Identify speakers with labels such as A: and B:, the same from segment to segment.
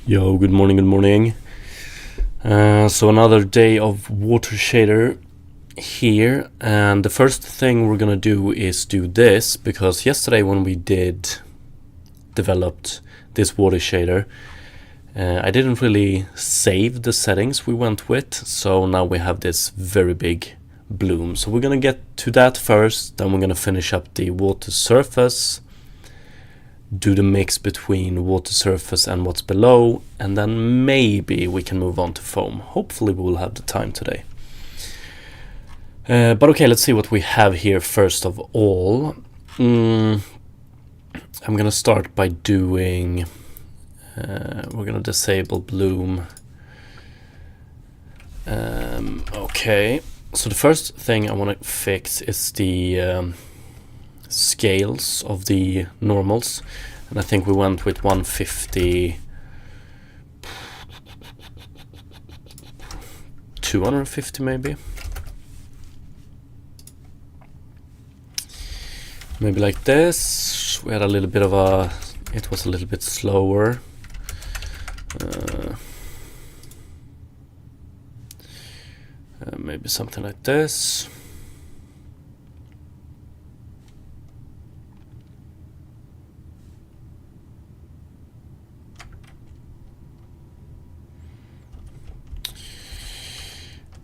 A: Yo, good morning, good morning. So another day of water shader here, and the first thing we're gonna do is do this, because yesterday when we developed this water shader, I didn't really save the settings we went with, so now we have this very big bloom. So we're gonna get to that first, then we're gonna finish up the water surface, do the mix between water surface and what's below, and then maybe we can move on to foam. Hopefully we will have the time today. But okay, let's see what we have here first of all. I'm gonna start by doing, we're gonna disable bloom. Okay, so the first thing I want to fix is the scales of the normals, and I think we went with 150, 250 maybe like this. We had a little bit of a, it was a little bit slower. Maybe something like this.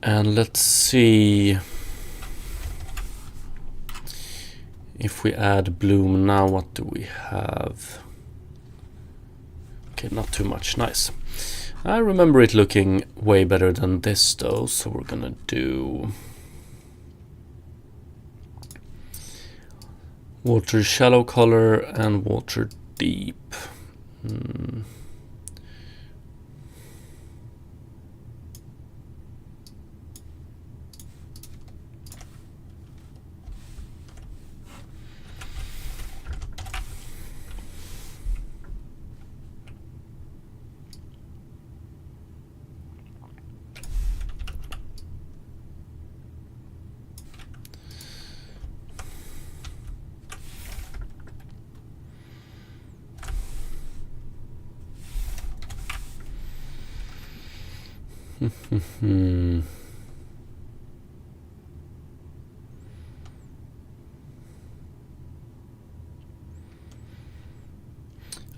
A: And let's see if we add bloom now. What do we have? Okay, not too much. Nice. I remember it looking way better than this though, so we're gonna do water shallow color and water deep.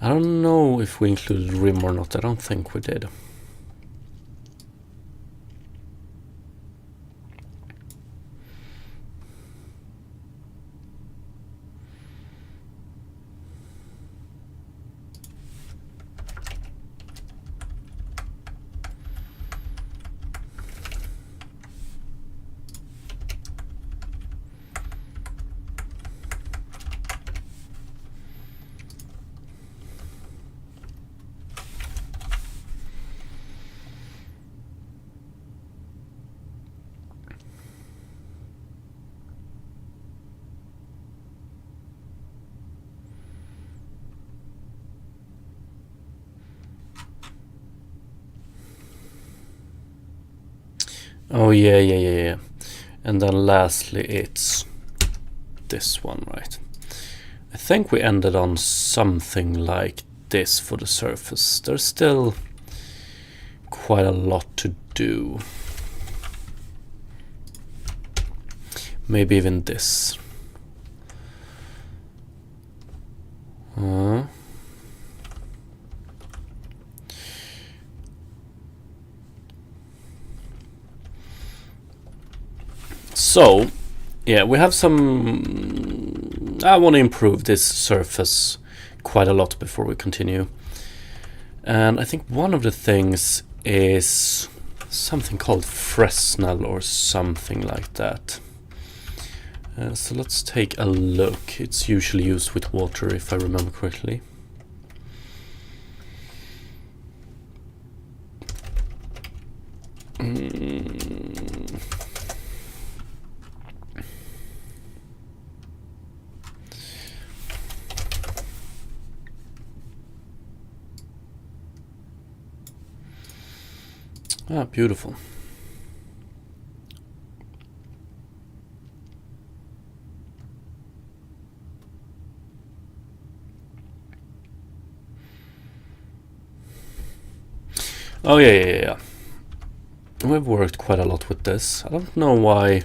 A: I don't know if we included rim or not. I don't think we did. Oh yeah. And then lastly it's this one, right? I think we ended on something like this for the surface. There's still quite a lot to do. Maybe even this. So, yeah, we have some... I want to improve this surface quite a lot before we continue. And I think one of the things is something called Fresnel or something like that. So let's take a look. It's usually used with water, if I remember correctly. Ah, beautiful. Oh yeah. We've worked quite a lot with this. I don't know why.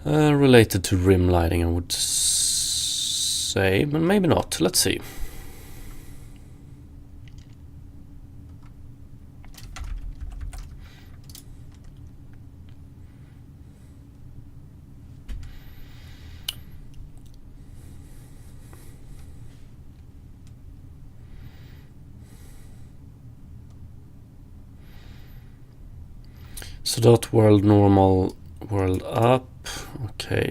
A: Related to rim lighting, I would say, but maybe not. Let's see. So dot world normal world up. Okay.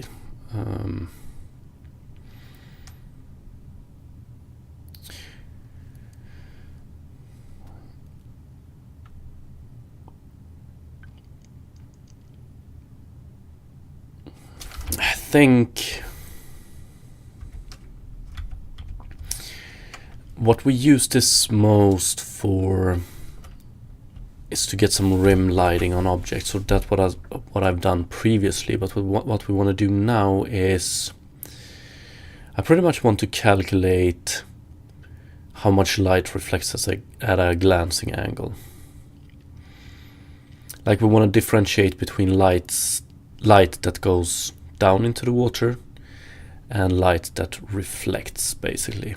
A: I think what we use this most for is to get some rim lighting on objects. So that's what I've done previously. But what we want to do now is I pretty much want to calculate how much light reflects at a glancing angle. Like we want to differentiate between light that goes down into the water and light that reflects, basically.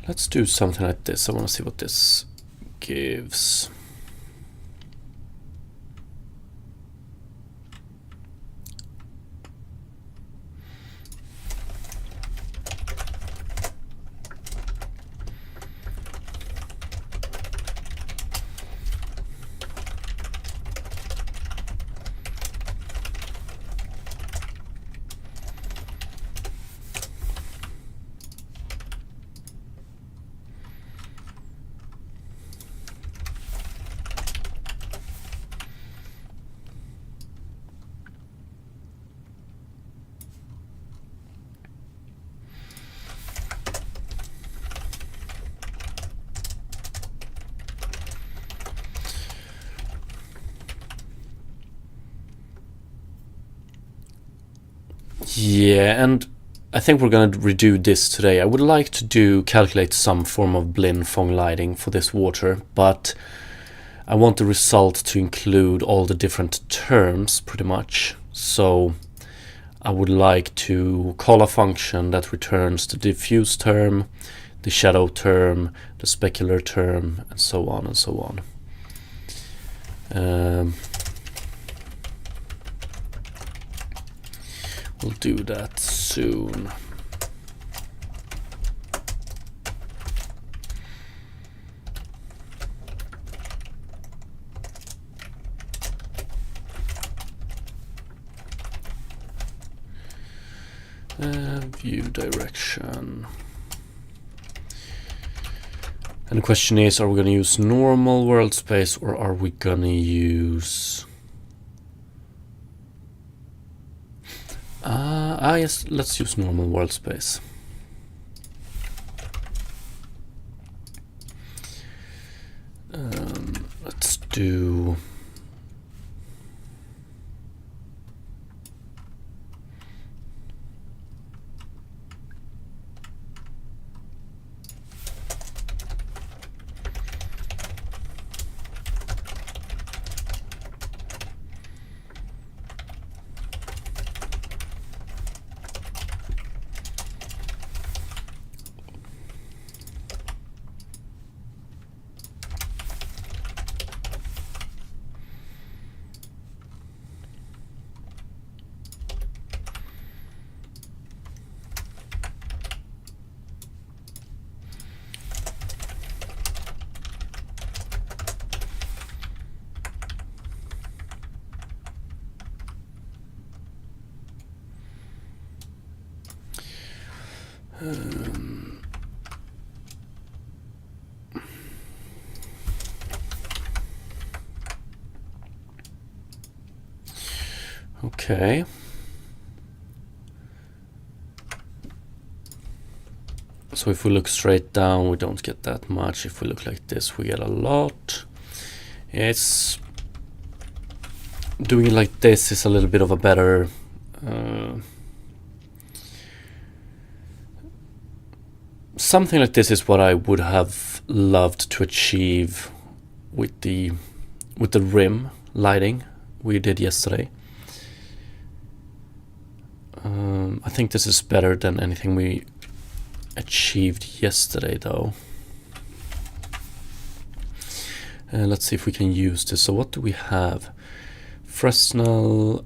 A: Let's do something like this. I want to see what this gives. Yeah, and I think we're going to redo this today. I would like to calculate some form of Blinn Phong lighting for this water, but I want the result to include all the different terms pretty much. So I would like to call a function that returns the diffuse term, the shadow term, the specular term, and so on and so on. We'll do that soon. View direction. And the question is, are we going to use normal world space or are we going to use... yes, let's use normal world space. Let's do... Okay. So if we look straight down, we don't get that much. If we look like this, we get a lot. It's doing it like this is a little bit of a better something like this is what I would have loved to achieve with the rim lighting we did yesterday. I think this is better than anything we achieved yesterday though. Let's see if we can use this. So what do we have? Fresnel,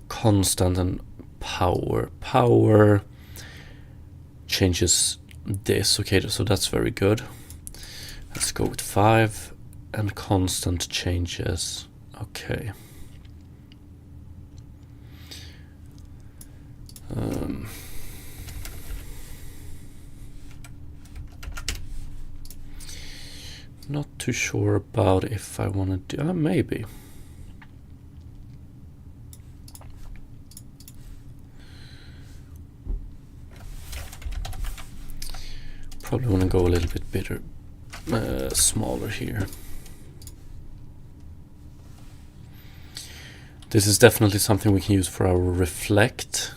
A: constant, and power. Power changes this. Okay, so that's very good. Let's go with 5, and constant changes. Okay. Not too sure about if I want to do... maybe. Probably want to go a little bit smaller here. This is definitely something we can use for our reflect.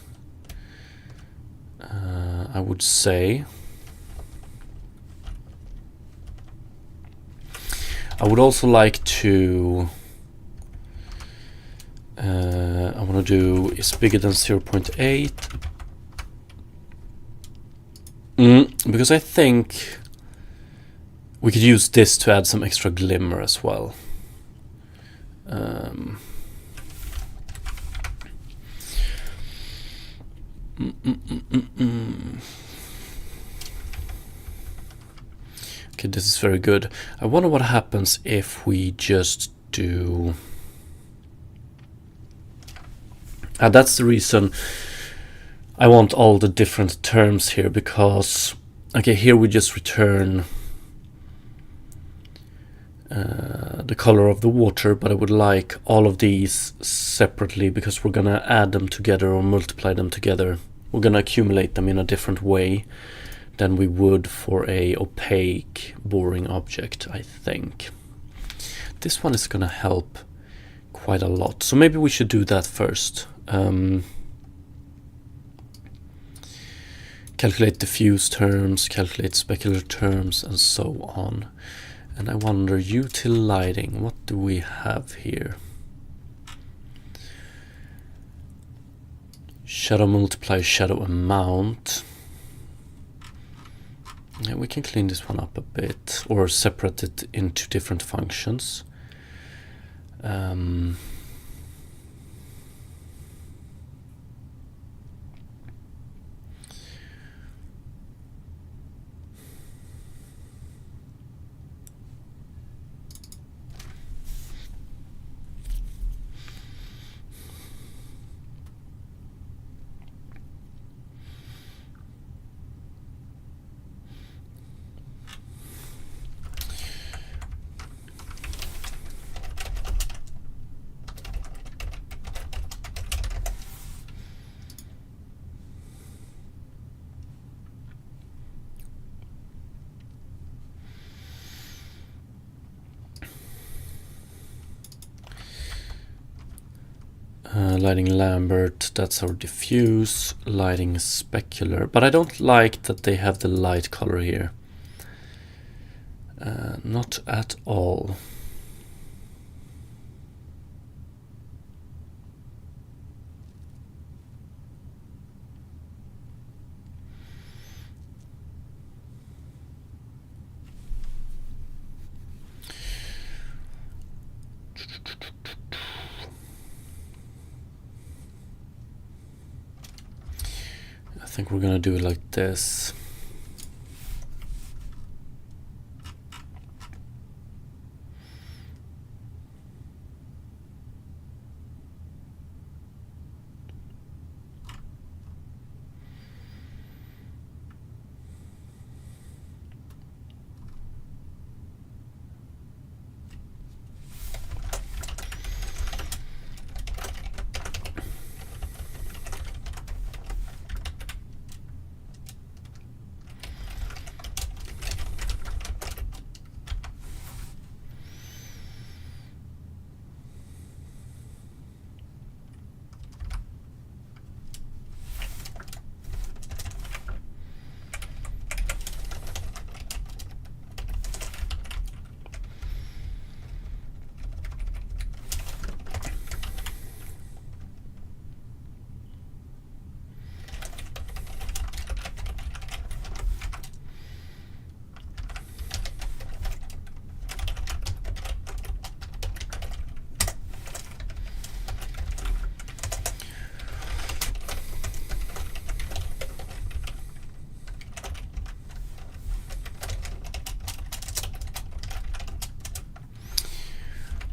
A: I would say. I would also like to I want to do is bigger than 0.8 because I think we could use this to add some extra glimmer as well. Okay, this is very good. I wonder what happens if we just do... that's the reason I want all the different terms here, because... Okay, here we just return the color of the water, but I would like all of these separately because we're gonna add them together or multiply them together. We're gonna accumulate them in a different way than we would for a opaque, boring object, I think. This one is gonna help quite a lot, so maybe we should do that first. Calculate diffuse terms, calculate specular terms, and so on. And I wonder, util lighting, what do we have here? Shadow multiply, shadow amount. Yeah, we can clean this one up a bit, or separate it into different functions. Lighting Lambert, that's our diffuse. Lighting specular, but I don't like that they have the light color here. Not at all. I think we're gonna do it like this.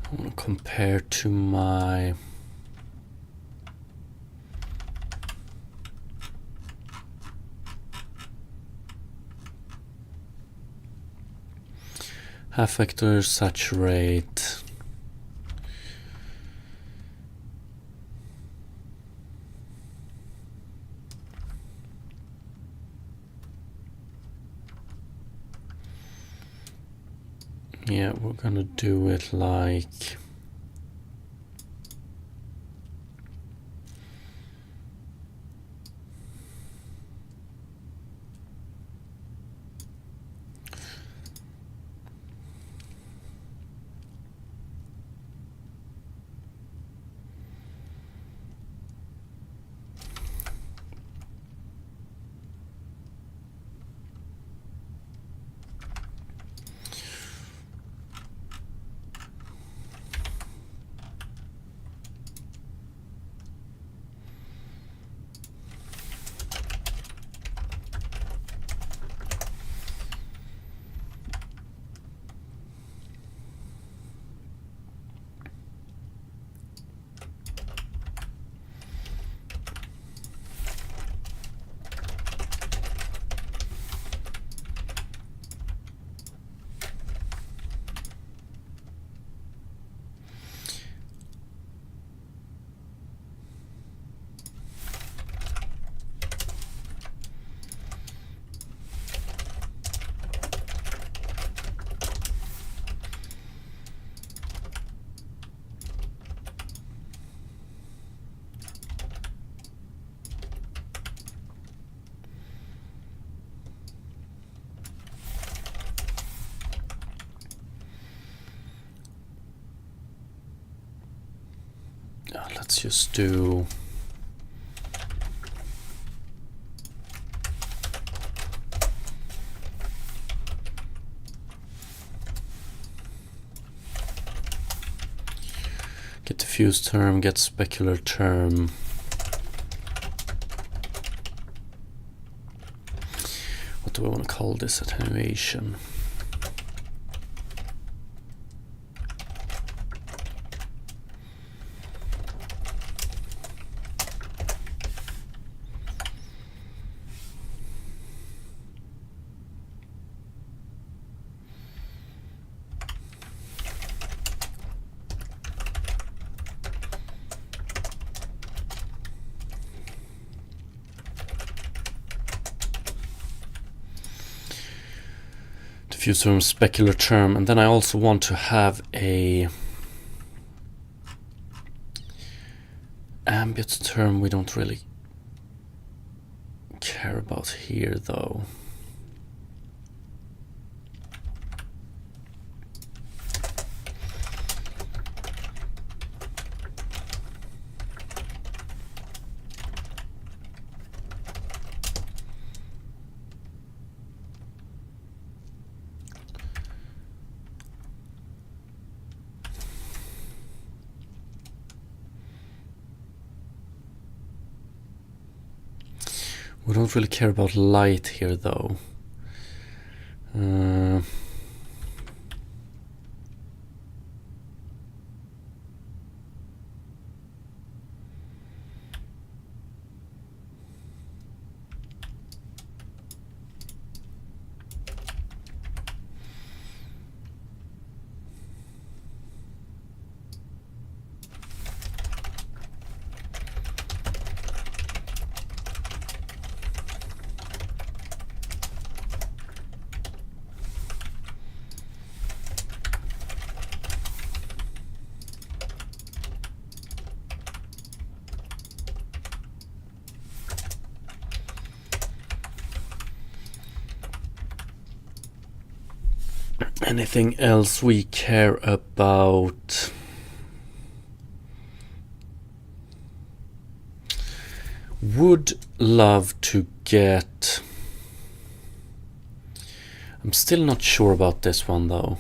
A: I want to compare to my half vector saturate. Yeah, we're gonna do it like let's just do get diffuse term, get specular term. What do I want to call this attenuation? Diffuse term, specular term, and then I also want to have a ambient term. We don't really care about here though. We don't really care about light here though. Anything else we care about? Would love to get... I'm still not sure about this one though.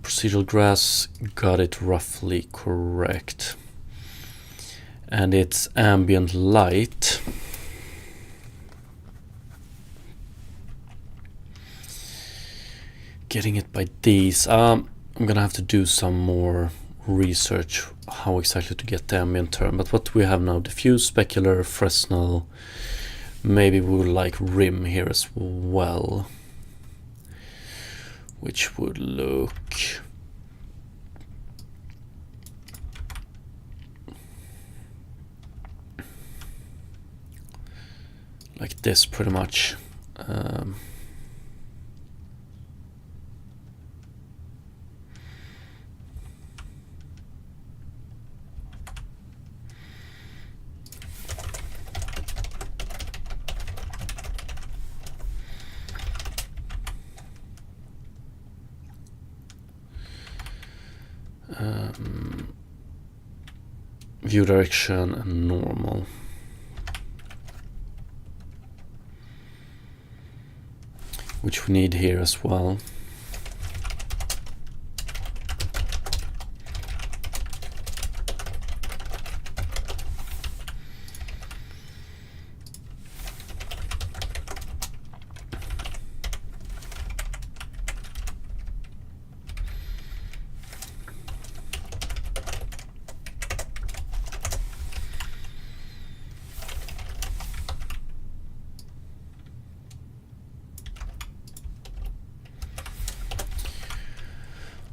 A: Procedural grass, got it roughly correct. And it's ambient light. Getting it by these. I'm gonna have to do some more research how exactly to get the ambient term. But what we have now, diffuse, specular, Fresnel. Maybe we would like rim here as well, which would look like this pretty much. View direction and normal. Which we need here as well.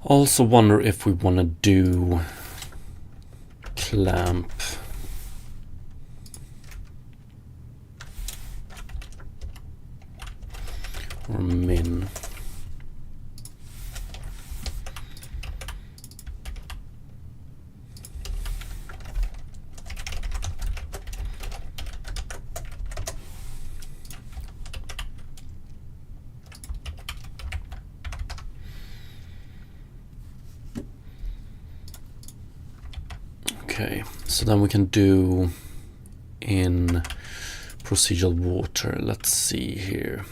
A: Also wonder if we want to do clamp or min. Okay, so then we can do in procedural water. Let's see here.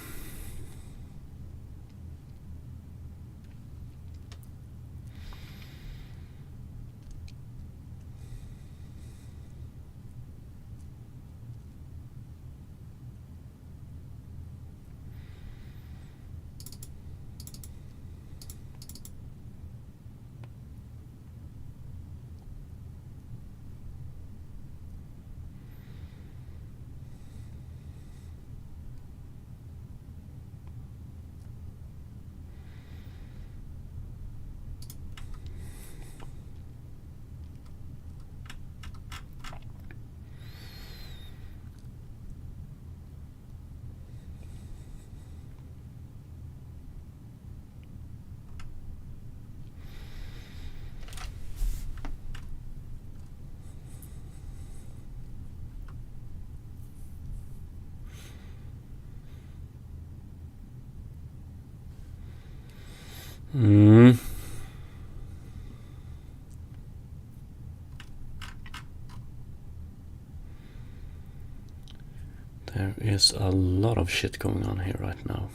A: There is a lot of shit going on here right now.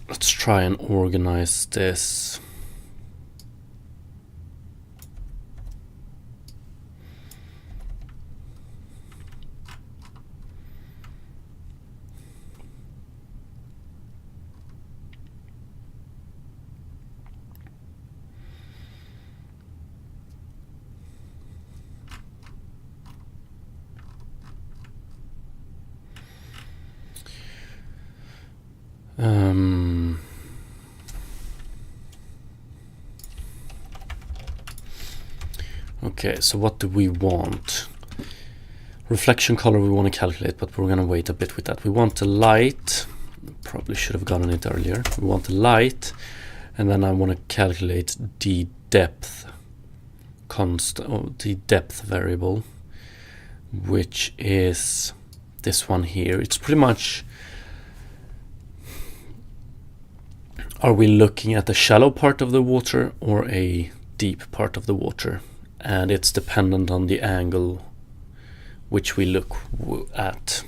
A: Let's try and organize this. Okay, so what do we want? Reflection color we want to calculate, but we're going to wait a bit with that. We want the light. Probably should have gotten it earlier. We want the light, and then I want to calculate the depth constant, or the depth variable, which is this one here. It's pretty much, are we looking at the shallow part of the water or a deep part of the water? And it's dependent on the angle which we look at.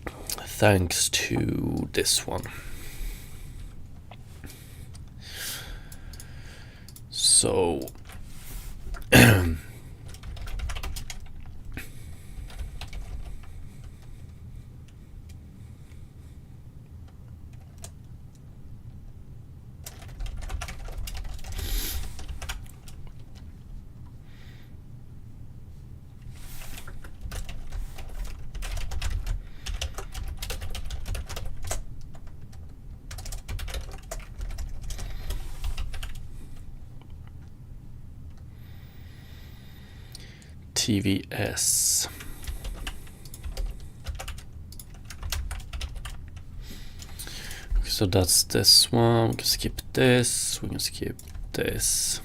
A: Thanks to this one. So TVS. Okay, so that's this one. We can skip this. We can skip this.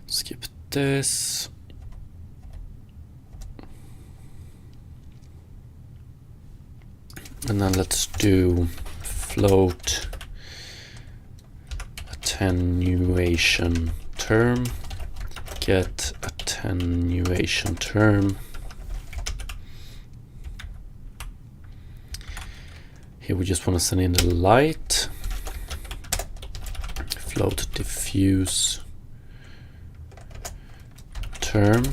A: Skip this. And then let's do float attenuation term. Get attenuation term. Here we just want to send in the light. Float diffuse term.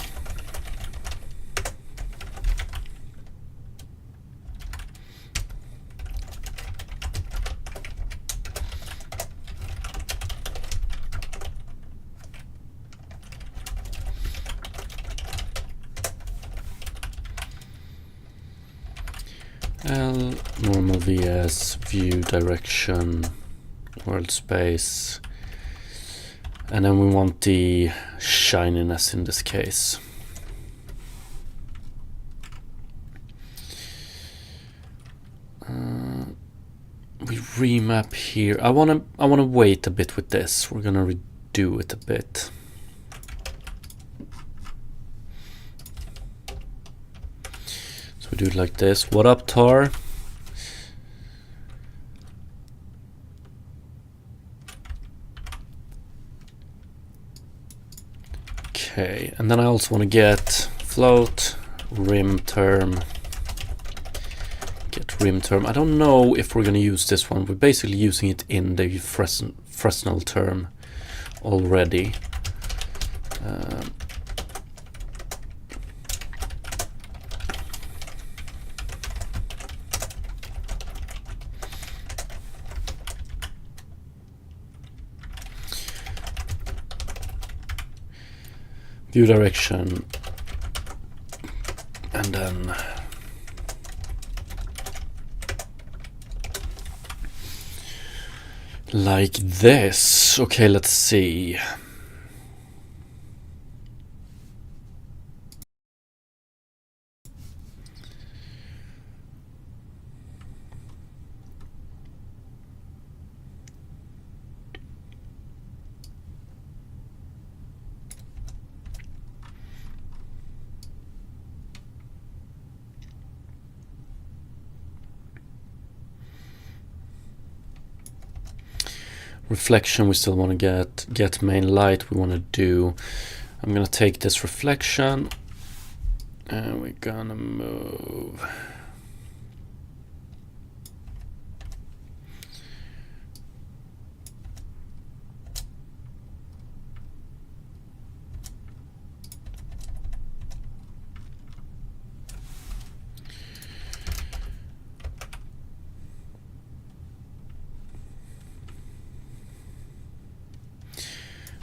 A: L normal vs view direction world space, and then we want the shininess in this case. We remap here. I wanna wait a bit with this. We're gonna redo it a bit. We do it like this. What up, Tar? Okay, and then I also want to get float rim term. Get rim term. I don't know if we're going to use this one. We're basically using it in the Fresnel term already. View direction, and then like this. Okay, let's see. Reflection, we still want to get main light. We want to do, I'm going to take this reflection and we're going to move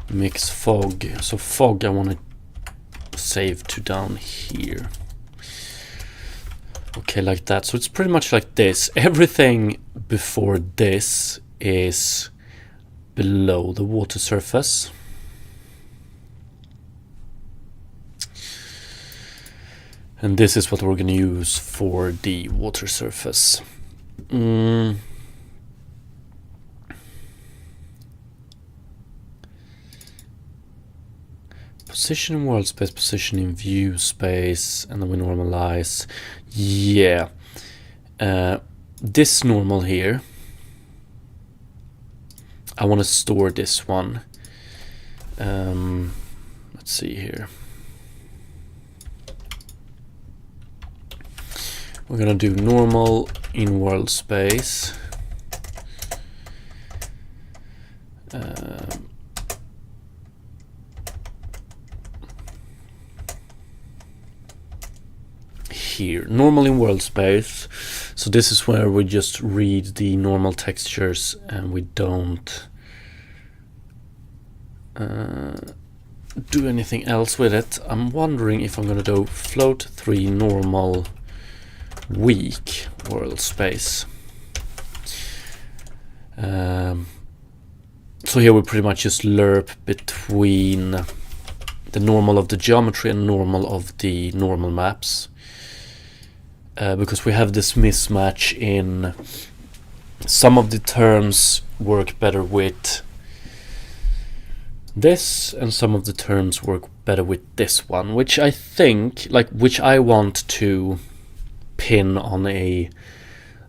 A: mix fog. So fog I want to save to down here. Okay, like that. So it's pretty much like this. Everything before this is below the water surface. And this is what we're going to use for the water surface. Position in world space, position in view space, and then we normalize. Yeah. This normal here, I want to store this one. Let's see here. We're gonna do normal in world space. here, normal in world space. So this is where we just read the normal textures and we don't do anything else with it. I'm wondering if I'm gonna do float 3 normal weak world space. So here we pretty much just lerp between the normal of the geometry and normal of the normal maps, because we have this mismatch in some of the terms work better with this and some of the terms work better with this one, which I think, like, which I want to pin on a,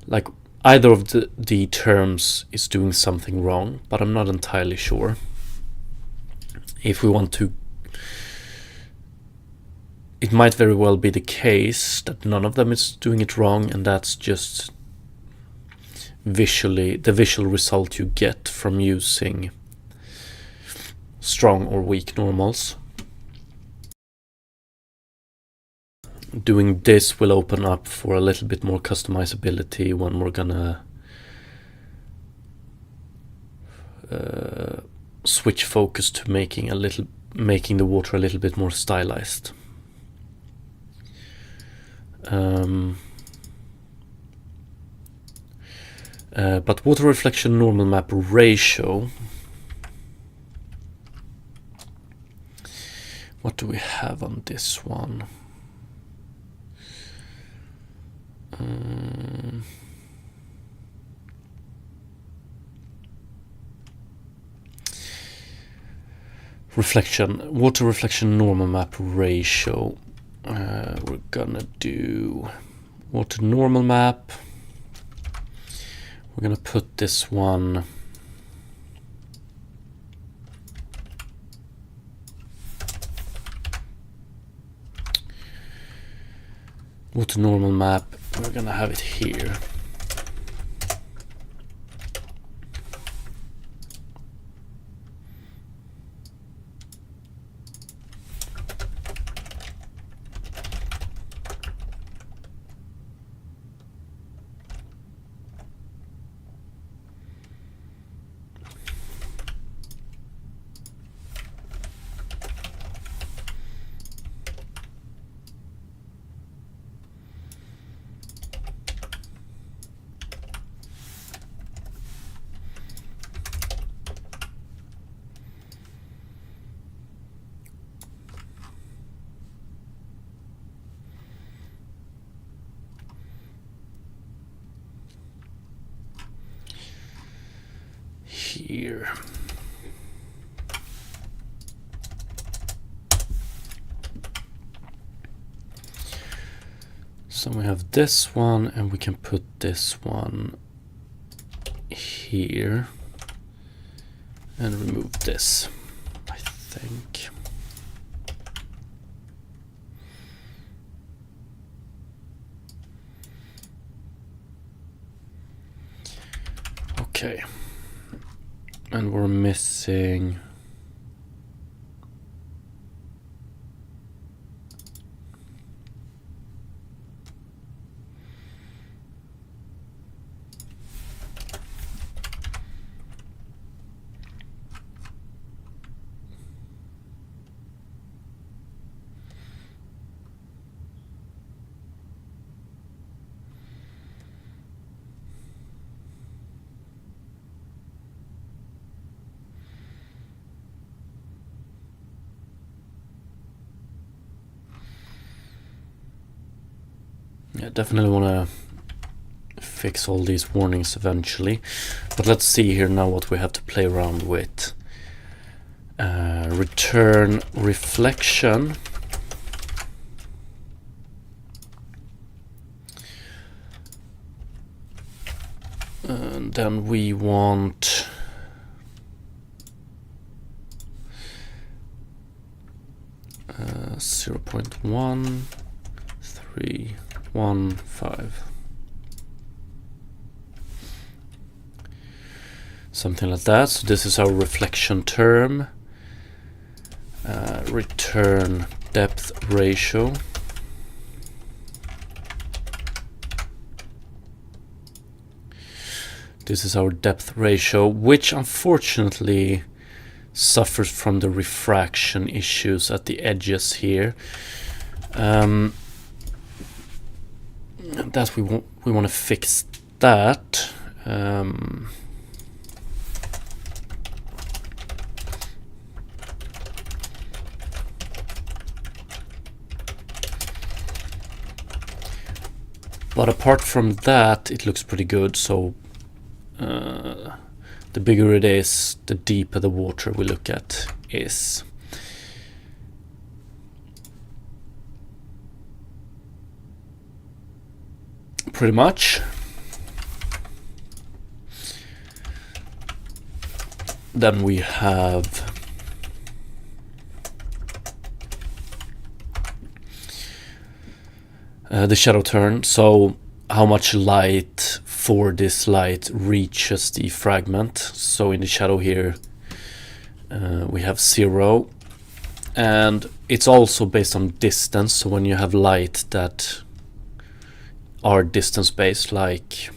A: like, either of the terms is doing something wrong, but I'm not entirely sure. If we want to, it might very well be the case that none of them is doing it wrong, and that's just visually the visual result you get from using strong or weak normals. Doing this will open up for a little bit more customizability when we're gonna switch focus to making the water a little bit more stylized. But water reflection normal map ratio, what do we have on this one? Water reflection normal map ratio. We're gonna do water normal map. We're gonna put this one water normal map. We're gonna have it here. Here. So we have this one, and we can put this one here and remove this, I think. Okay. And we're missing definitely want to fix all these warnings eventually, but let's see here now what we have to play around with. Return reflection. And then we want uh, 0.1315, something like that. So this is our reflection term. Return depth ratio. This is our depth ratio, which unfortunately suffers from the refraction issues at the edges here. That we want to fix that. But apart from that, it looks pretty good. So the bigger it is, the deeper the water we look at is. Pretty much. Then we have the shadow turn. So how much light for this light reaches the fragment. So in the shadow here we have 0, and it's also based on distance. So when you have light that are distance based, like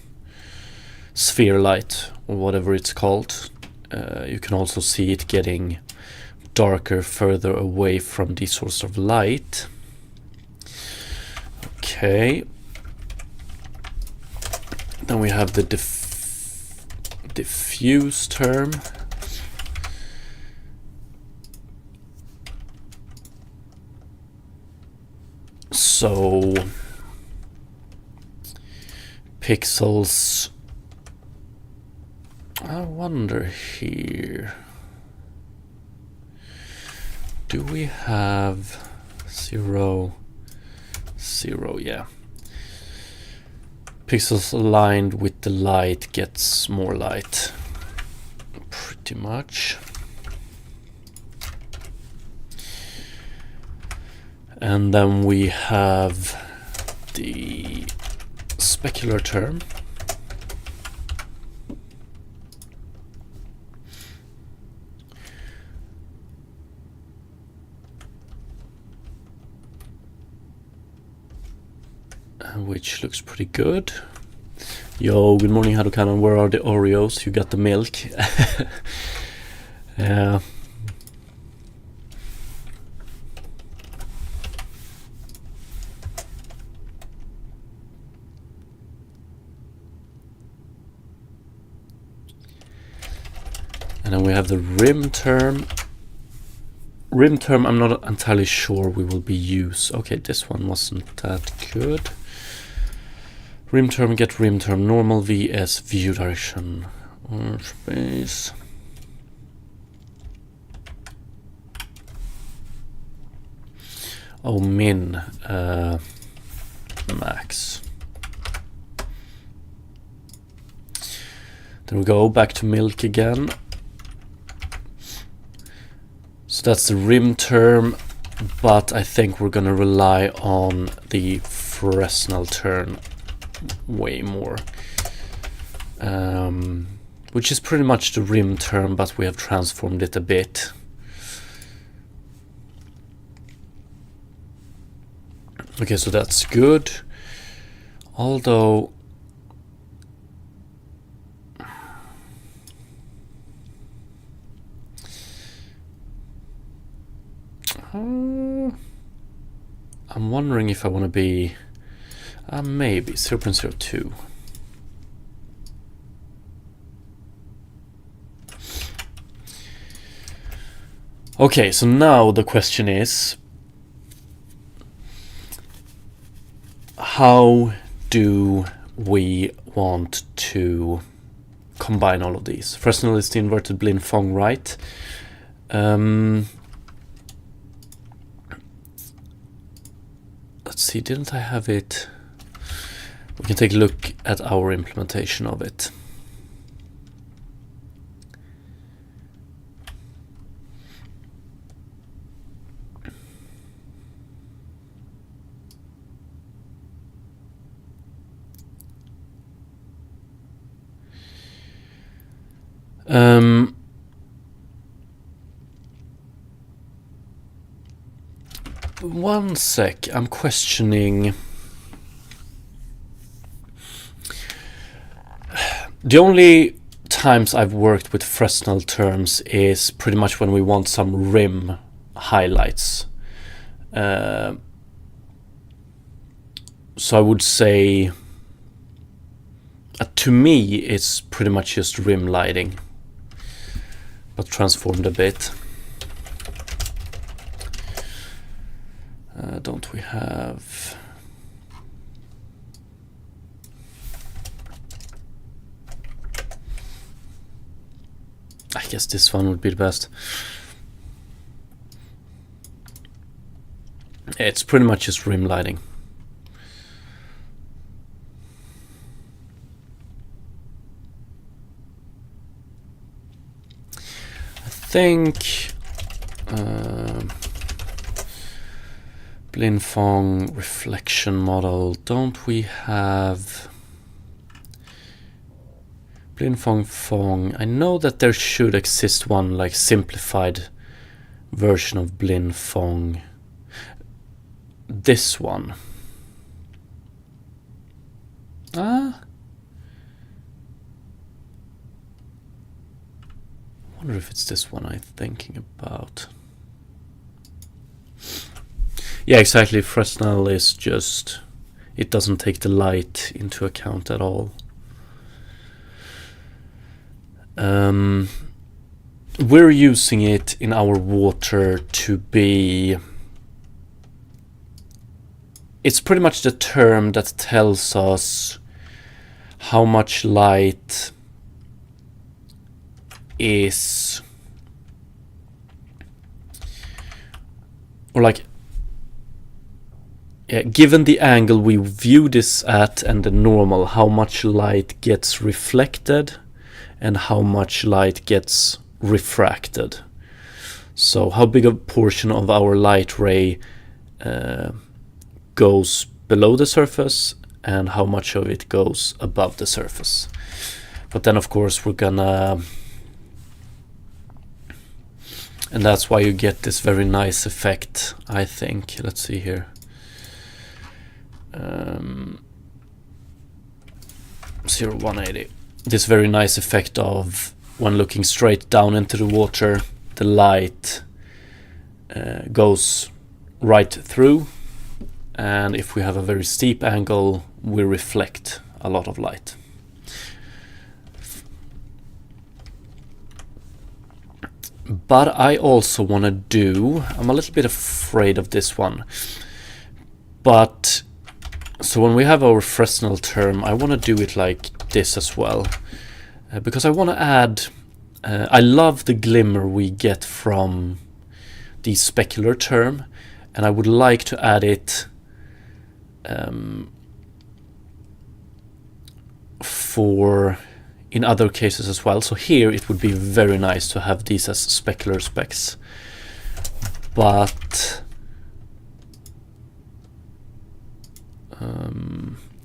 A: sphere light or whatever it's called, you can also see it getting darker further away from the source of light. Okay. Then we have the diffuse term. So pixels, I wonder here, do we have 0, 0, yeah. Pixels aligned with the light gets more light, pretty much. And then we have the specular term. Which looks pretty good. Yo, good morning, Harukanan. Where are the Oreos? You got the milk. Yeah. And then we have the rim term. Rim term, I'm not entirely sure we will be used. Okay, this one wasn't that good. Rim term, get rim term, normal vs view direction, or space. Oh, min, max. Then we go back to milk again. So that's the rim term, but I think we're gonna rely on the Fresnel turn way more, which is pretty much the rim term, but we have transformed it a bit. Okay, so that's good, although I'm wondering if I want to be maybe 0.02. Okay, so now the question is, how do we want to combine all of these? Fresnel is the inverted Blin-Phong, right? Let's see, didn't I have it? We can take a look at our implementation of it. One sec, I'm questioning. The only times I've worked with Fresnel terms is pretty much when we want some rim highlights. So I would say, to me, it's pretty much just rim lighting, but transformed a bit. Don't we have... I guess this one would be the best. It's pretty much just rim lighting. I think Blinn-Phong reflection model. Don't we have Blinn-Phong? I know that there should exist one like simplified version of Blinn-Phong. This one. I wonder if it's this one I'm thinking about. Yeah, exactly. Fresnel is just... it doesn't take the light into account at all. We're using it in our water to be... it's pretty much the term that tells us how much light is... or like... yeah, given the angle we view this at and the normal, how much light gets reflected and how much light gets refracted. So how big a portion of our light ray goes below the surface and how much of it goes above the surface. But then of course we're gonna... and that's why you get this very nice effect, I think. Let's see here. 180. This very nice effect of when looking straight down into the water, the light goes right through, and if we have a very steep angle, we reflect a lot of light. But I also want to do... I'm a little bit afraid of this one, but... so when we have our Fresnel term, I want to do it like this as well, because I want to add... I love the glimmer we get from the specular term, and I would like to add it for in other cases as well. So here it would be very nice to have these as specular specs, but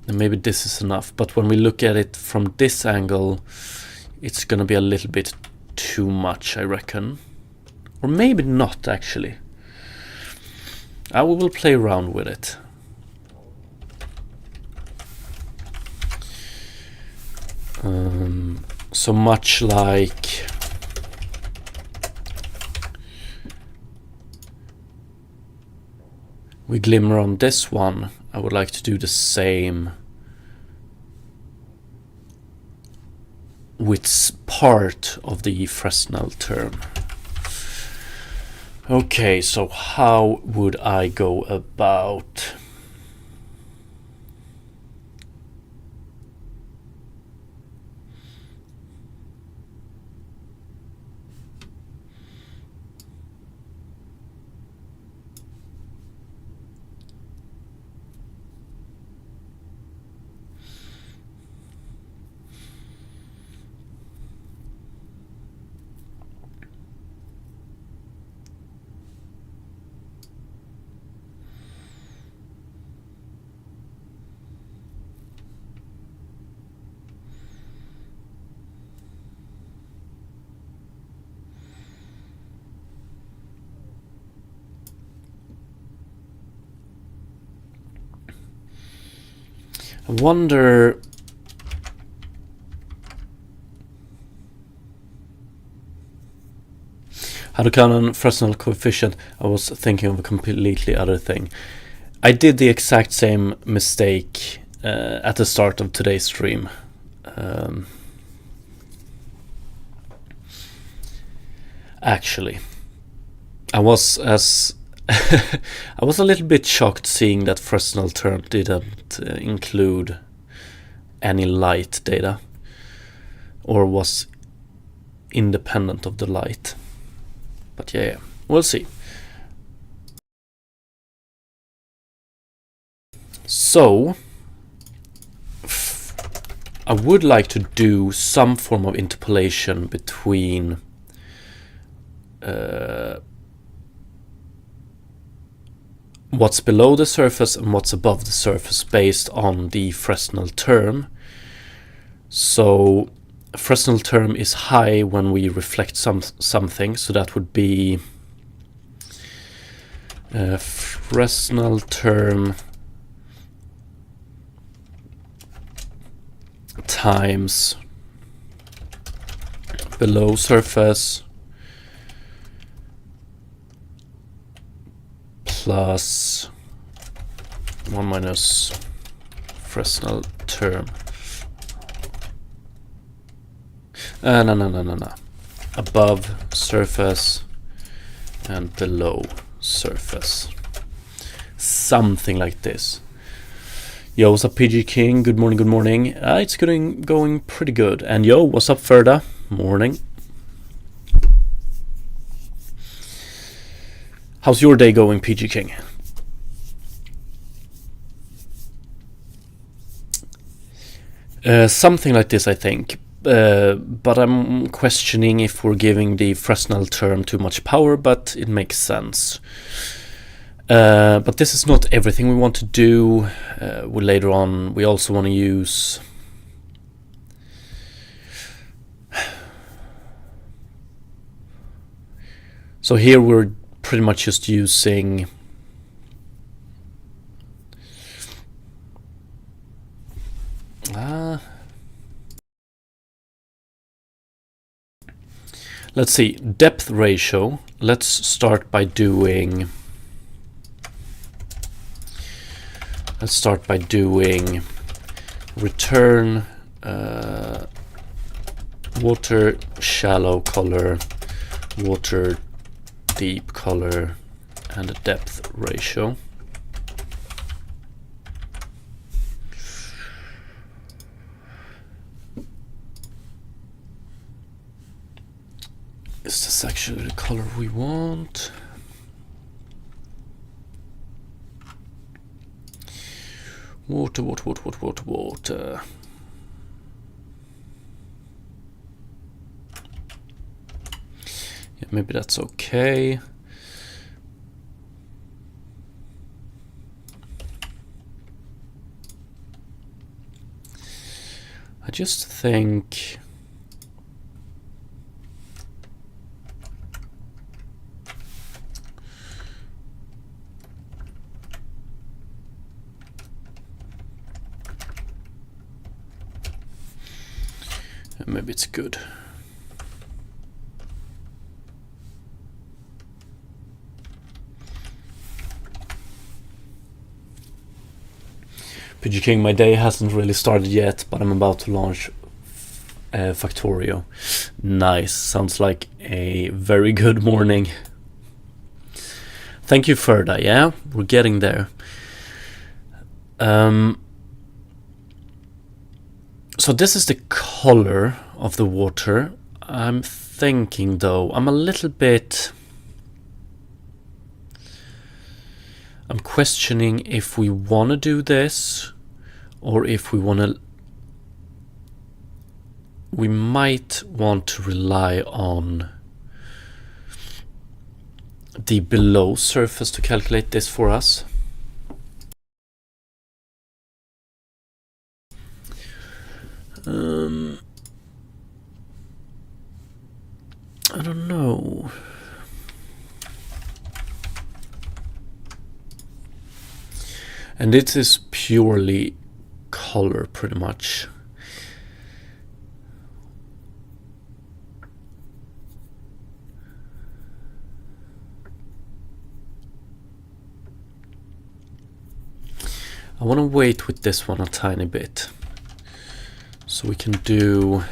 A: maybe this is enough. But when we look at it from this angle, it's gonna be a little bit too much, I reckon. Or maybe not, actually. We will play around with it. So much like we glimmer on this one, I would like to do the same with part of the Fresnel term. Okay, so how would I go about... I wonder Hadouken Fresnel coefficient. I was thinking of a completely other thing. I did the exact same mistake at the start of today's stream. Actually, I was I was a little bit shocked seeing that Fresnel term didn't include any light data, or was independent of the light. But yeah, we'll see. So I would like to do some form of interpolation between what's below the surface and what's above the surface based on the Fresnel term. So Fresnel term is high when we reflect something, so that would be Fresnel term times below surface plus 1 minus Fresnel term. No. Above surface and below surface. Something like this. Yo, what's up, PG King? Good morning, good morning. It's going pretty good. And yo, what's up, Ferda? Morning. How's your day going, PG King? Something like this, I think. But I'm questioning if we're giving the Fresnel term too much power, but it makes sense. But this is not everything we want to do. Later on, we also want to use so here we're pretty much just using let's see, depth ratio. Let's start by doing return water shallow color, water deep color, and a depth ratio. Is this actually the color we want? Water. Yeah, maybe that's okay. I just think maybe it's good. PG King, my day hasn't really started yet, but I'm about to launch Factorio. Nice, sounds like a very good morning. Thank you, Ferda. Yeah, we're getting there. So this is the color of the water. I'm thinking though, I'm questioning if we want to do this or if we might want to rely on the below surface to calculate this for us. I don't know. And it is purely color, pretty much. I want to wait with this one a tiny bit. So we can do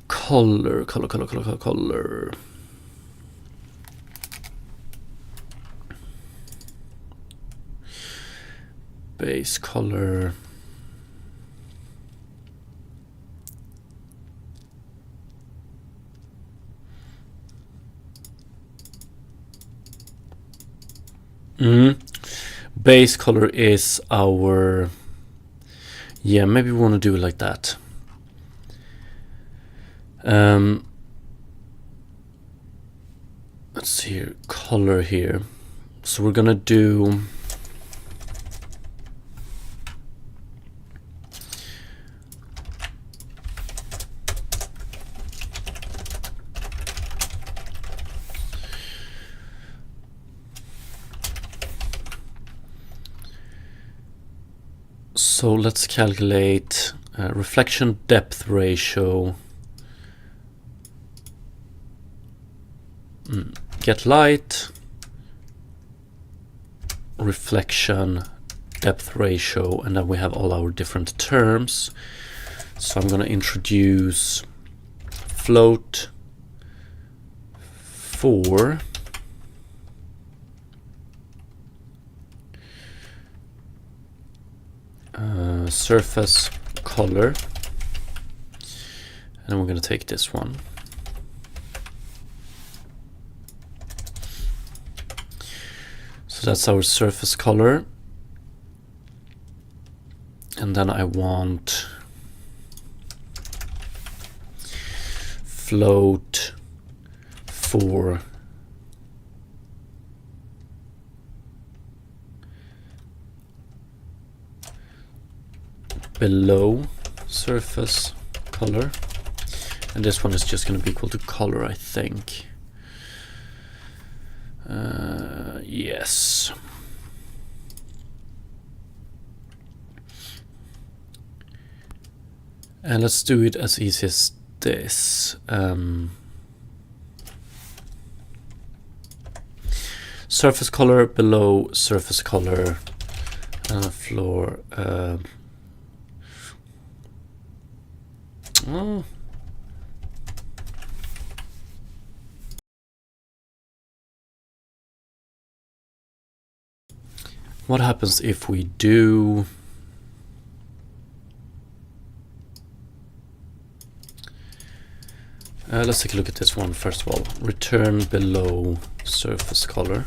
A: color. Base color. Base color is our... Yeah, maybe we want to do it like that. Let's see here, color here. So we're gonna do... So let's calculate reflection depth ratio. Get light, reflection depth ratio, and then we have all our different terms. So I'm going to introduce float for surface color, and we're going to take this one. So that's our surface color, and then I want float for below surface color, and this one is just going to be equal to color, I think. Yes. And let's do it as easy as this. Surface color below surface color, floor. Oh. What happens if we do let's take a look at this one first of all. Return below surface color.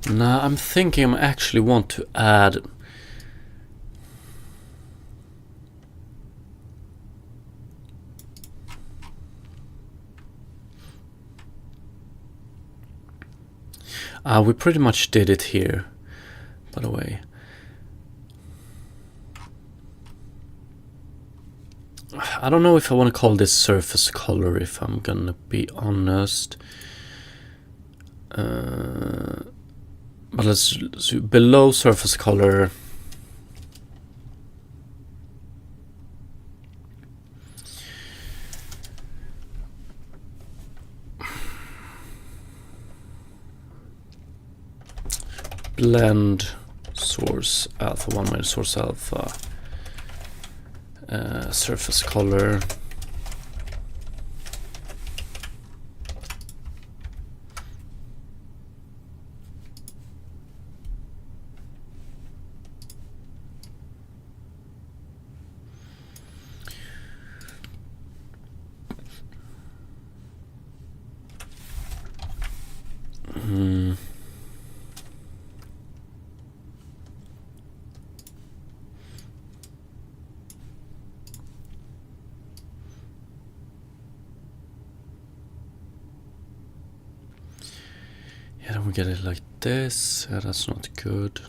A: Now I'm thinking I actually want to add we pretty much did it here, by the way. I don't know if I want to call this surface color, if I'm gonna be honest. But let's do below surface color. Blend source alpha 1 minus source alpha surface color. we get it like this. Yeah, that's not good.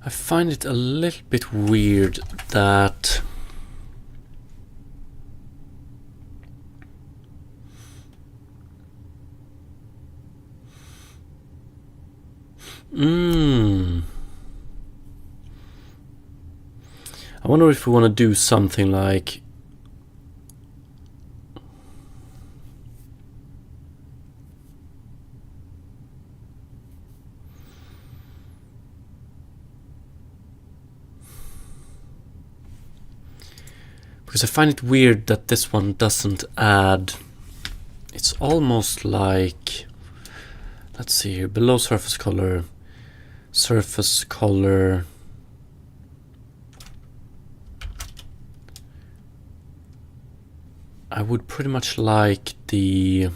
A: I find it a little bit weird that I wonder if we want to do something like because I find it weird that this one doesn't add. It's almost like, let's see here, below surface color, I would pretty much like the...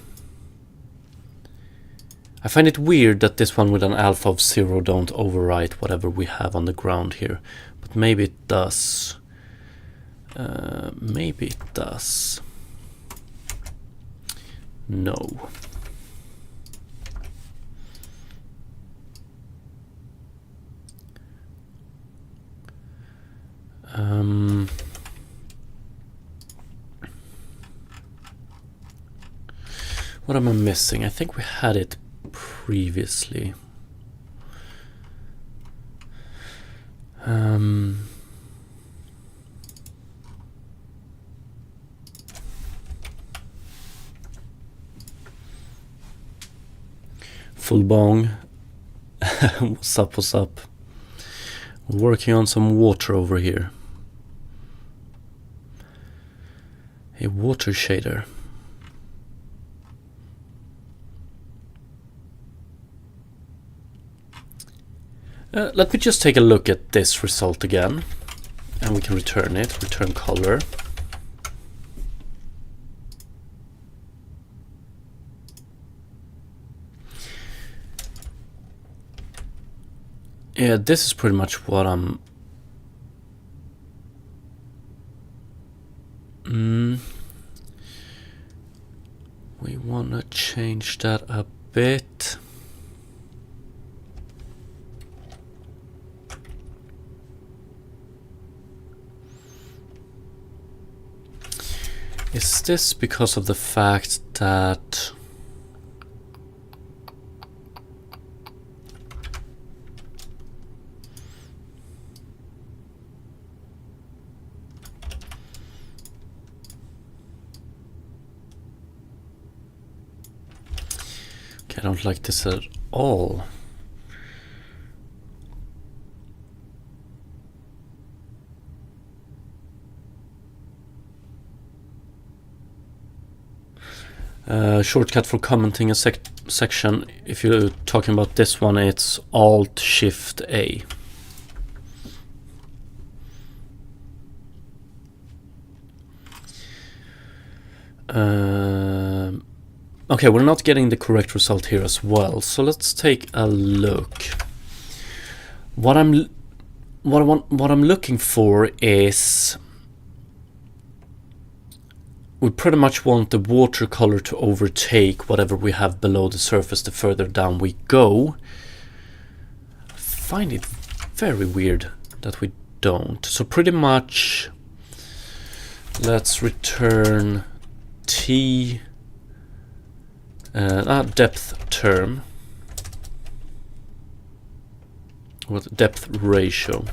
A: I find it weird that this one with an alpha of 0 don't overwrite whatever we have on the ground here, but maybe it does. Maybe it does. No. What am I missing? I think we had it previously. Full bong. What's up, what's up? We're working on some water over here. A water shader. Let me just take a look at this result again, and we can return it. Return color. Yeah, this is pretty much what I'm... We want to change that a bit. Is this because of the fact that I don't like this at all. Shortcut for commenting a section. If you're talking about this one, it's Alt-Shift-A. Okay, we're not getting the correct result here as well, so let's take a look. What I'm looking for is, we pretty much want the watercolor to overtake whatever we have below the surface the further down we go. I find it very weird that we don't. So pretty much, let's return t depth term with depth ratio.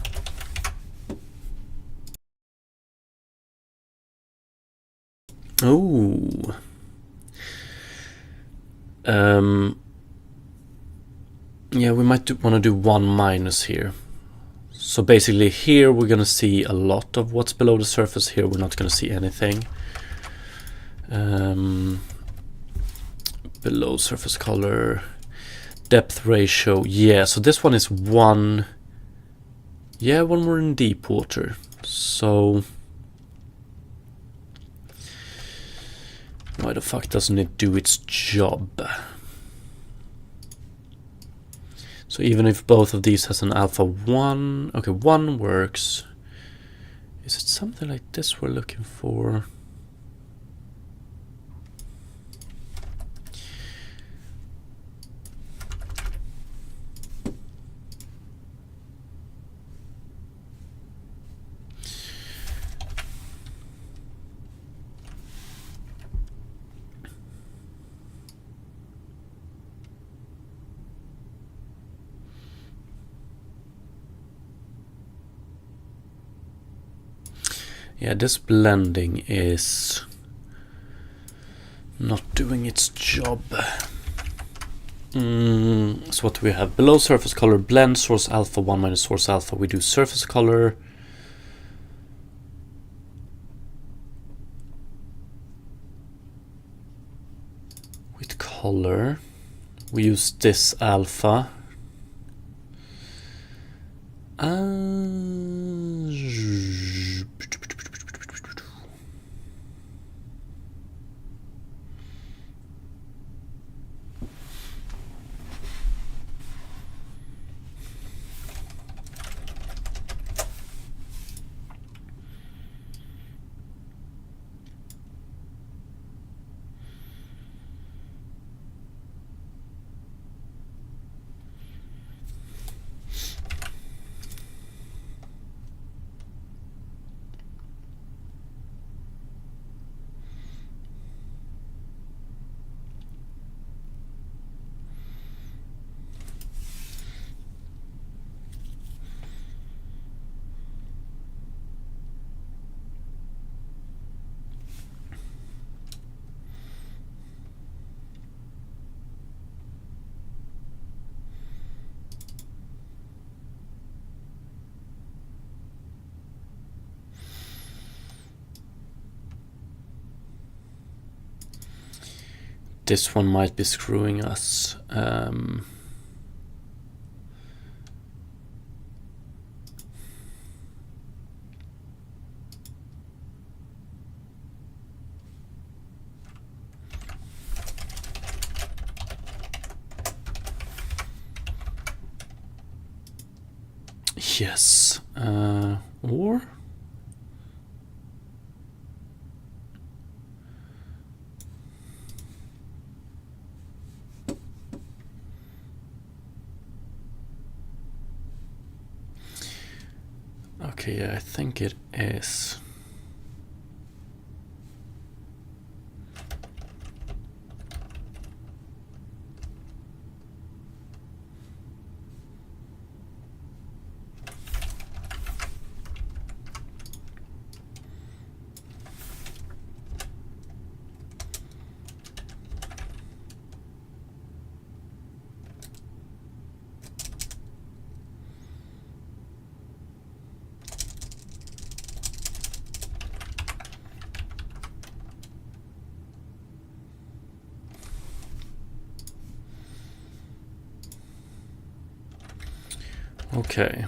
A: Oh. Yeah, we might want to do 1 minus here. So basically here we're going to see a lot of what's below the surface. Here we're not going to see anything. Below surface color, depth ratio. Yeah, so this one is 1. Yeah, when we're in deep water. So why the fuck doesn't it do its job? So even if both of these has an alpha 1, okay, 1 works. Is it something like this we're looking for? Yeah, this blending is not doing its job. So what do we have? Below surface color, blend source alpha 1 minus source alpha. We do surface color. With color, we use this alpha. This one might be screwing us. Yes. Or? Okay, yeah, I think it is. Okay.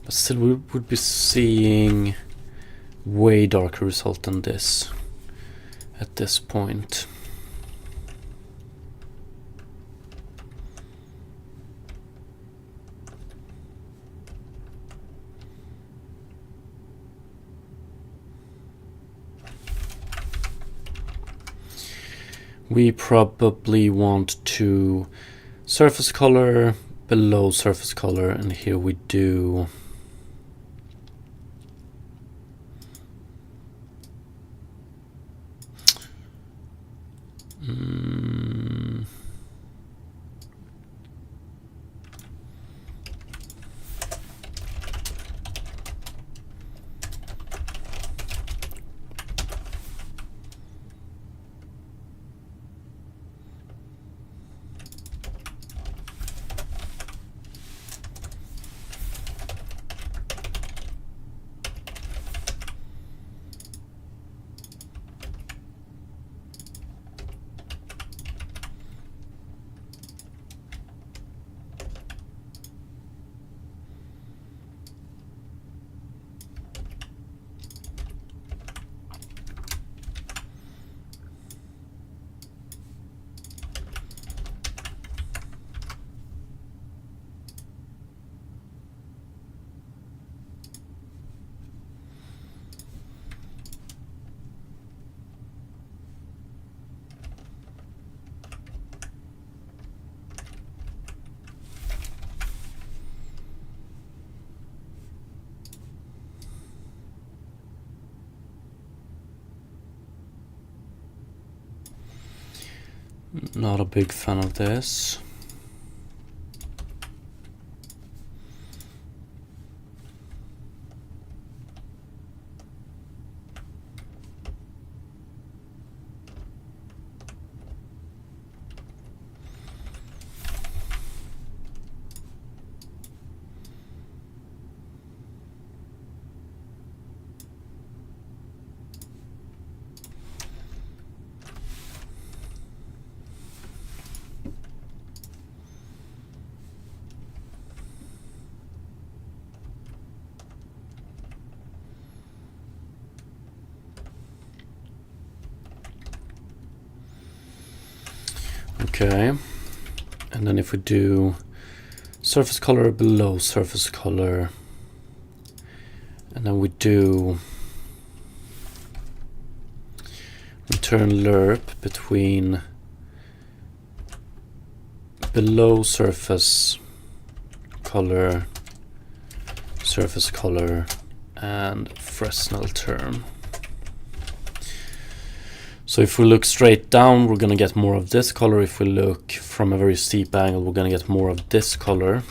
A: But still we would be seeing way darker result than this at this point. We probably want to surface color, below surface color, and here we do not a big fan of this. Okay, and then if we do surface color below surface color, and then we do return lerp between below surface color, and Fresnel term. So if we look straight down, we're going to get more of this color. If we look from a very steep angle, we're going to get more of this color.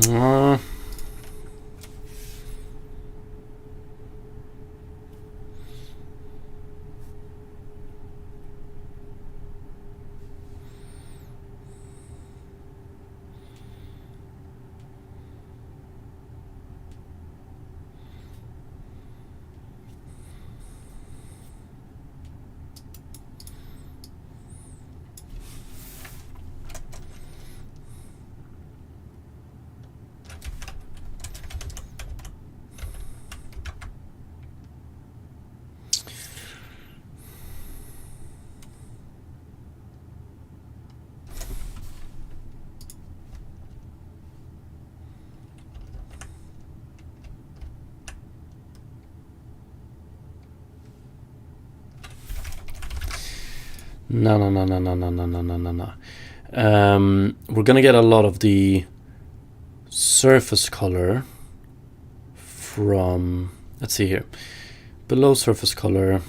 A: No. We're gonna get a lot of the surface color from, let's see here, below surface color.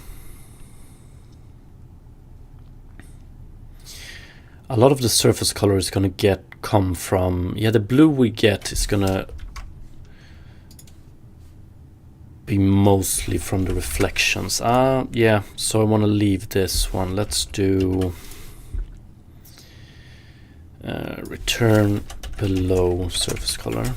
A: A lot of the surface color is gonna come from, yeah, the blue we get is gonna be mostly from the reflections. Yeah, so I want to leave this one. Let's do return below surface color.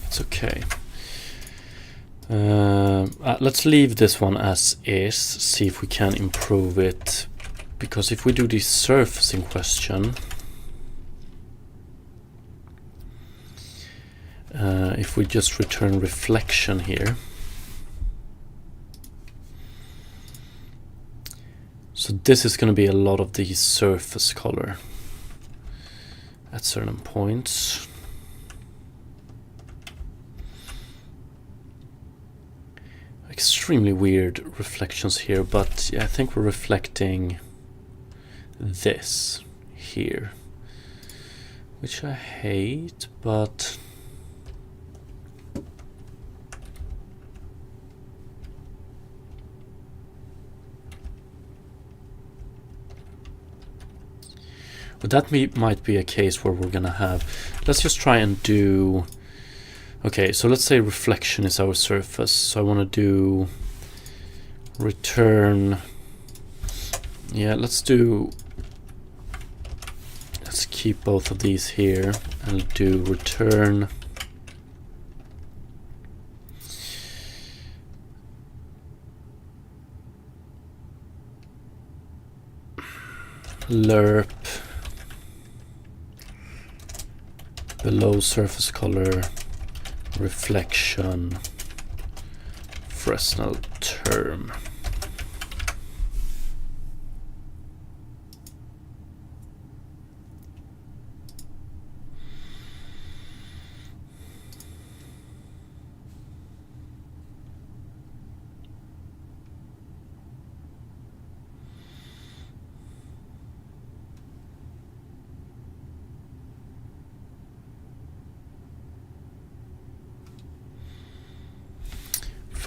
A: It's okay. Let's leave this one as is, see if we can improve it, because if we do the surface in question, if we just return reflection here, so this is going to be a lot of the surface color at certain points. Extremely weird reflections here, but yeah, I think we're reflecting this here, which I hate, but that might be a case where we're gonna have, let's just try and do, okay, so let's say reflection is our surface, so I want to do return, yeah, let's keep both of these here and do return lerp below surface color reflection Fresnel term.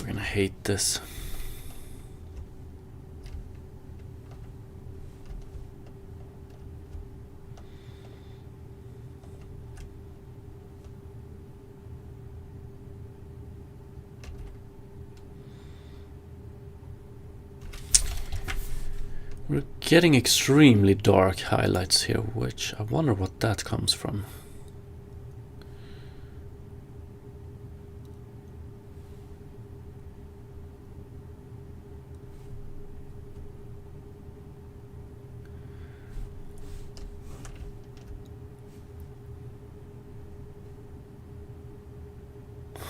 A: We're gonna hate this. We're getting extremely dark highlights here, which I wonder what that comes from.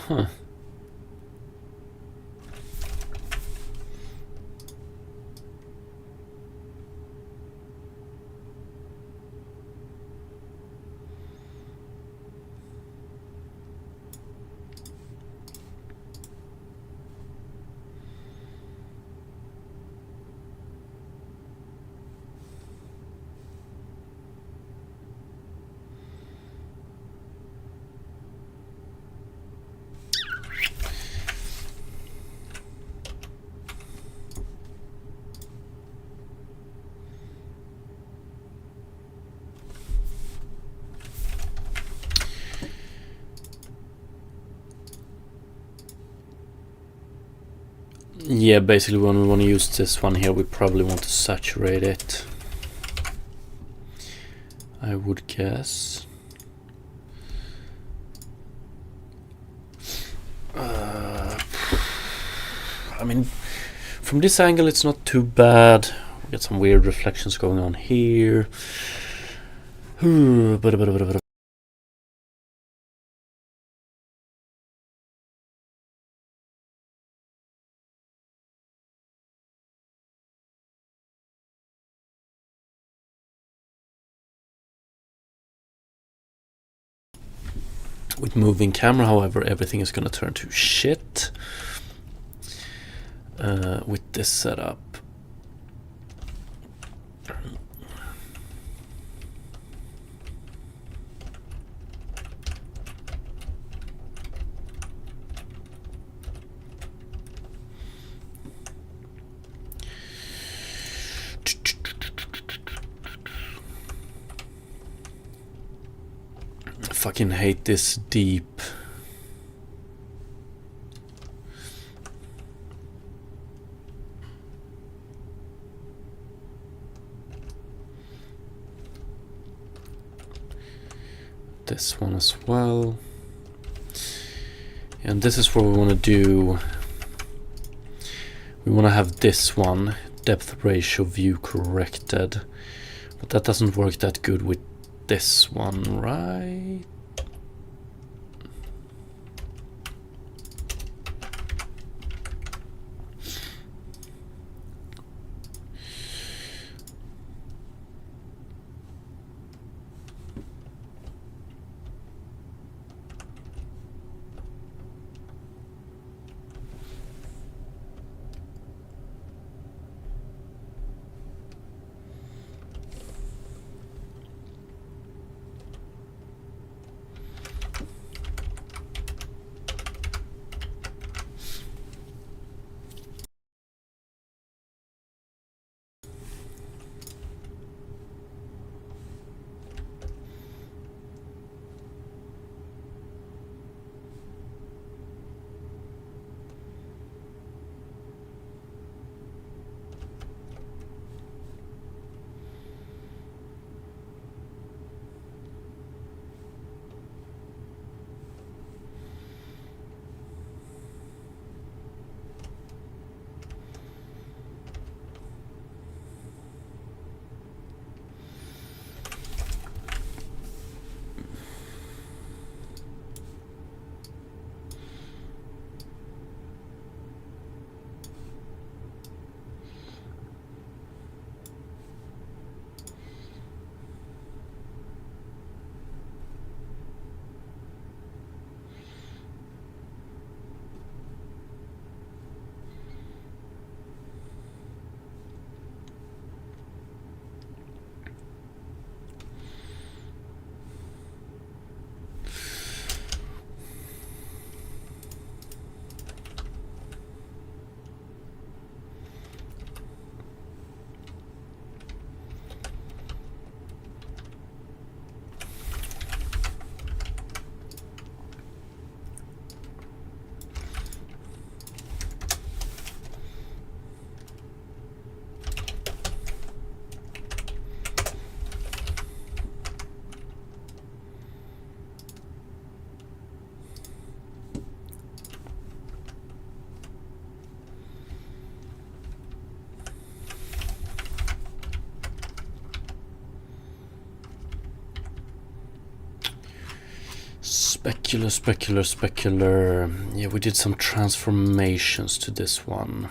A: Huh. Yeah, basically when we want to use this one here, we probably want to saturate it, I would guess. I mean, from this angle it's not too bad. We get some weird reflections going on here. With moving camera, however, everything is going to turn to shit with this setup. I fucking hate this deep. This one as well. And this is what we want to do. We want to have this one, depth ratio view corrected. But that doesn't work that good with this one, right? Specular. Yeah, we did some transformations to this one.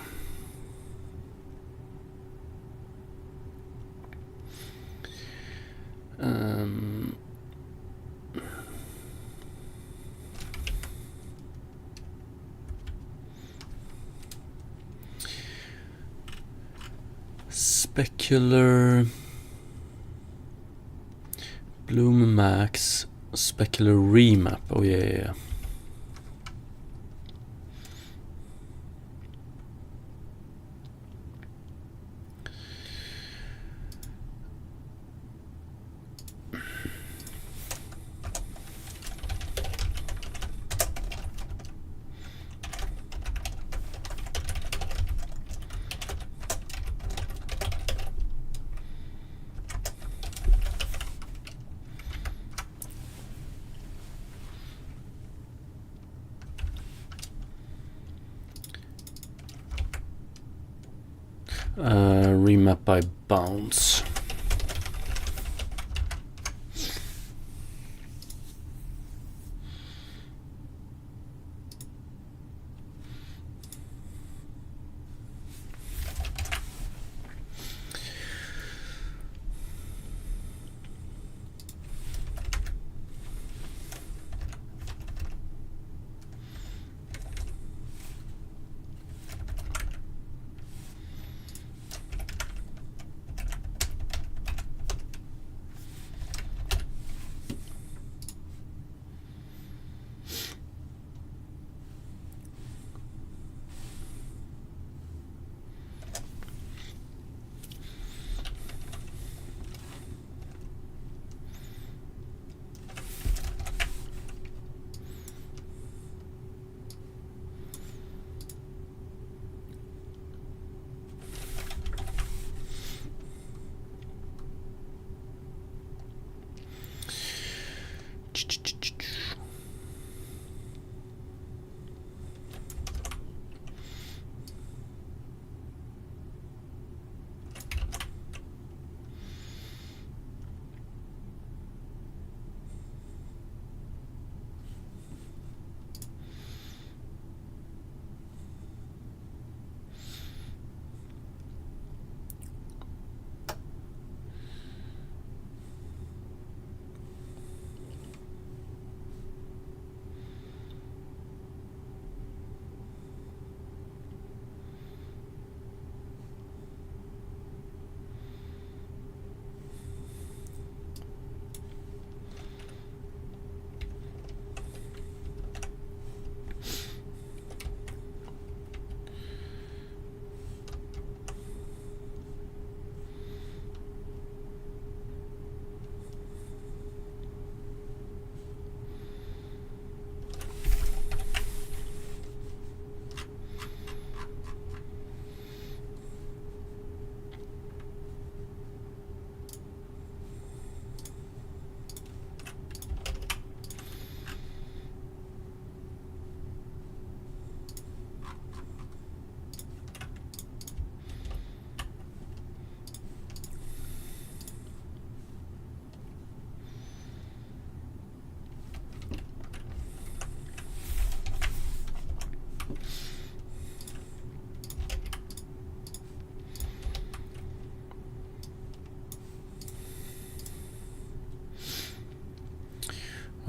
A: Specular. Bloom Max. Specular remap. Oh yeah. remap by bounds.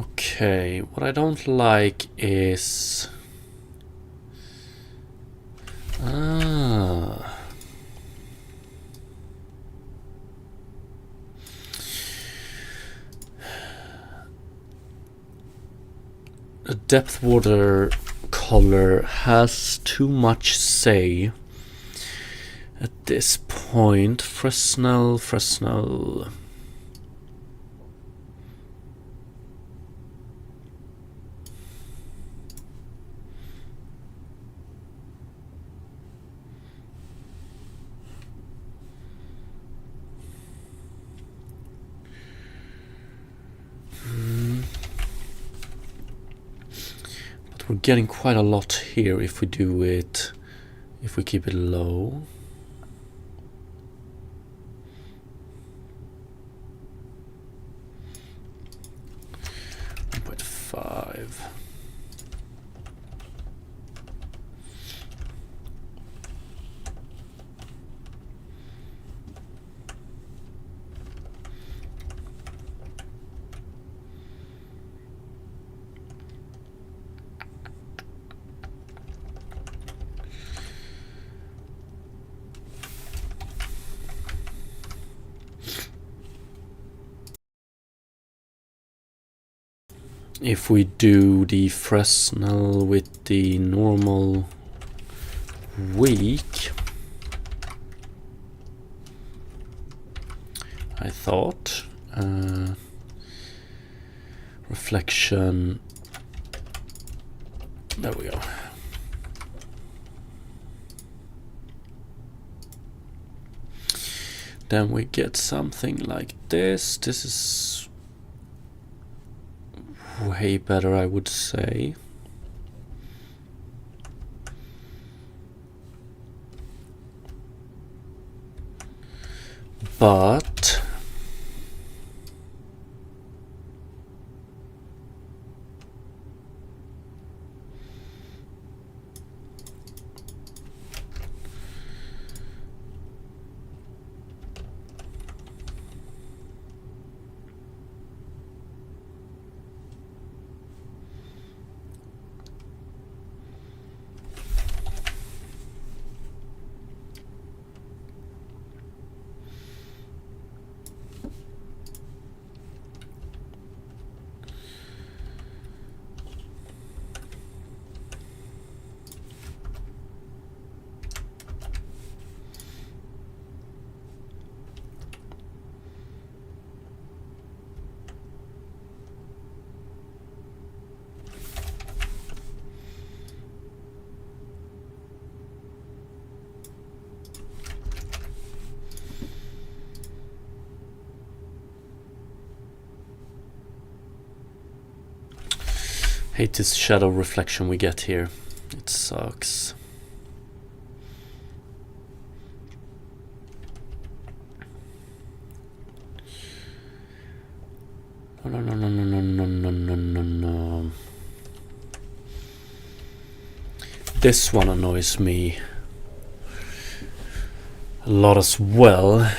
A: Okay, what I don't like is... The depth water color has too much say at this point. Fresnel. We're getting quite a lot here if we do it, if we keep it low. .5. If we do the Fresnel with the normal weak, I thought, reflection, there we go. Then we get something like this. This is way better, I would say. but hate this shadow reflection we get here. It sucks. No. This one annoys me a lot as well.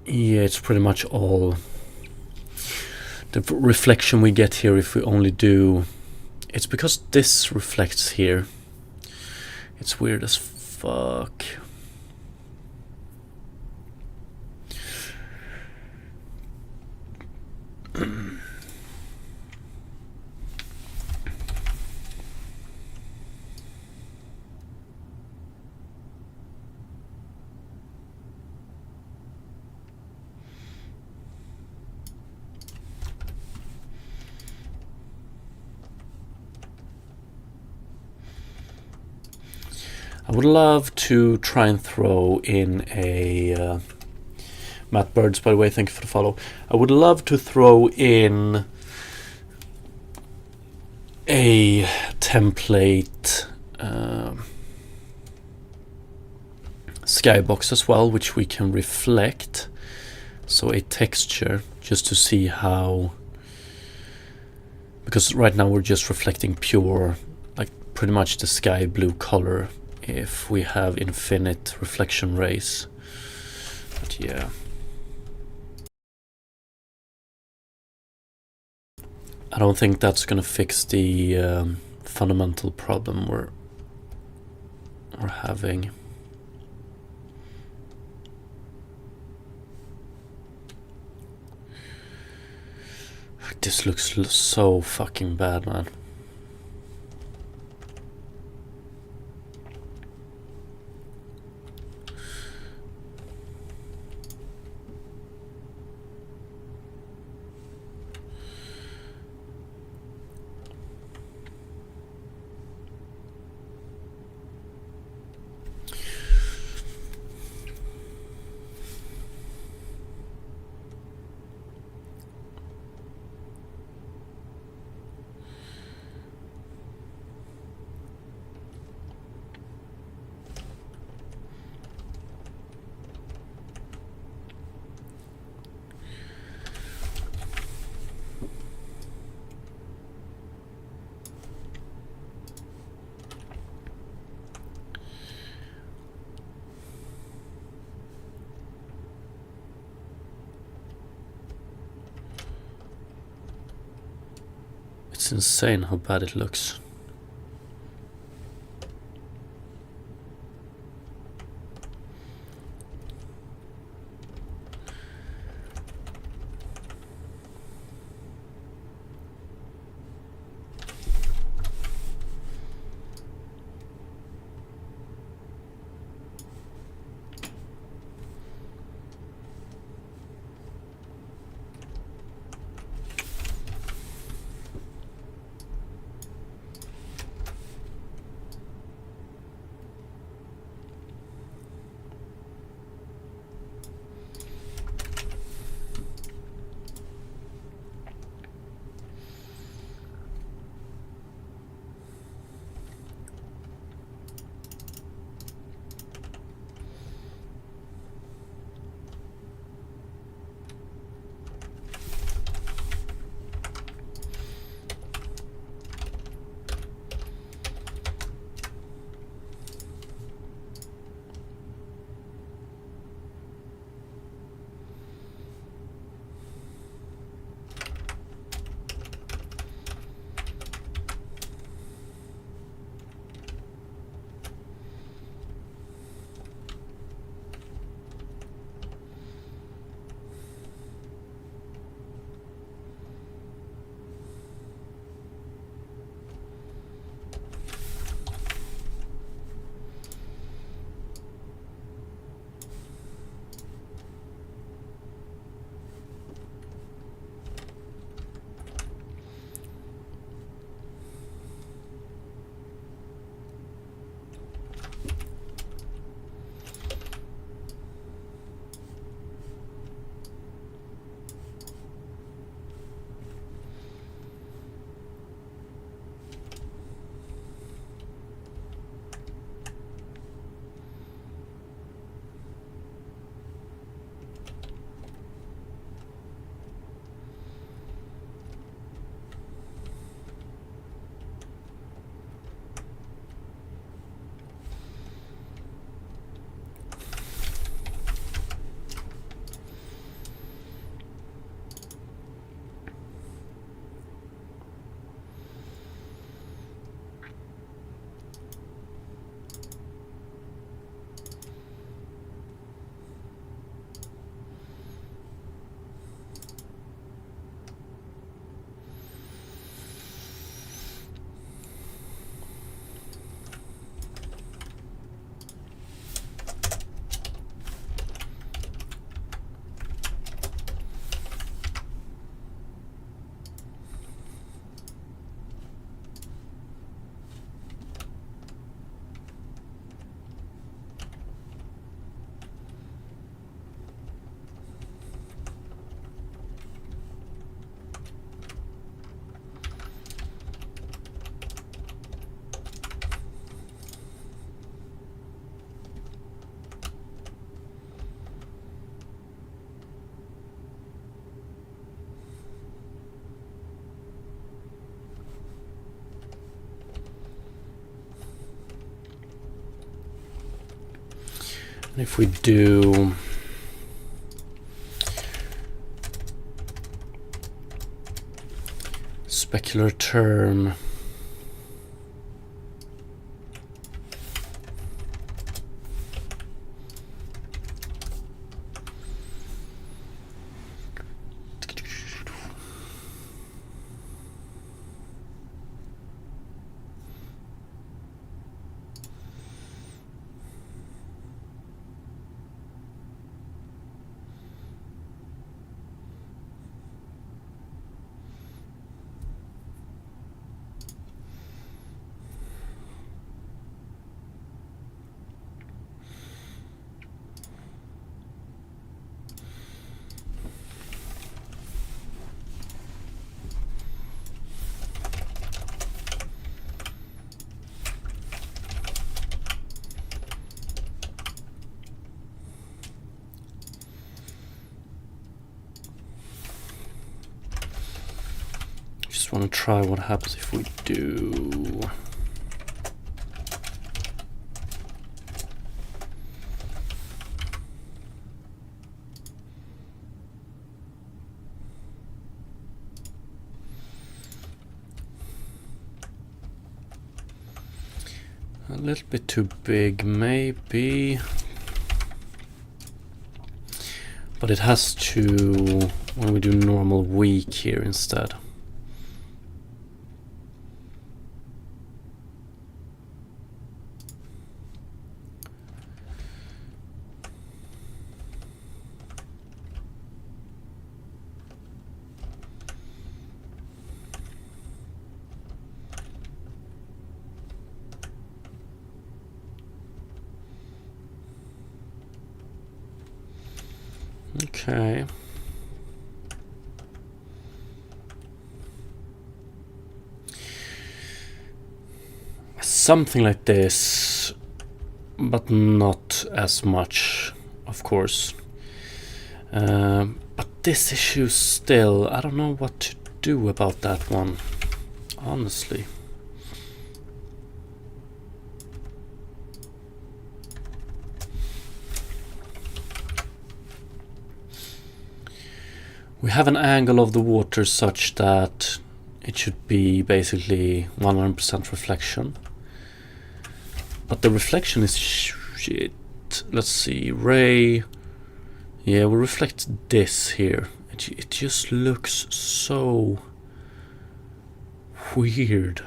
A: Yeah, it's pretty much all the reflection we get here if we only do... It's because this reflects here. It's weird as fuck. I would love to try and throw in a... Matt Birds, by the way, thank you for the follow. I would love to throw in a template skybox as well, which we can reflect. So a texture, just to see how... Because right now we're just reflecting pure, like pretty much the sky blue color. If we have infinite reflection rays. But yeah. I don't think that's gonna fix the fundamental problem we're having. This looks so fucking bad, man. It's insane how bad it looks. If we do specular term, just want to try what happens if we do a little bit too big, maybe. But it has to, when we do normal week here instead. Okay. Something like this, but not as much, of course. But this issue still, I don't know what to do about that one, honestly. We have an angle of the water such that it should be basically 100% reflection. But the reflection is shit. Let's see, ray. Yeah, we reflect this here. It just looks so weird.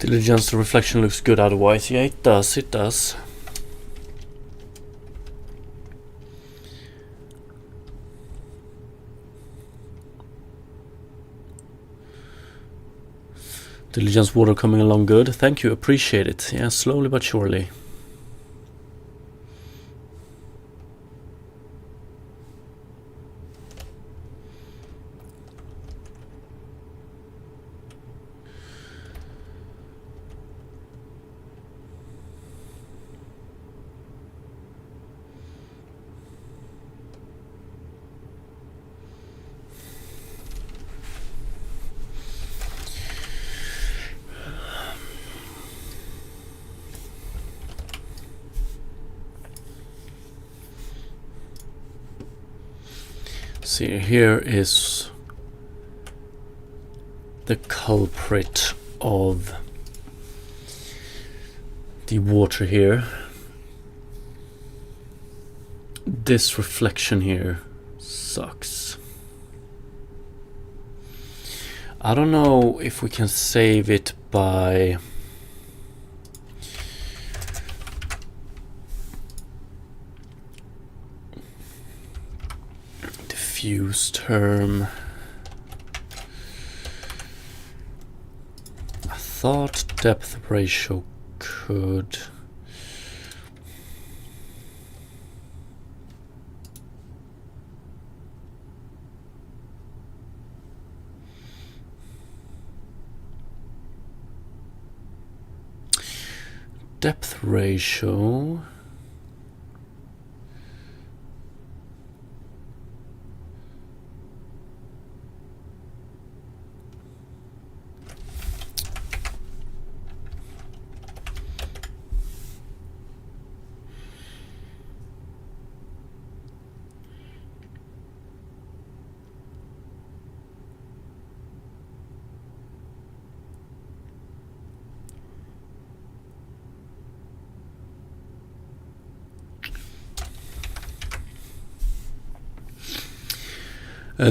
A: Diligence, the reflection looks good otherwise. Yeah, it does, it does. Diligence water coming along good. Thank you, appreciate it. Yeah, slowly but surely. See, here is the culprit of the water here. This reflection here sucks. I don't know if we can save it by diffuse term. I thought depth ratio could... Depth ratio...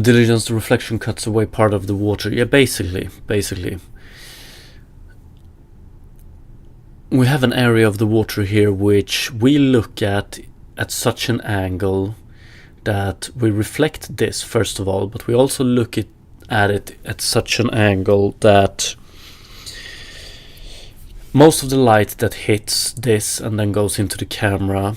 A: diligence, the reflection cuts away part of the water. Yeah, basically. We have an area of the water here which we look at such an angle that we reflect this first of all, but we also look at it at such an angle that most of the light that hits this and then goes into the camera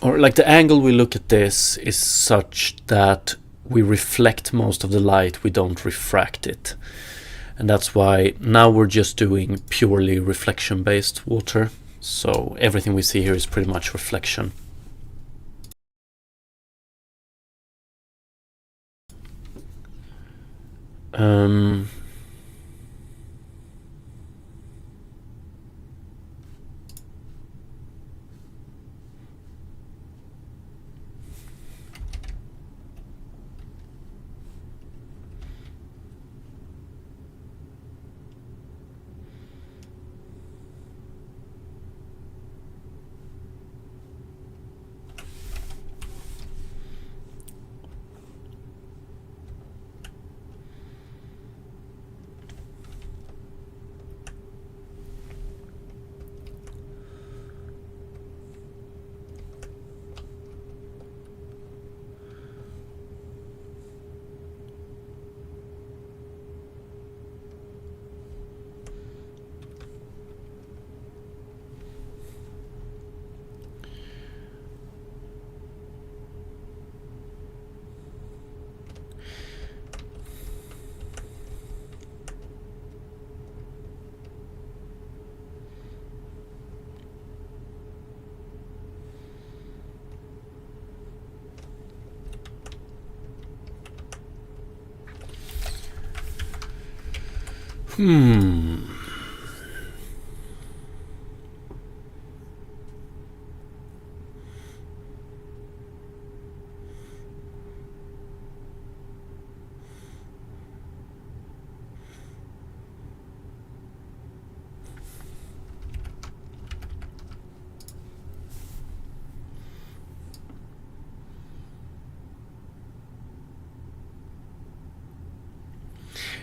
A: or like the angle we look at this is such that we reflect most of the light, we don't refract it. And that's why now we're just doing purely reflection based water. So everything we see here is pretty much reflection.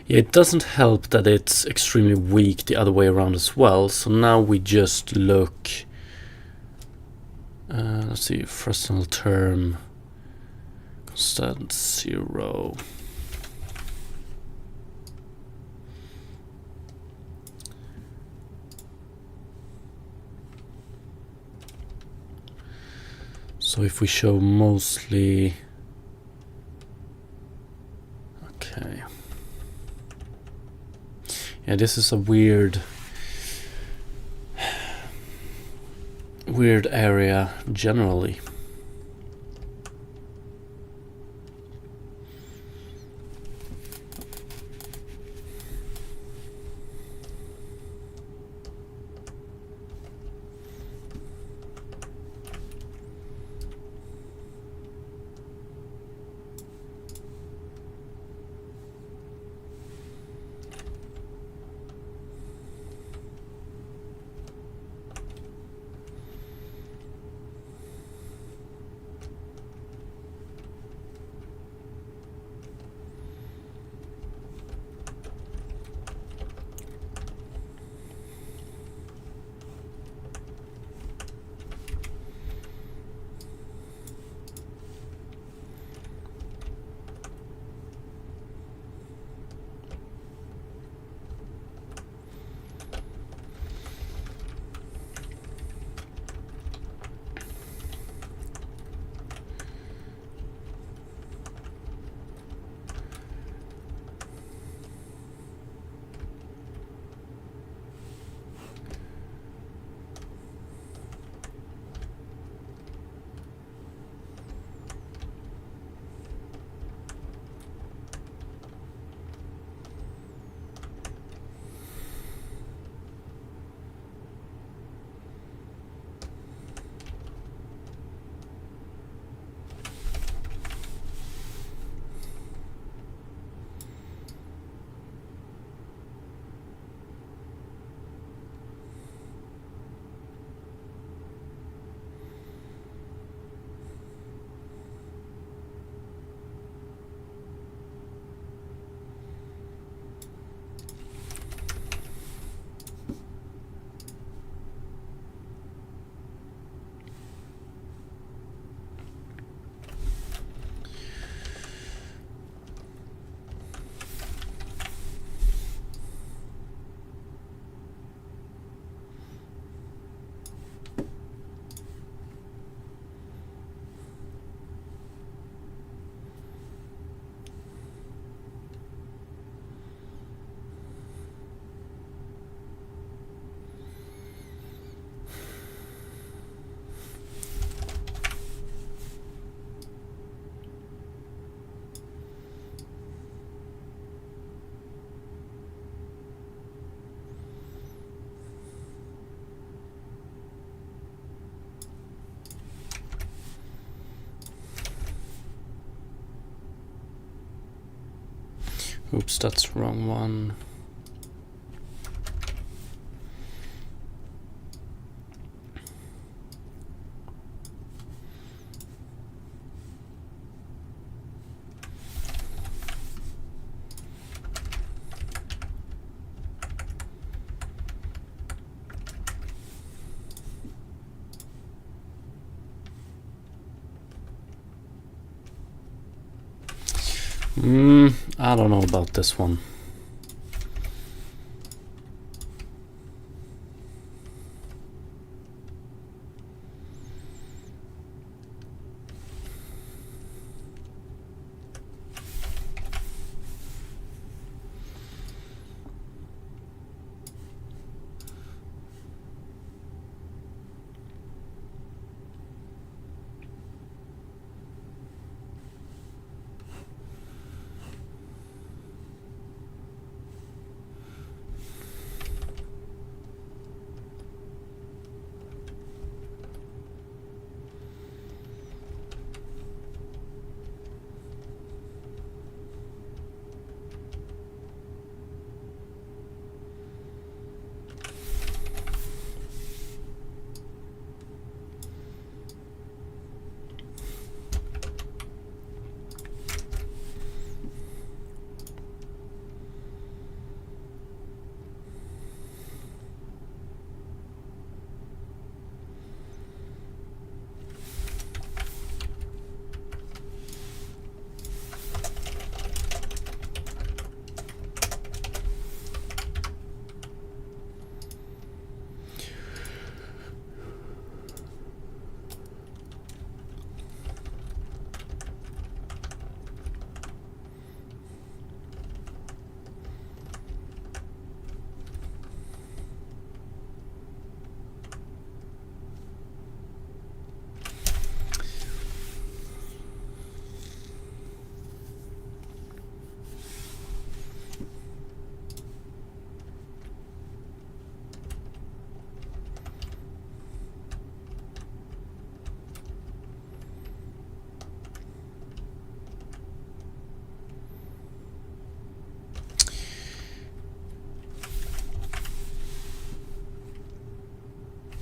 A: Yeah, it doesn't help that it's extremely weak the other way around as well. So now we just look, let's see, Fresnel term, constant 0. So if we show mostly, okay. Yeah, this is a weird area generally. Oops, that's wrong one. I don't know about this one.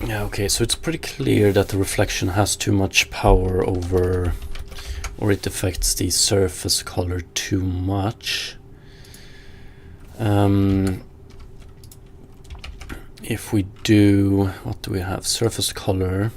A: Yeah, okay, so it's pretty clear that the reflection has too much power over, or it affects the surface color too much. If we do, what do we have? Surface color.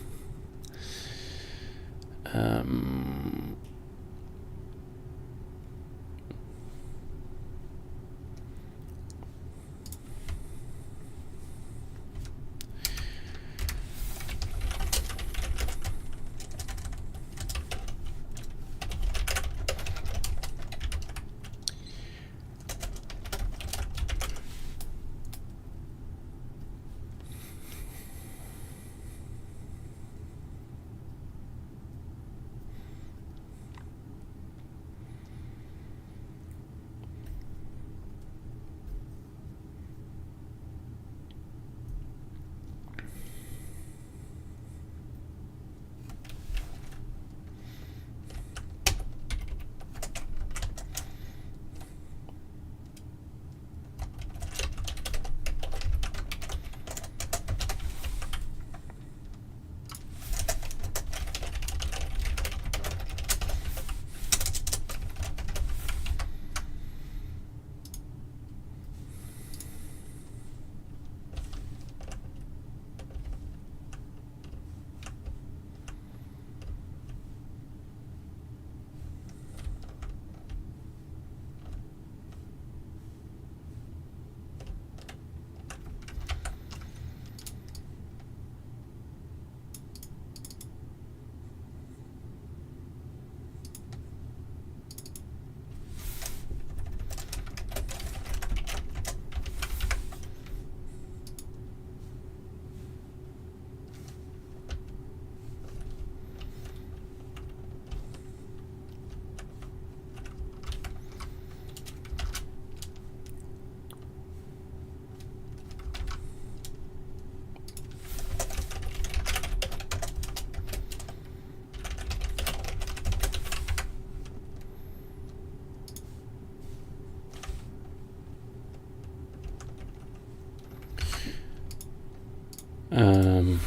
A: Um,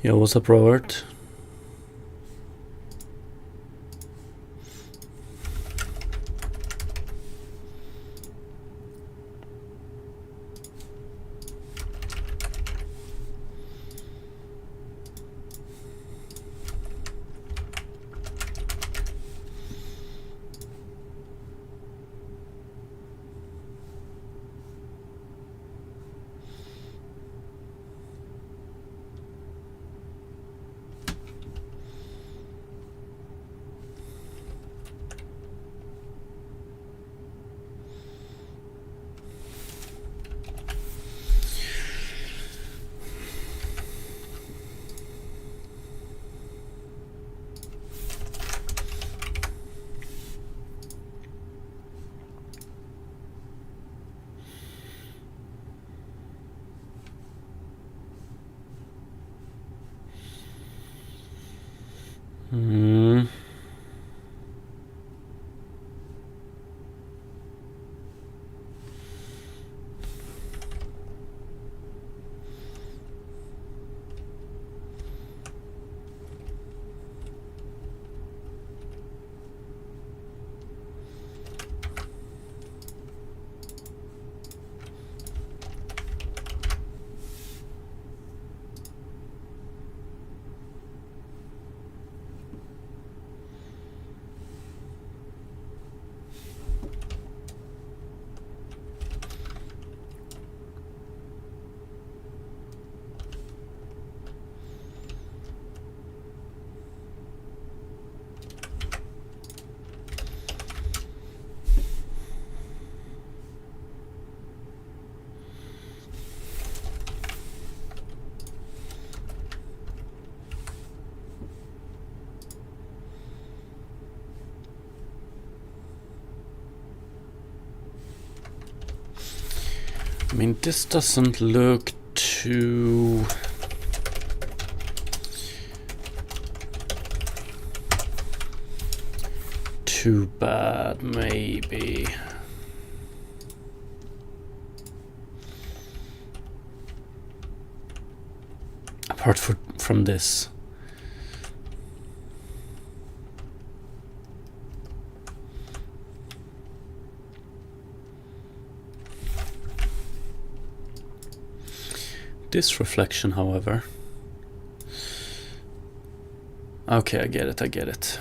A: Yo, what's up, Robert? Hmm. I mean, this doesn't look too bad, maybe. Apart from this. This reflection, however. Okay, I get it.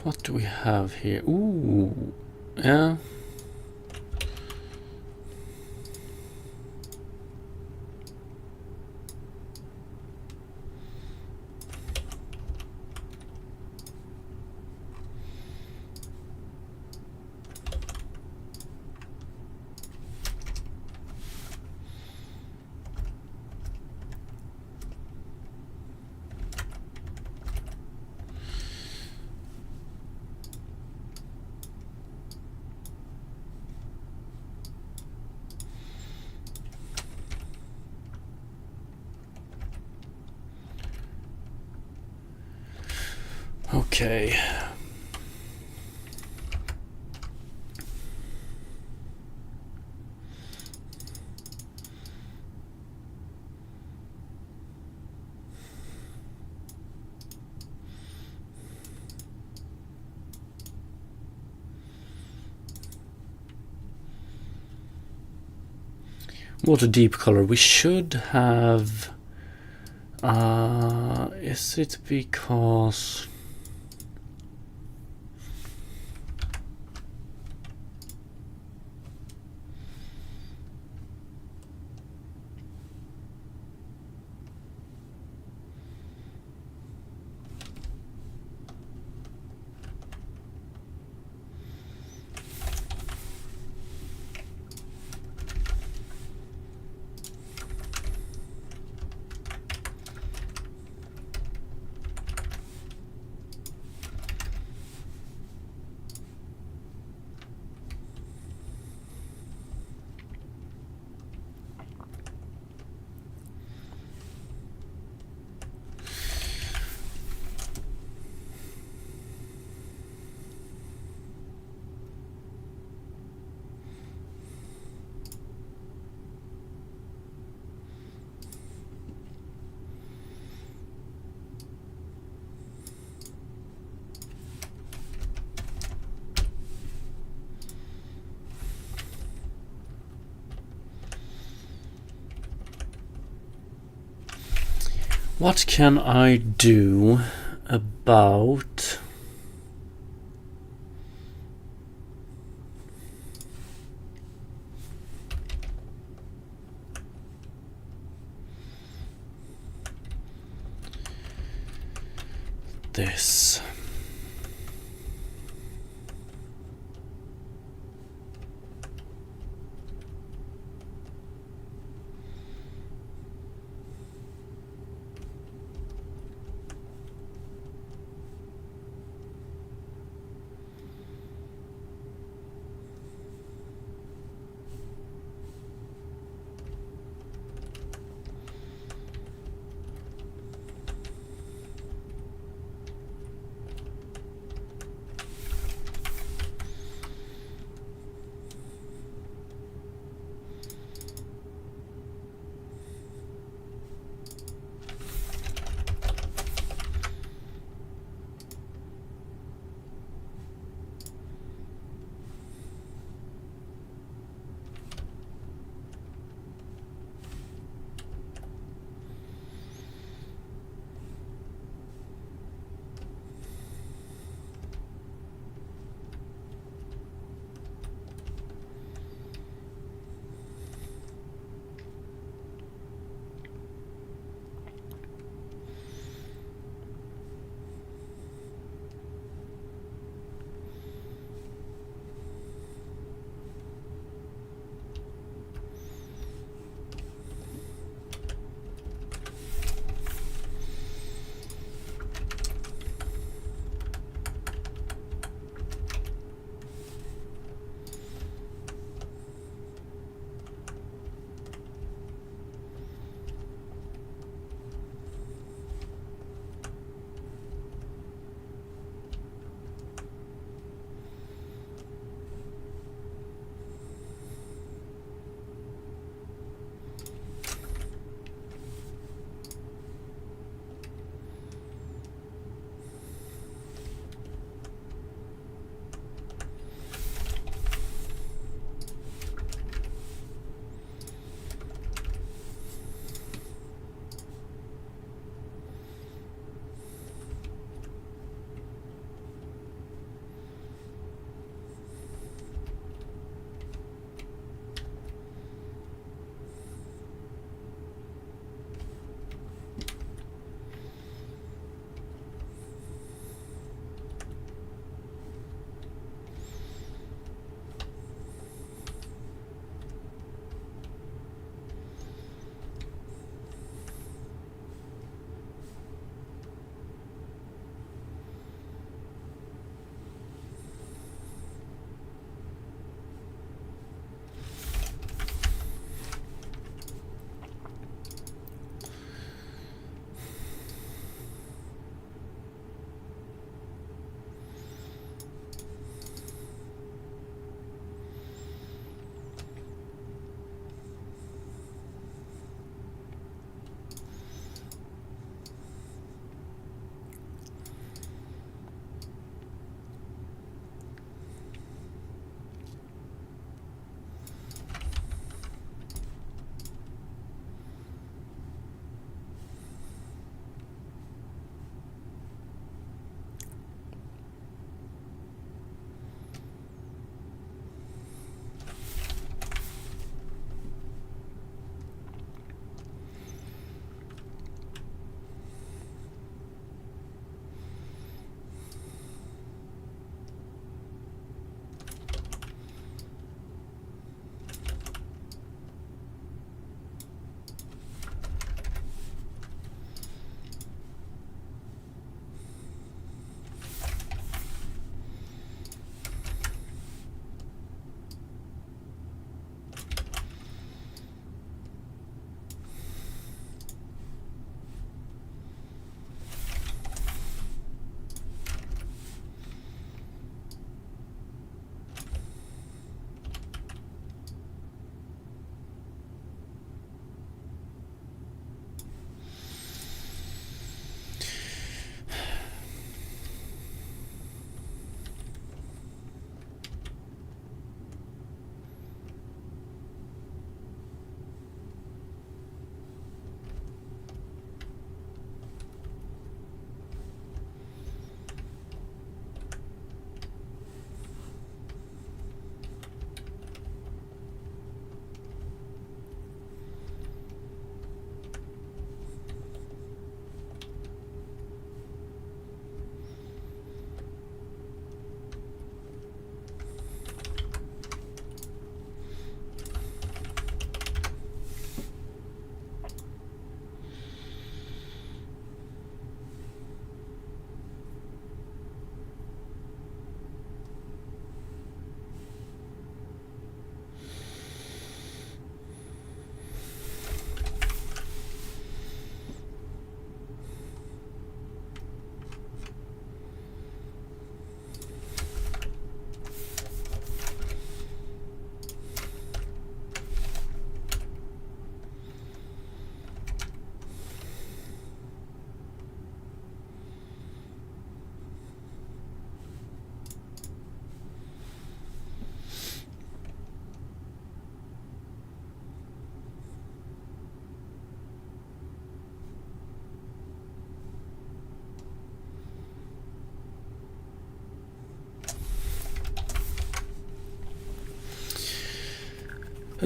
A: what do we have here? Ooh, yeah. Okay. Water deep color. We should have. Is it because? What can I do about this?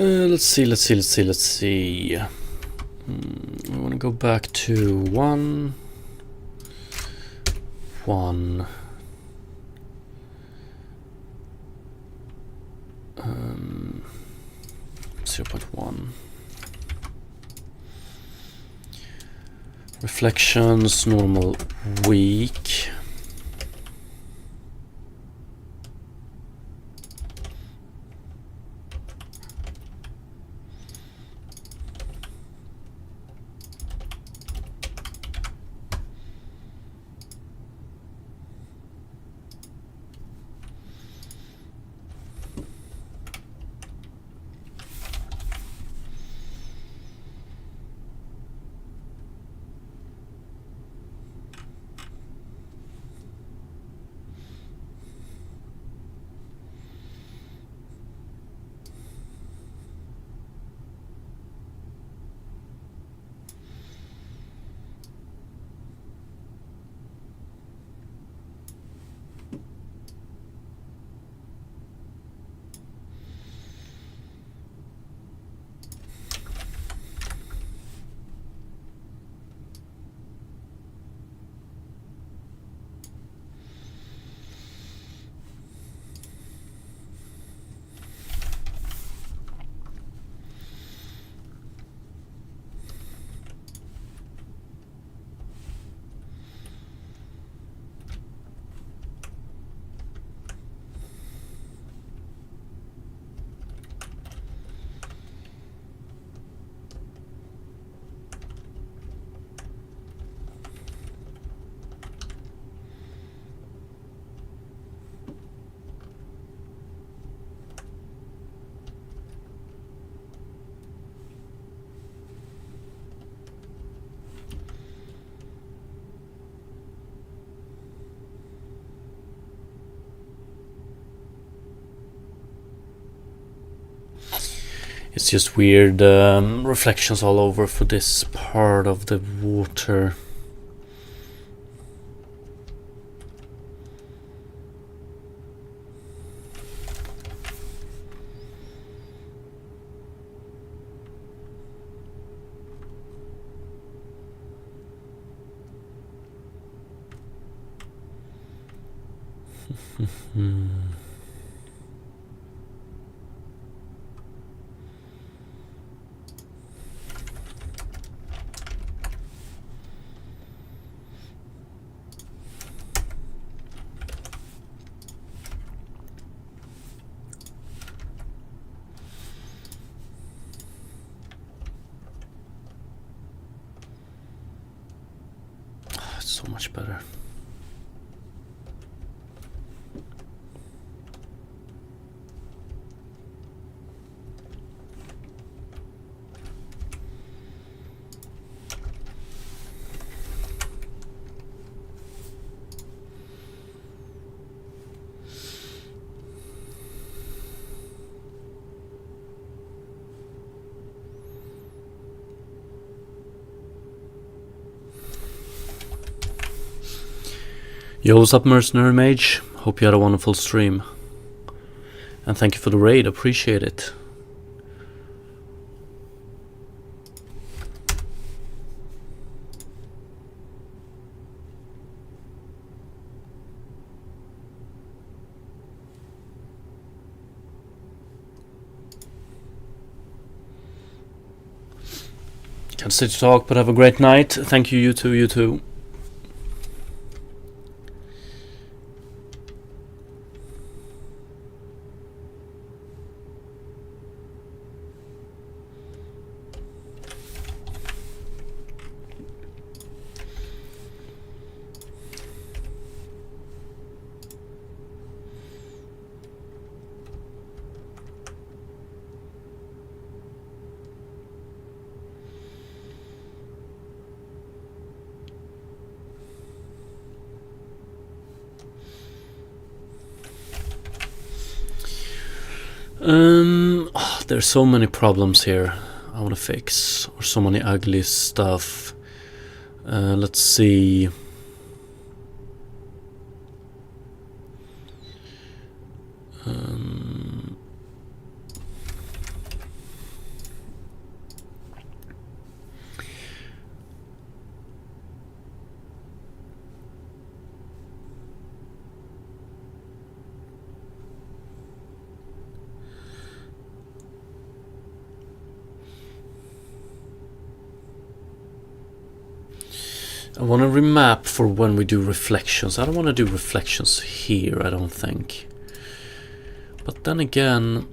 A: Let's see. I want to go back to 1, 1. 0.1. Reflections, normal, weak. It's just weird reflections all over for this part of the water. So much better. Yo, what's up, Mercenary Mage? Hope you had a wonderful stream. And thank you for the raid, appreciate it. Can't stay to talk, but have a great night. Thank you, you too. There's so many problems here I want to fix, or so many ugly stuff. Let's see. I want to remap for when we do reflections. I don't want to do reflections here, I don't think. But then again...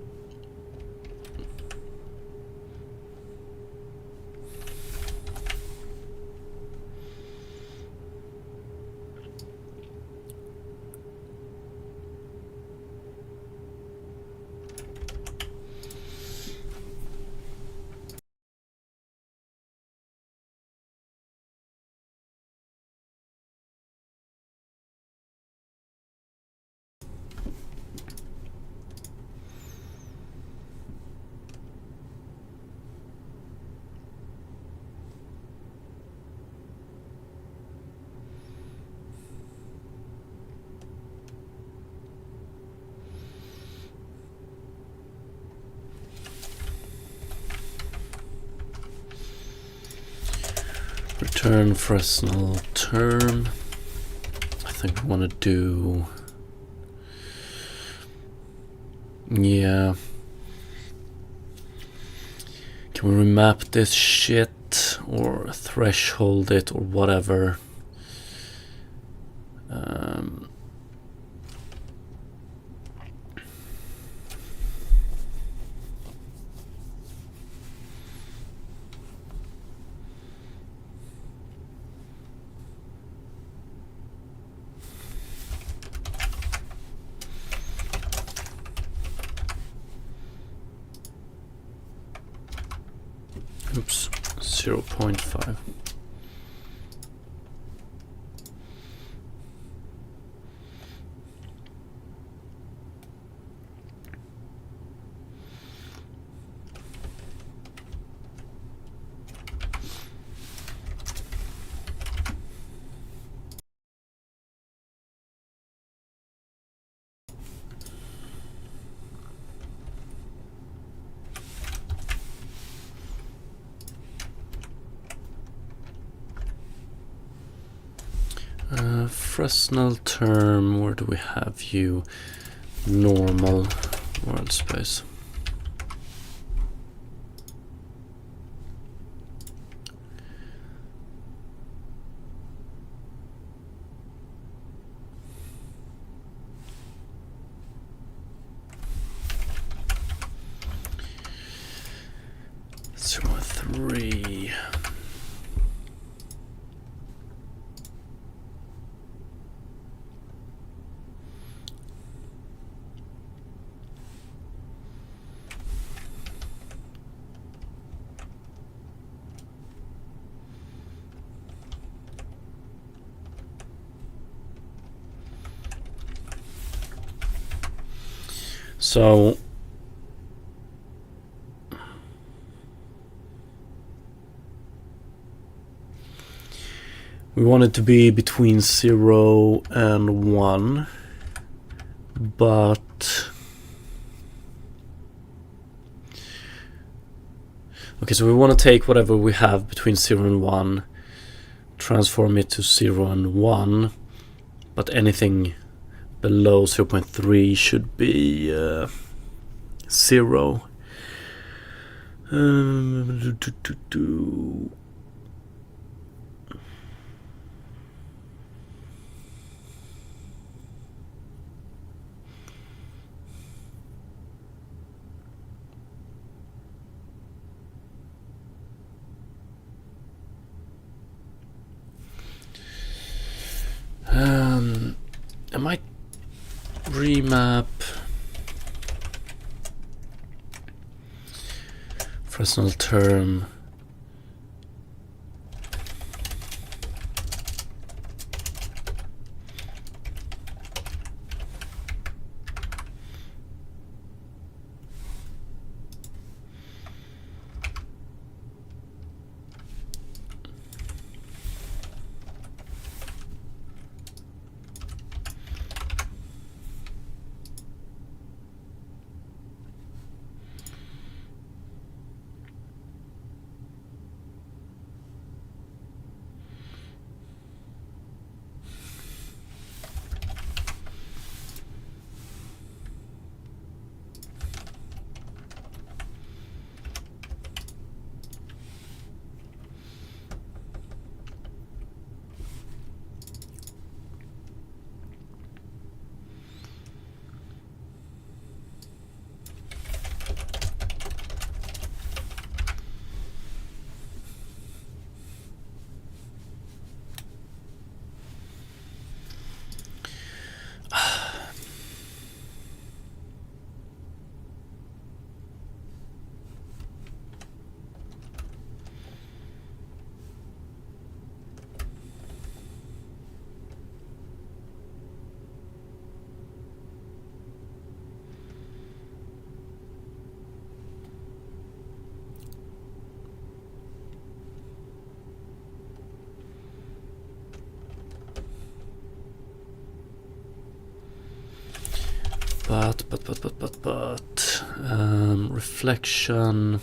A: Return Fresnel term. I think we want to do... Yeah. Can we remap this shit or threshold it or whatever? Oops, 0.5. Fresnel term, where do we have you? Normal world space. So 3. So we want it to be between 0 and 1, but okay, so we want to take whatever we have between 0 and 1, transform it to 0 and 1, but anything below 0.3 should be 0. I might remap Fresnel term. reflection.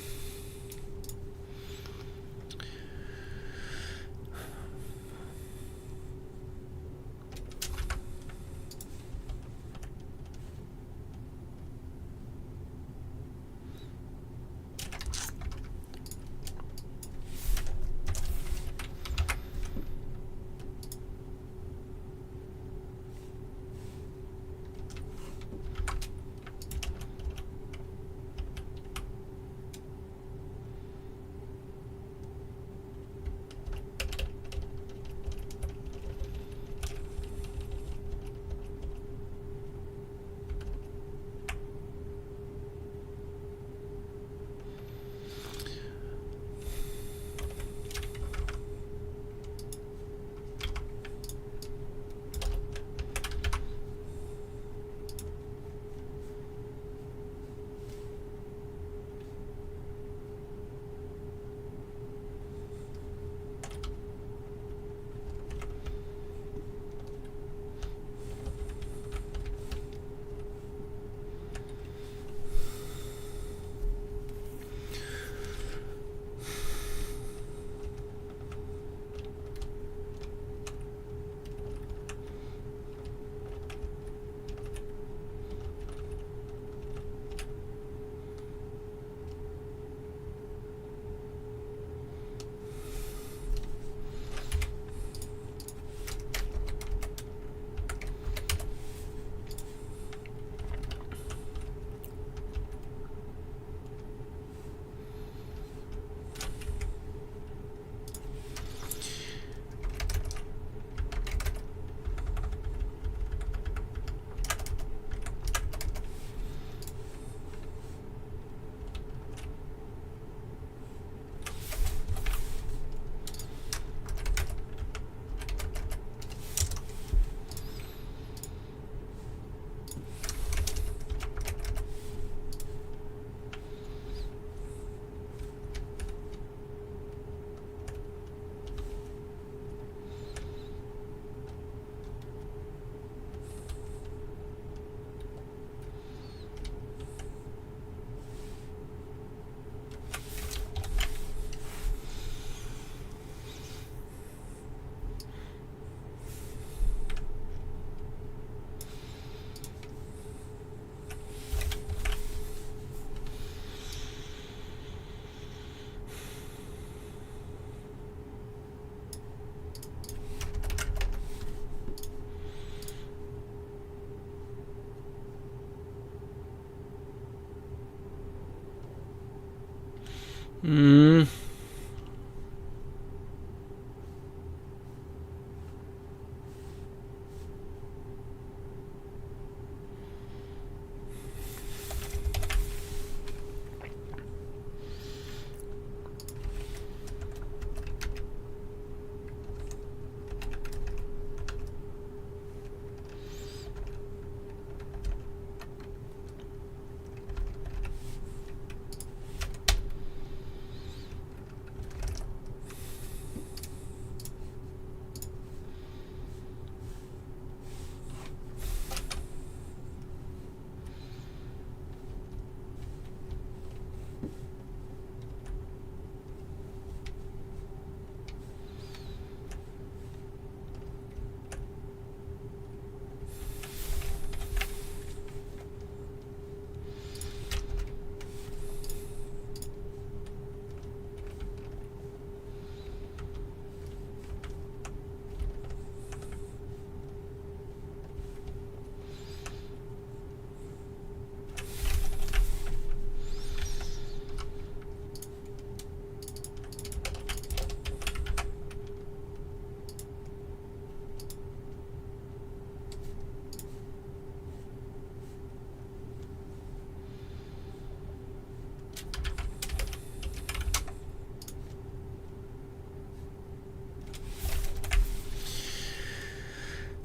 A: Mm.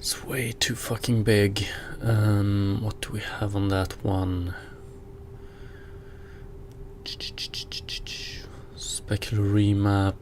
A: It's way too fucking big. What do we have on that one? Specular remap.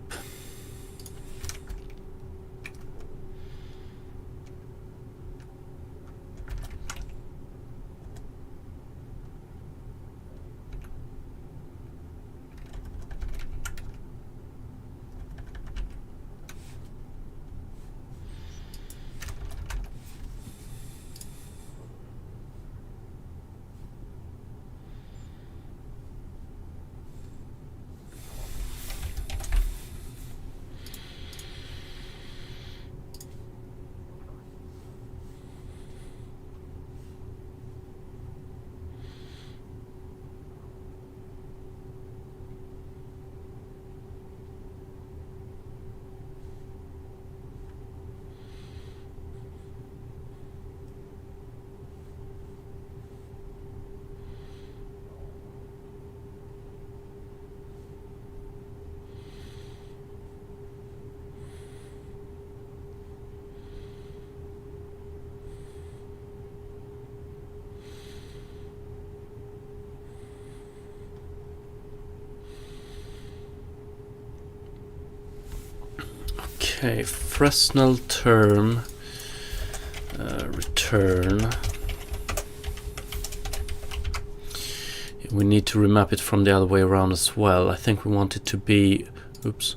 A: Okay, Fresnel term return. We need to remap it from the other way around as well. I think we want it to be, oops,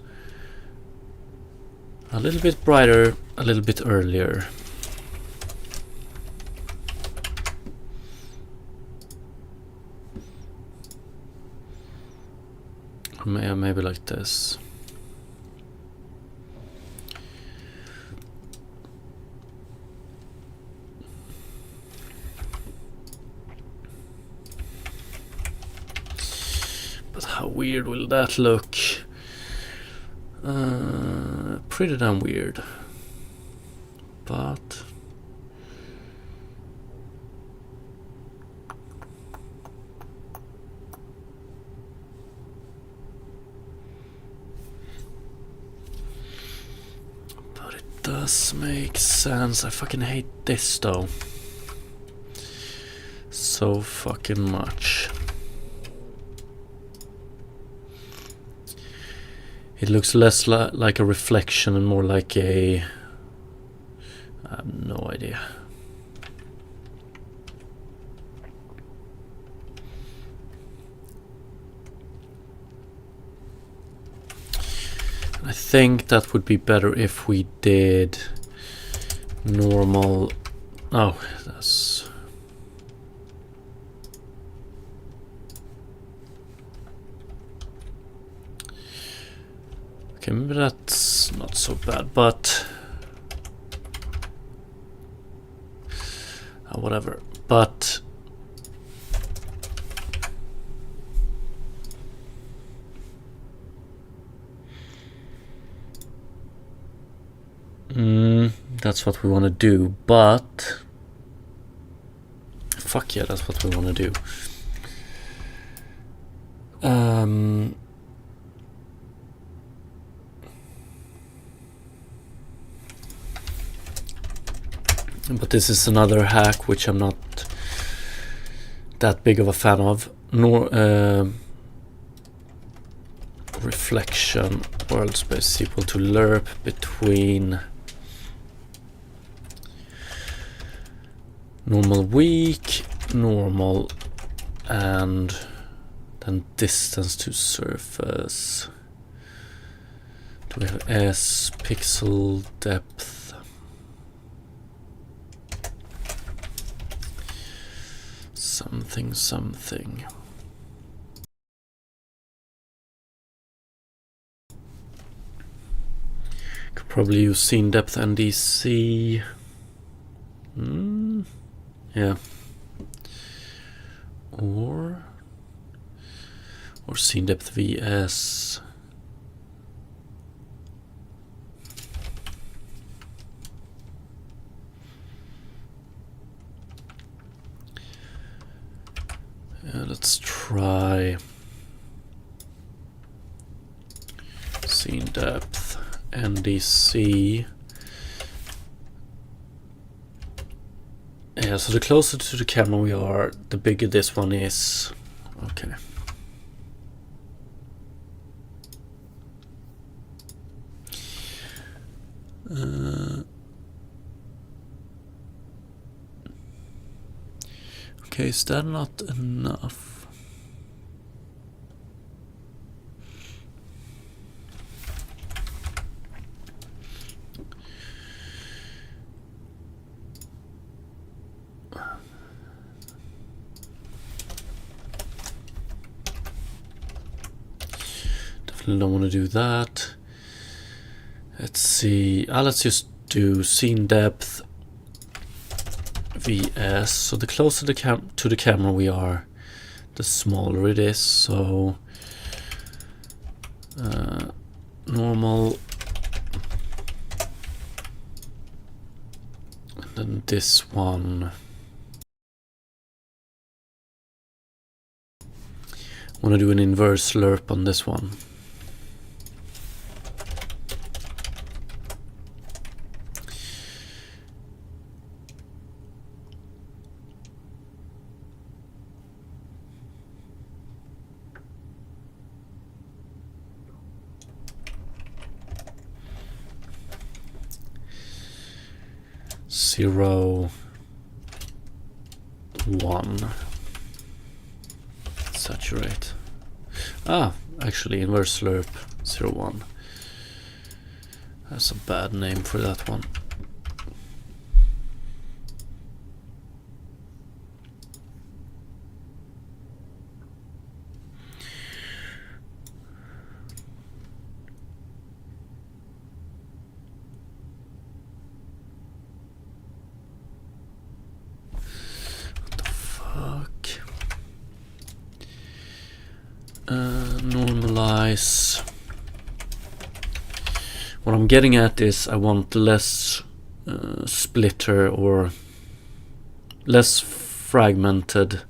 A: a little bit brighter, a little bit earlier. Maybe like this. But how weird will that look? Pretty damn weird. But it does make sense. I fucking hate this though. So fucking much. It looks less like a reflection and more like a... I have no idea. I think that would be better if we did normal... Oh, that's... Okay, maybe that's not so bad, but... whatever, but... That's what we want to do, but... Fuck yeah, that's what we want to do. But this is another hack which I'm not that big of a fan of. Nor reflection world space equal to lerp between normal weak, normal, and then distance to surface. Do we have S, pixel depth? Something. Could probably use scene depth NDC. Yeah. Or scene depth VS. Let's try scene depth NDC. Yeah, so the closer to the camera we are, the bigger this one is. Okay. Okay, is that not enough? Definitely don't want to do that. Let's see. Let's just do scene depth VS. So the closer to the camera we are, the smaller it is. So normal, and then this one. I want to do an inverse lerp on this one. 0, 1. Saturate. Actually, inverse slurp 0, 1. That's a bad name for that one. Normalize. What I'm getting at is I want less splitter or less fragmented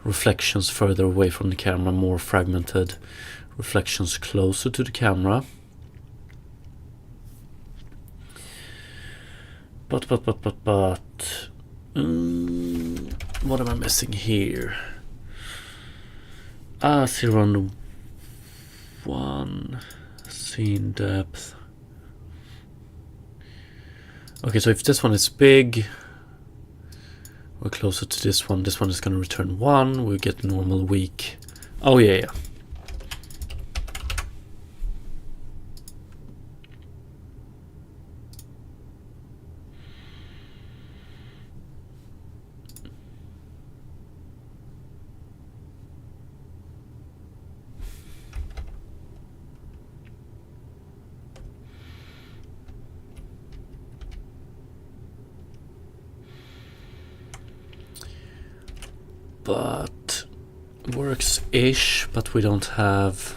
A: reflections further away from the camera, more fragmented reflections closer to the camera. But what am I missing here? 0 and 1 scene depth. Okay, so if this one is big, we're closer to this one. This one is going to return 1. We get normal weak. Oh yeah. But works-ish, but we don't have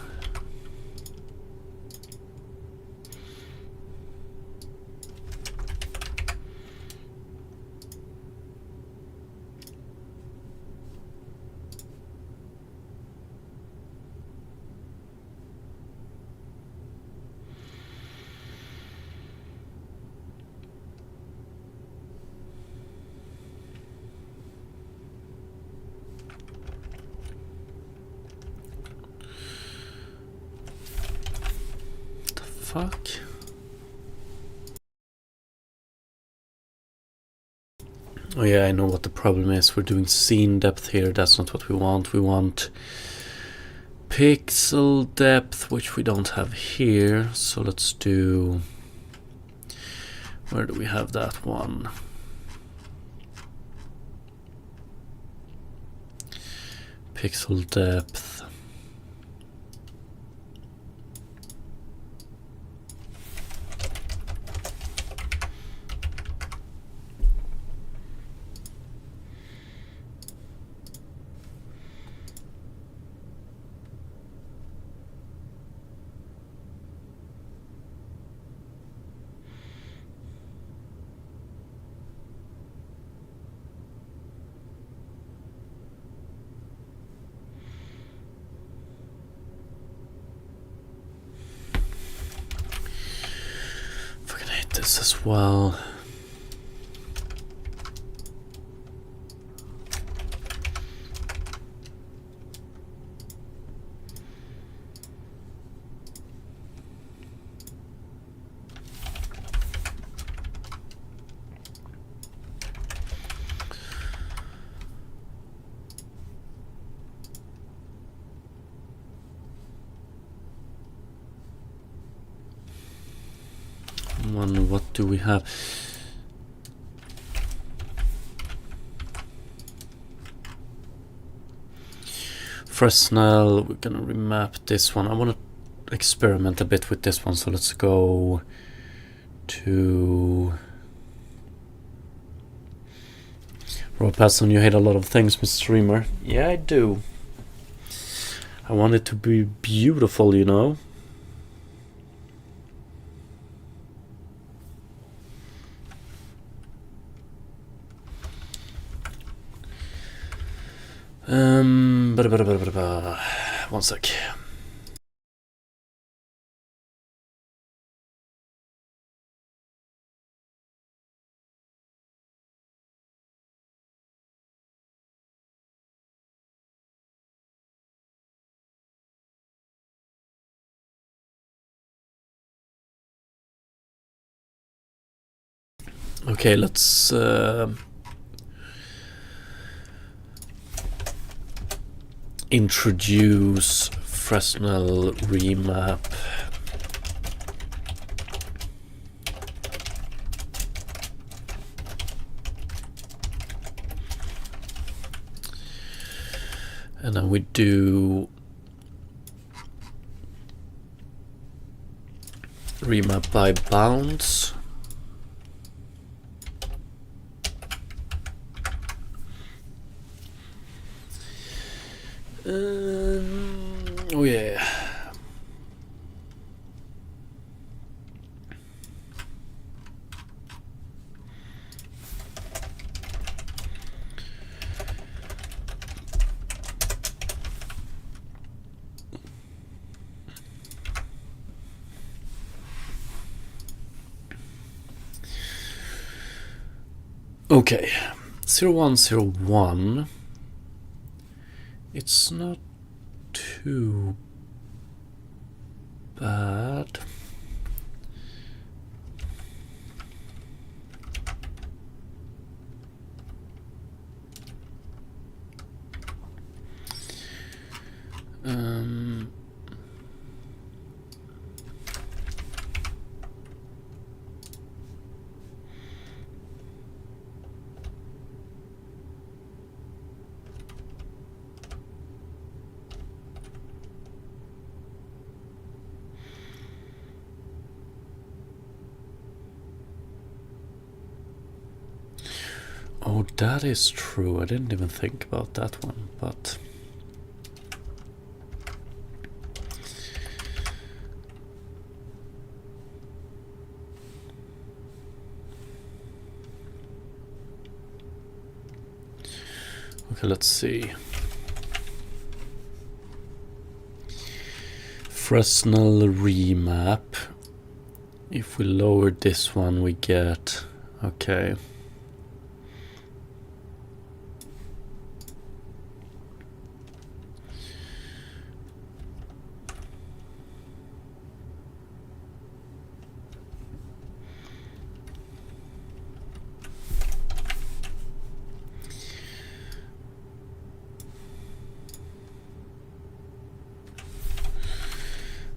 A: fuck. Oh yeah, I know what the problem is. We're doing scene depth here. That's not what we want. We want pixel depth, which we don't have here. So let's do... Where do we have that one? Pixel depth. Fucking hate this as well. What do we have? Fresnel, we're gonna remap this one. I want to experiment a bit with this one, so let's go to Rob Patson. You hate a lot of things, Mr. Streamer. Yeah, I do. I want it to be beautiful, you know. One sec. Okay, let's introduce Fresnel remap. And then we do remap by bounds. Oh yeah. Okay, 0101. It's not too bad. Oh, that is true. I didn't even think about that one, but okay, let's see. Fresnel remap. If we lower this one, we get, okay.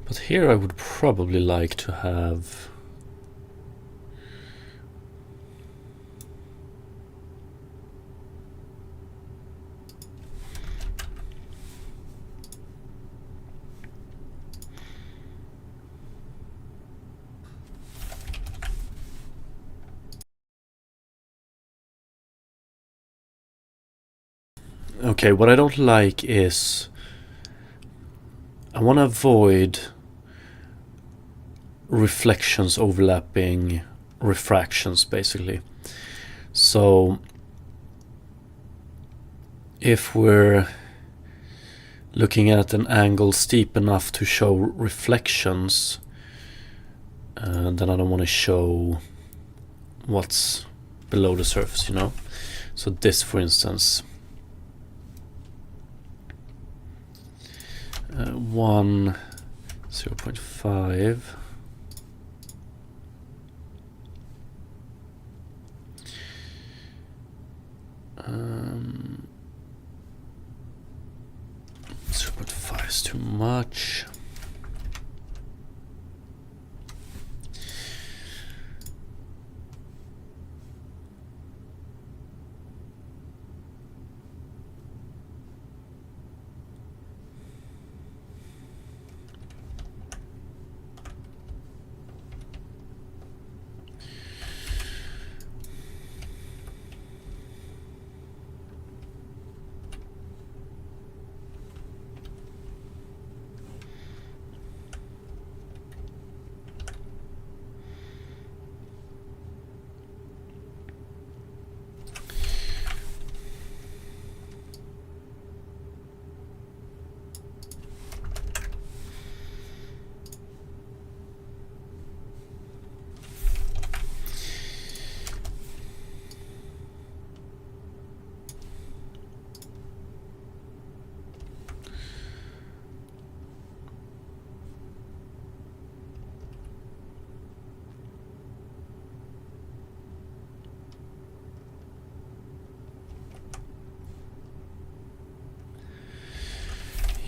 A: But here I would probably like to have okay, what I don't like is I want to avoid reflections overlapping refractions, basically. So if we're looking at an angle steep enough to show reflections, then I don't want to show what's below the surface, you know? So this, for instance, 1, 0.5. Um, 0.5 is too much.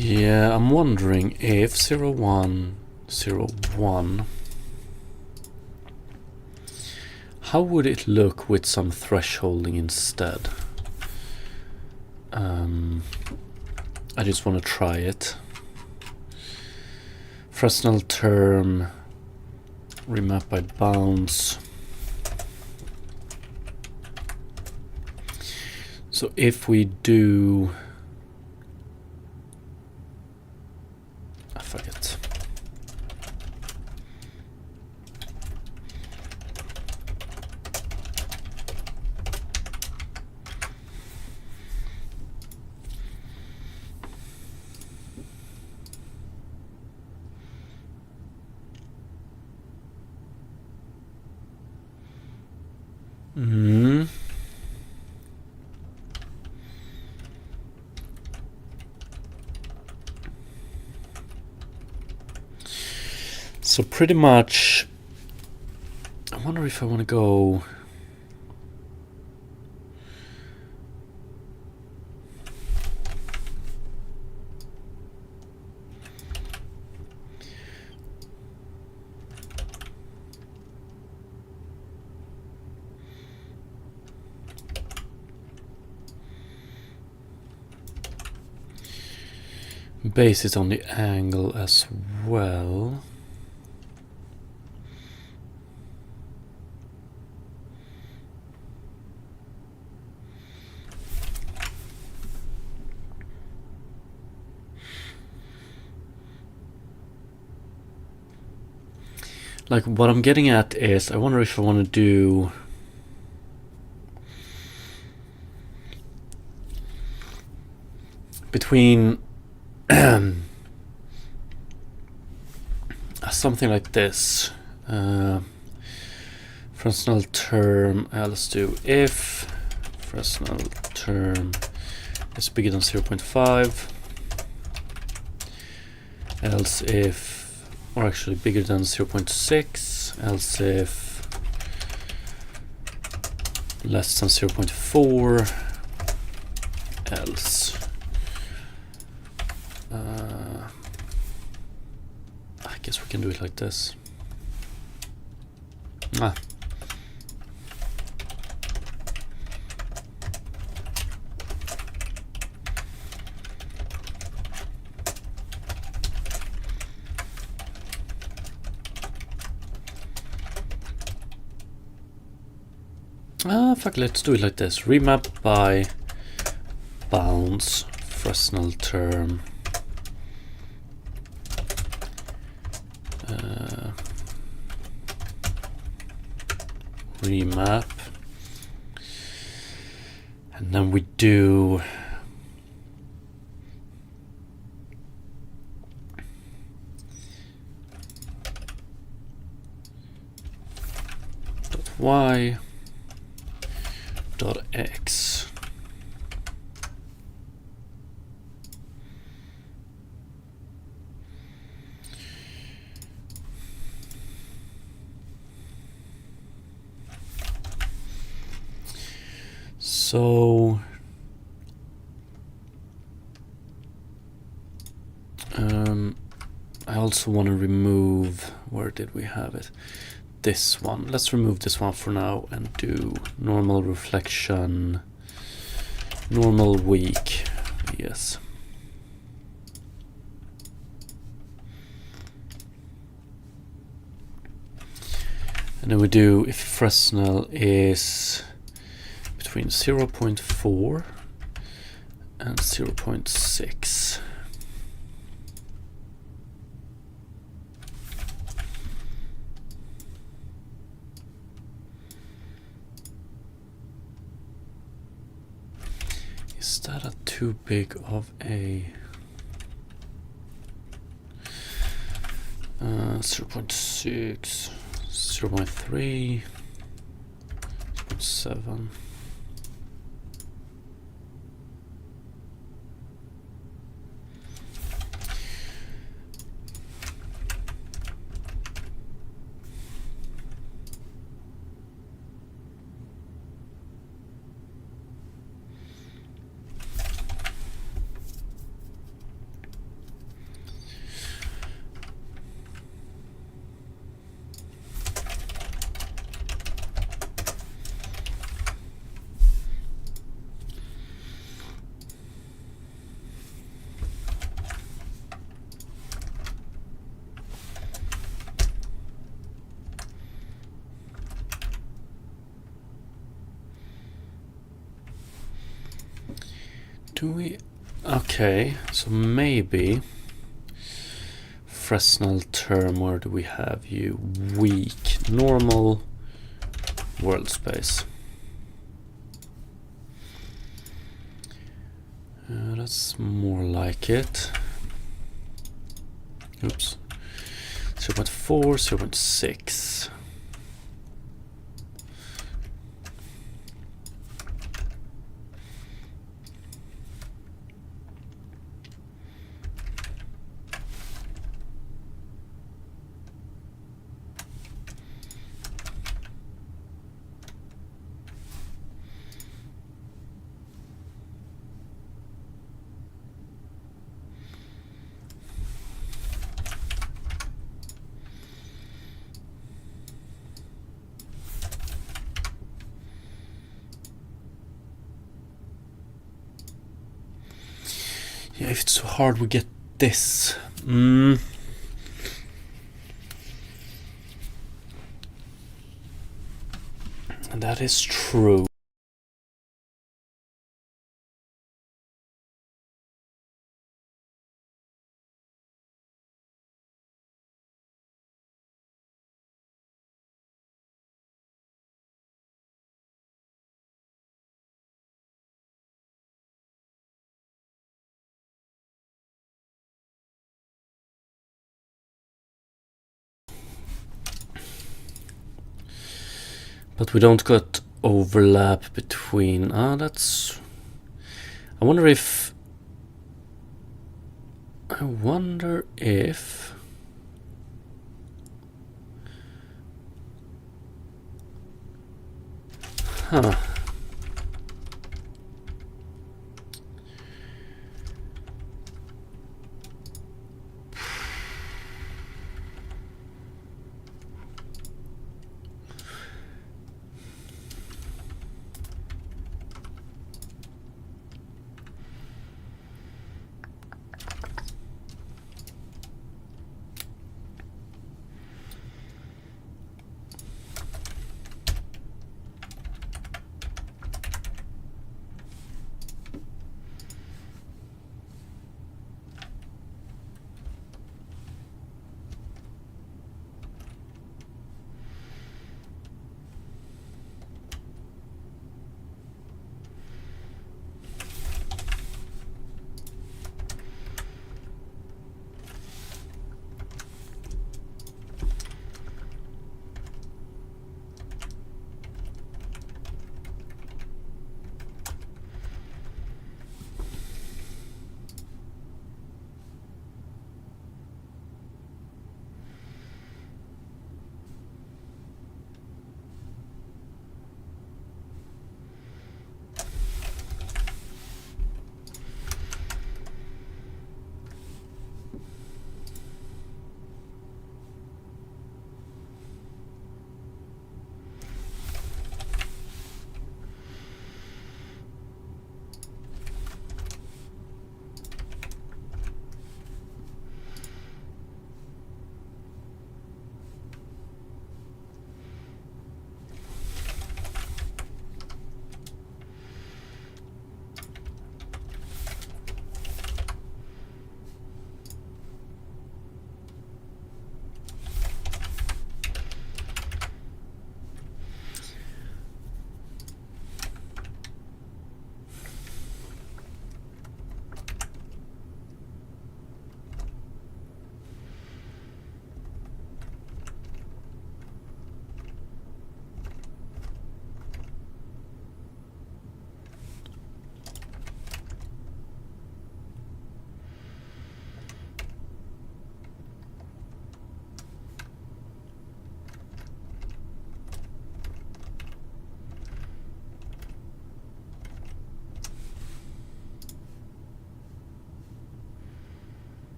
A: Yeah, I'm wondering if 0101, how would it look with some thresholding instead? I just want to try it. Fresnel term, remap by bounds. So if we do, I forget. So pretty much, I wonder if I want to go. Base it on the angle as well. Like, what I'm getting at is, I wonder if I want to do between something like this. Fresnel term, let's do if Fresnel term is bigger than 0.5, else if, or actually bigger than 0.6, else if less than 0.4, else. I guess we can do it like this. Fuck, let's do it like this. Remap by bounds, Fresnel term. Remap. And then we do dot y dot x. So I also want to remove, where did we have it? This one. Let's remove this one for now and do normal reflection, normal weak. Yes. And then we do if Fresnel is between 0.4 and 0.6. Is that a too big of a 0.6, 0.3, 0.7? Do we? Okay, so maybe Fresnel term, where do we have you? Weak, normal, world space. That's more like it. Oops. 0.4, 0.6. Yeah, if it's so hard, we get this. And that is true. But we don't got overlap between... that's... I wonder if... Huh.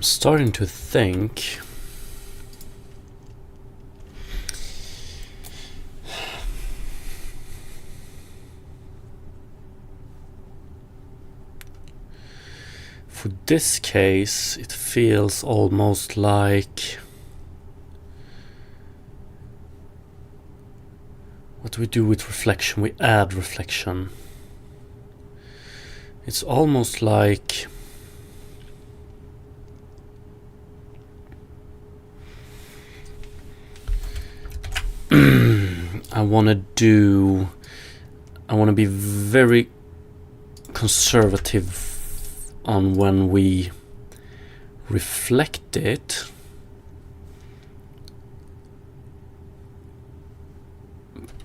A: I'm starting to think for this case it feels almost like, what do we do with reflection? We add reflection. It's almost like I want to be very conservative on when we reflect it,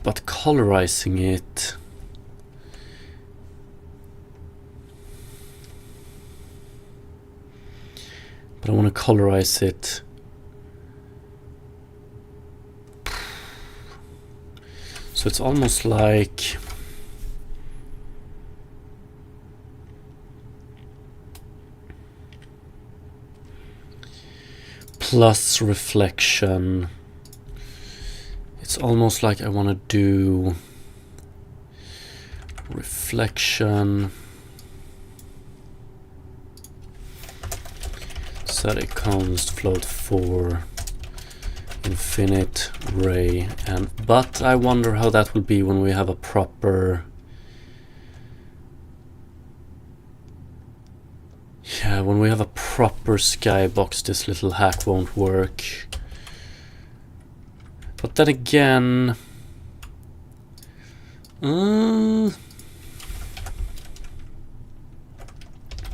A: but colorizing it I want to colorize it so it's almost like plus reflection. It's almost like I want to do reflection, static const float for infinite ray, and but I wonder how that will be when we have a proper, yeah, when we have a proper skybox this little hack won't work. But then again, I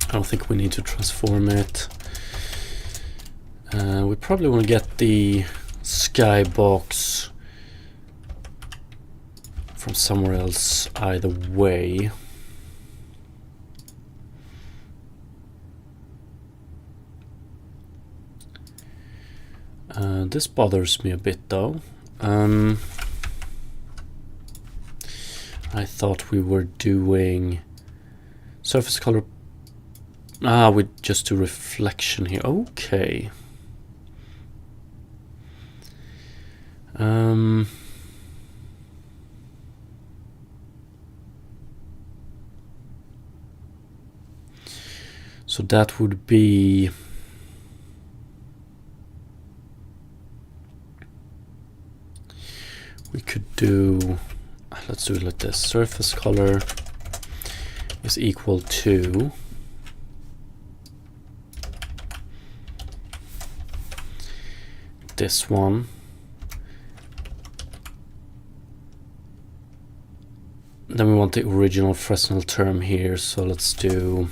A: don't think we need to transform it. We probably want to get the skybox from somewhere else either way. This bothers me a bit though. I thought we were doing surface color. We just do reflection here. Okay. So that would be we could do, let's do it like this. Surface color is equal to this one. Then we want the original Fresnel term here, so let's do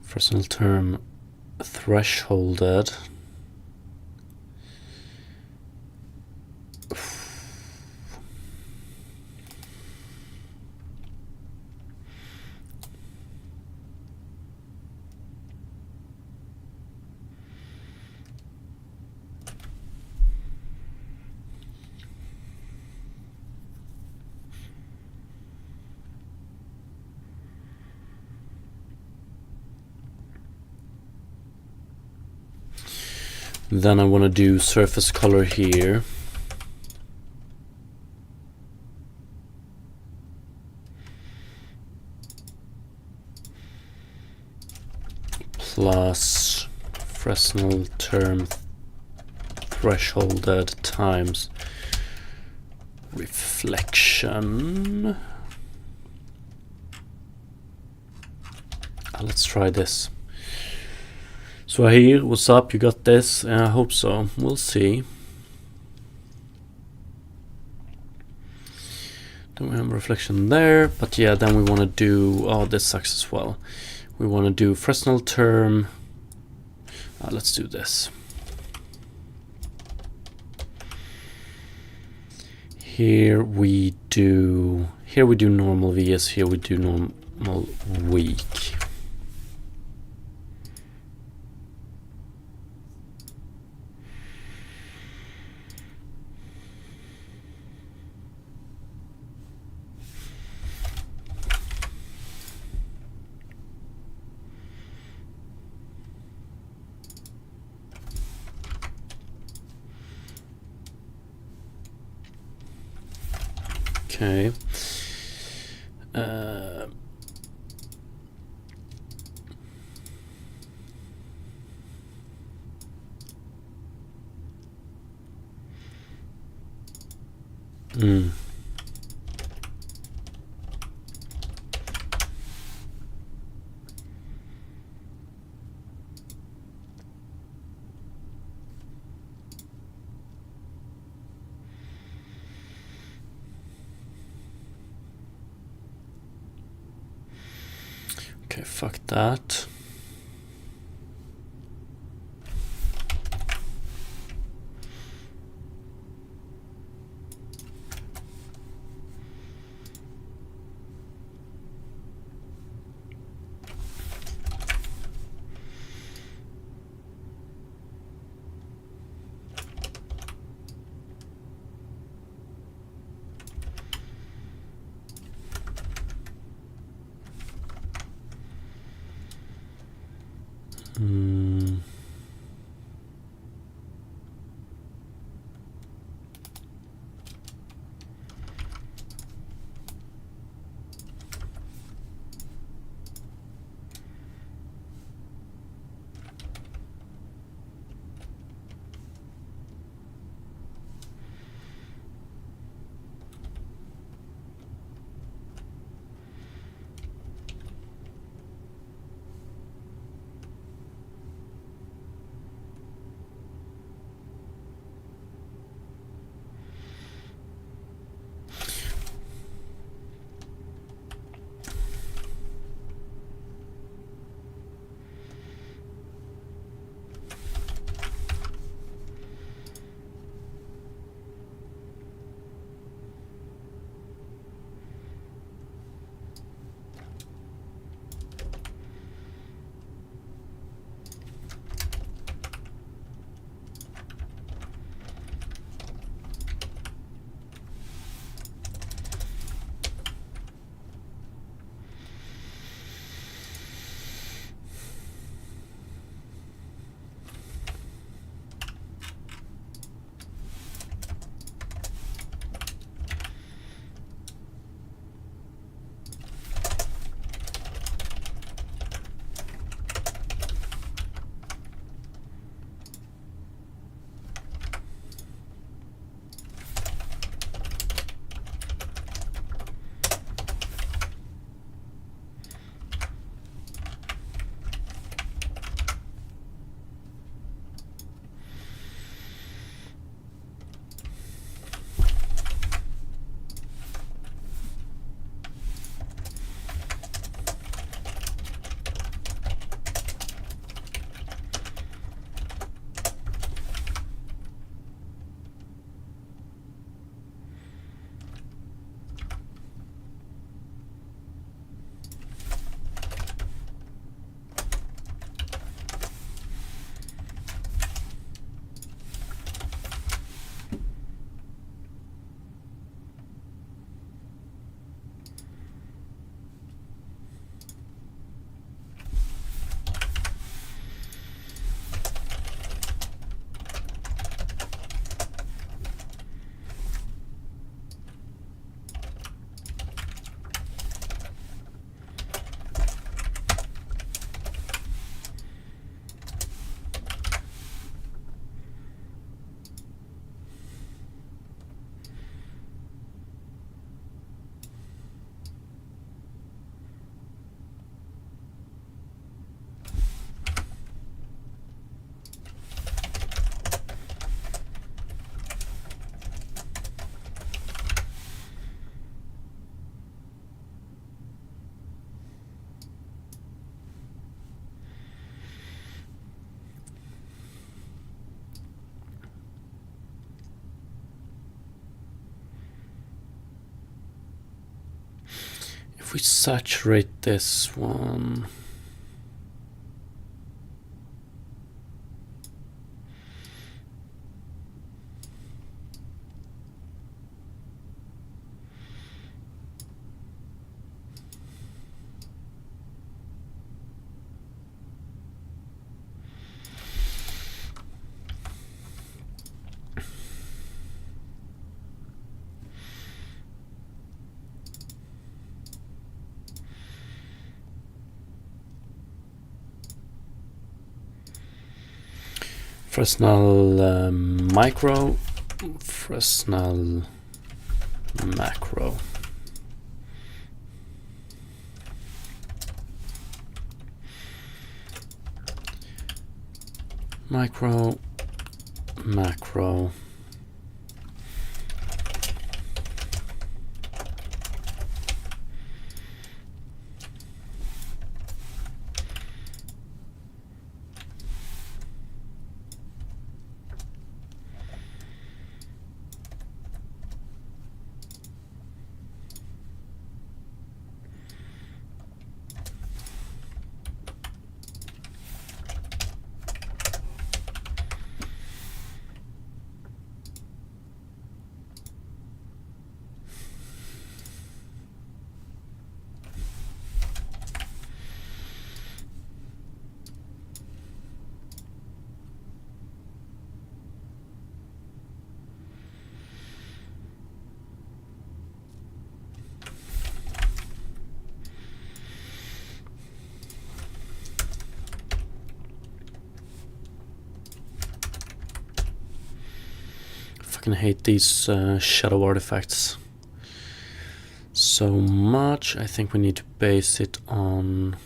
A: Fresnel term thresholded. Then I want to do surface color here. Plus Fresnel term thresholded times reflection. Let's try this. So here, what's up? You got this? I hope so. We'll see. Then we have reflection there, but yeah, then we want to do, this sucks as well. We want to do Fresnel term. Let's do this. Here we do normal VS, here we do normal weak. Okay. Mm. Okay, fuck that. Mm. If we saturate this one. Fresnel micro, Fresnel macro. Micro, macro. I hate these shadow artifacts so much. I think we need to base it on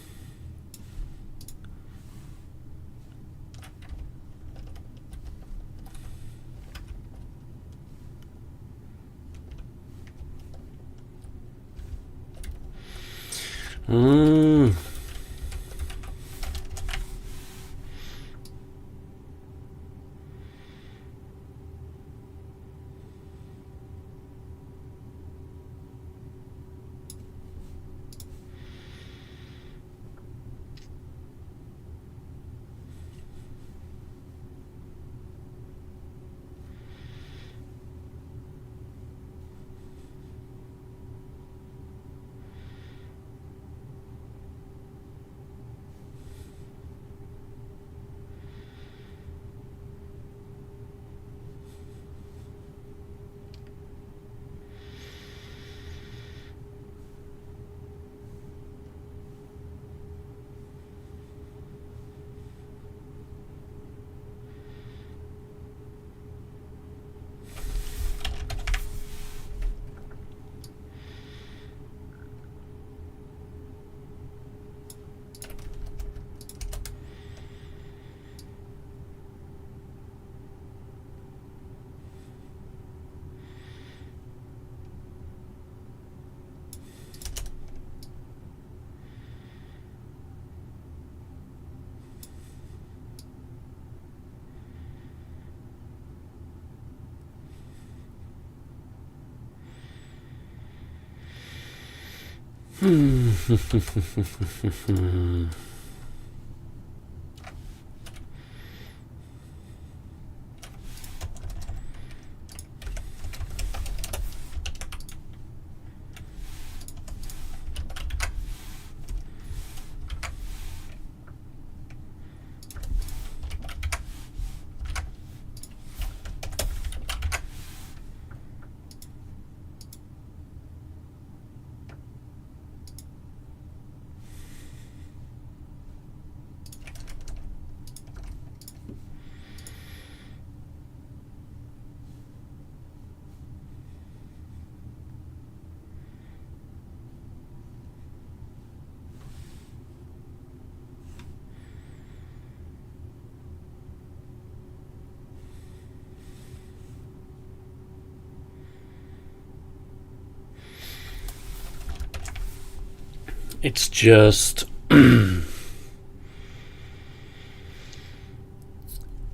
A: it's just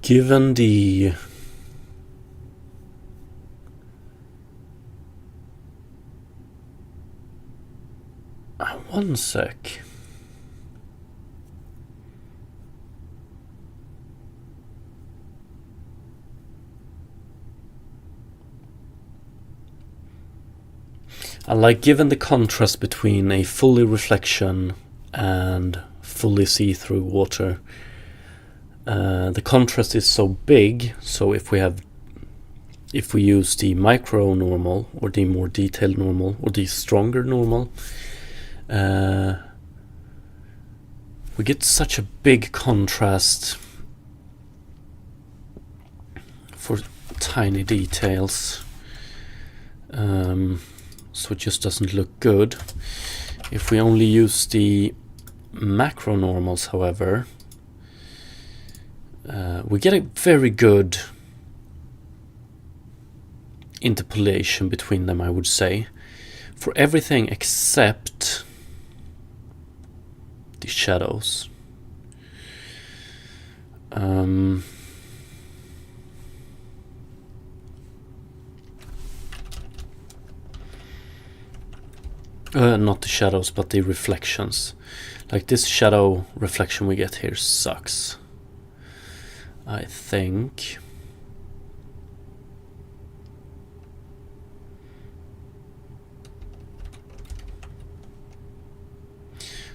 A: given the one sec. Like, given the contrast between a fully reflection and fully see-through water, the contrast is so big. So if we use the micro normal or the more detailed normal or the stronger normal, we get such a big contrast tiny details. So it just doesn't look good. If we only use the macro normals, however, we get a very good interpolation between them, I would say, for everything except the shadows. Not the shadows, but the reflections. Like this shadow reflection we get here sucks, I think.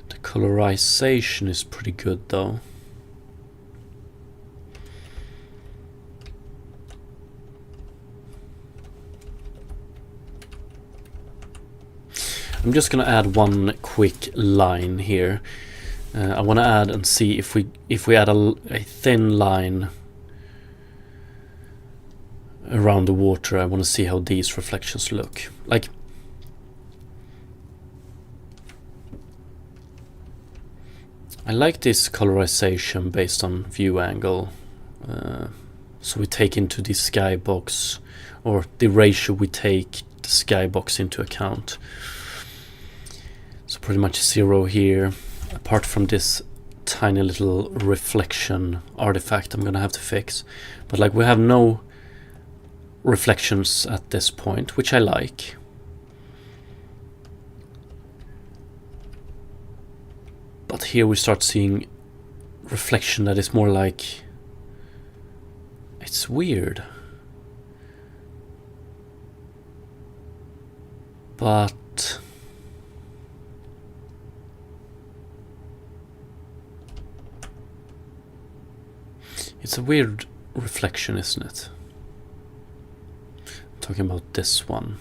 A: The colorization is pretty good though. I'm just gonna add one quick line here. I want to add and see if we add a thin line around the water. I want to see how these reflections look. Like, I like this colorization based on view angle. So we take into the skybox, or the ratio we take the skybox into account. So pretty much 0 here, apart from this tiny little reflection artifact I'm gonna have to fix. But like, we have no reflections at this point, which I like. But here we start seeing reflection that is more like, it's weird. But it's a weird reflection, isn't it? I'm talking about this one.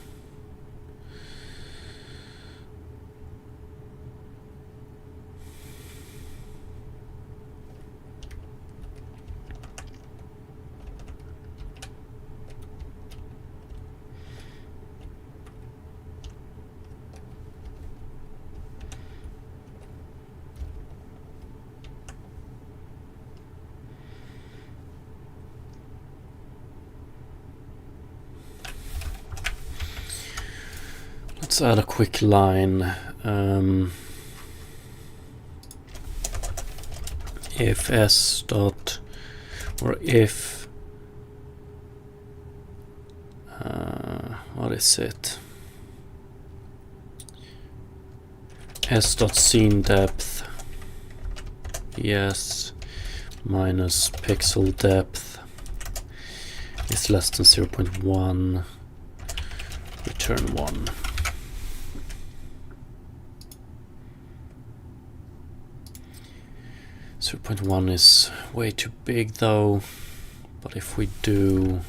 A: Let's add a quick line. If s dot, or if what is it? S dot scene depth, yes, minus pixel depth is less than 0.1, return 1. So 0.1 is way too big though, but if we do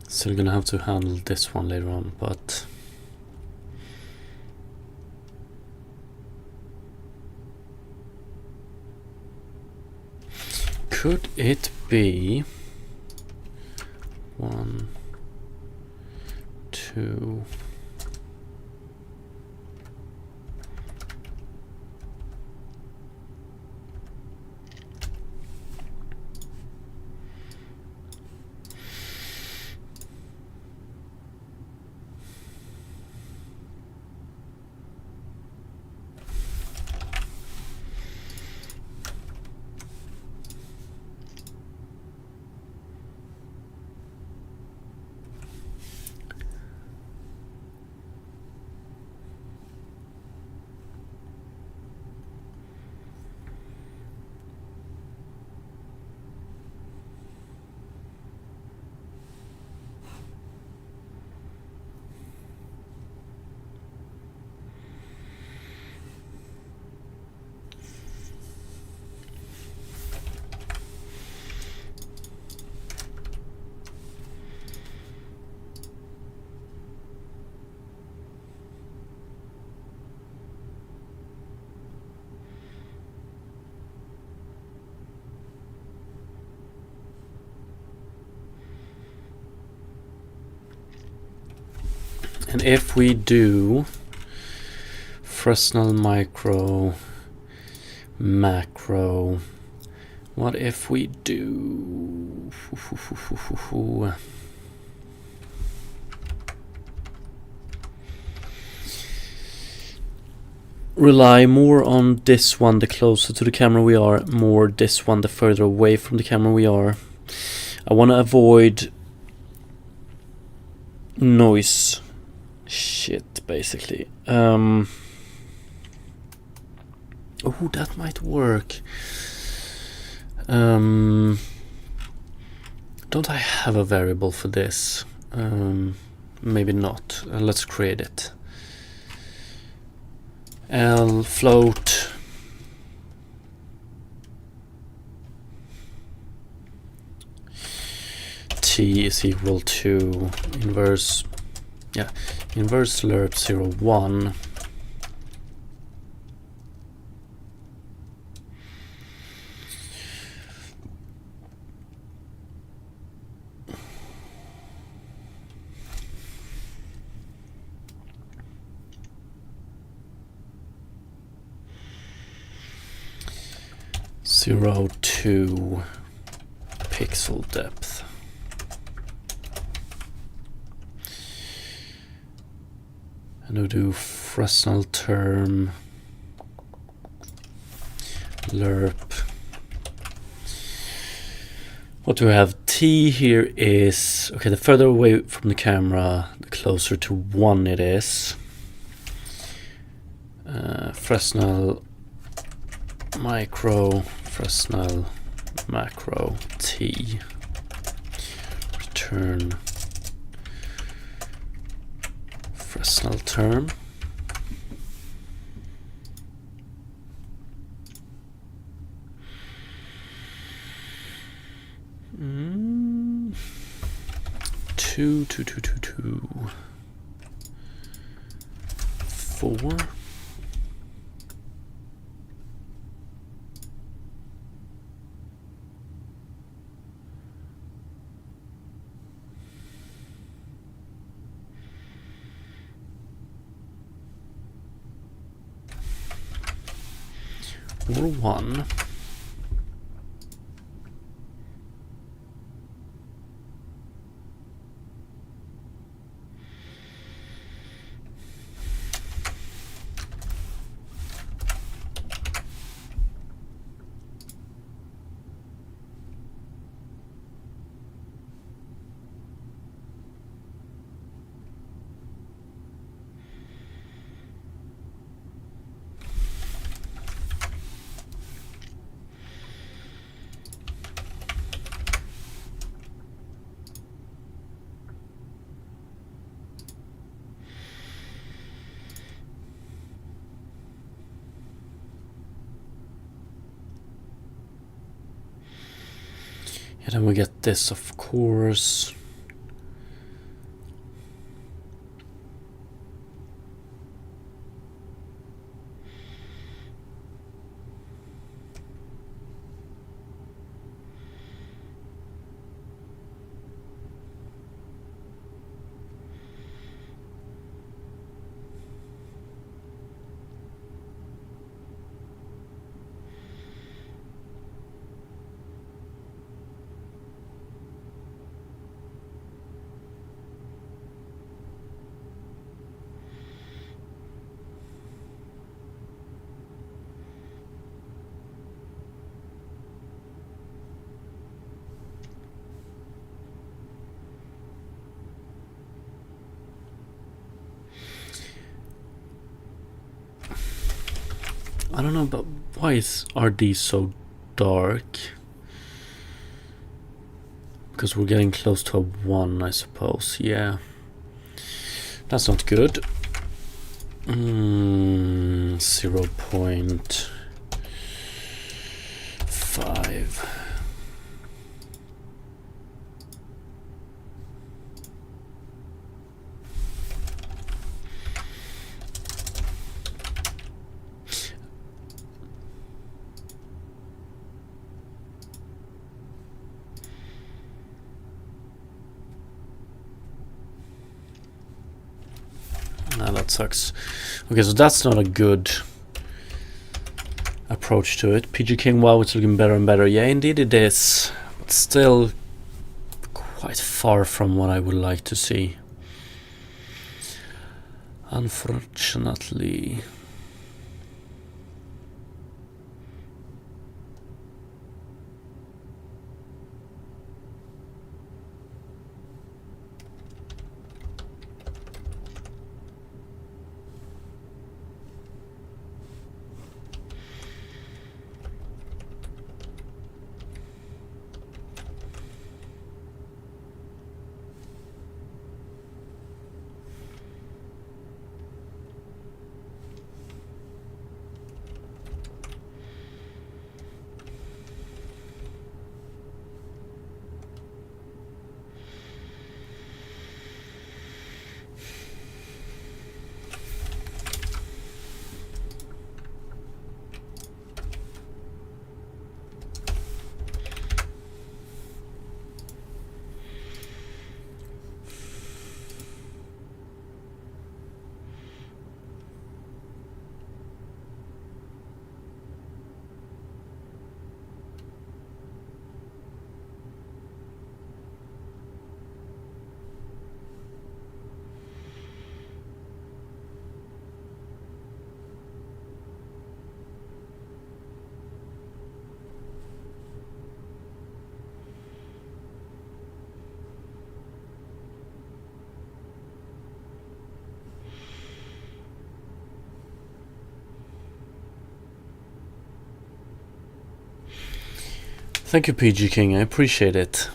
A: still gonna have to handle this one later on, but could it be 1, 2? And if we do Fresnel micro macro, what if we do rely more on this one the closer to the camera we are, more this one the further away from the camera we are. I want to avoid noise shit basically. Oh, that might work. Don't I have a variable for this? Maybe not. Let's create it. L float t is equal to inverse lerp 01 02 pixel depth. And we'll do Fresnel term lerp. What do we have? T here is, okay, the further away from the camera, the closer to 1 it is. Fresnel micro, Fresnel macro T, return Fresnel term. Two, 4. Or 1. And then we get this, of course. I don't know, but why are these so dark? Because we're getting close to a 1, I suppose. Yeah, that's not good. 0.5. that sucks. Okay, so that's not a good approach to it. PG King, wow, it's looking better and better. Yeah, indeed it is. But still quite far from what I would like to see. Unfortunately. Thank you, PG King. I appreciate it.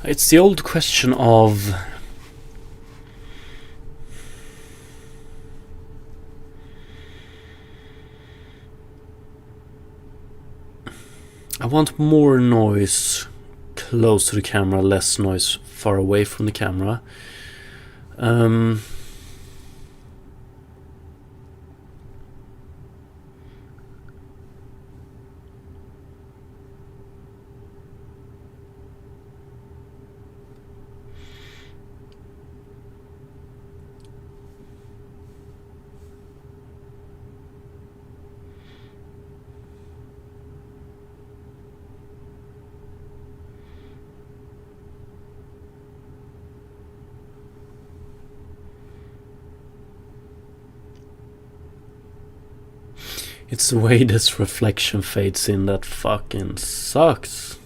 A: It's the old question of I want more noise close to the camera, less noise far away from the camera. It's the way this reflection fades in that fucking sucks.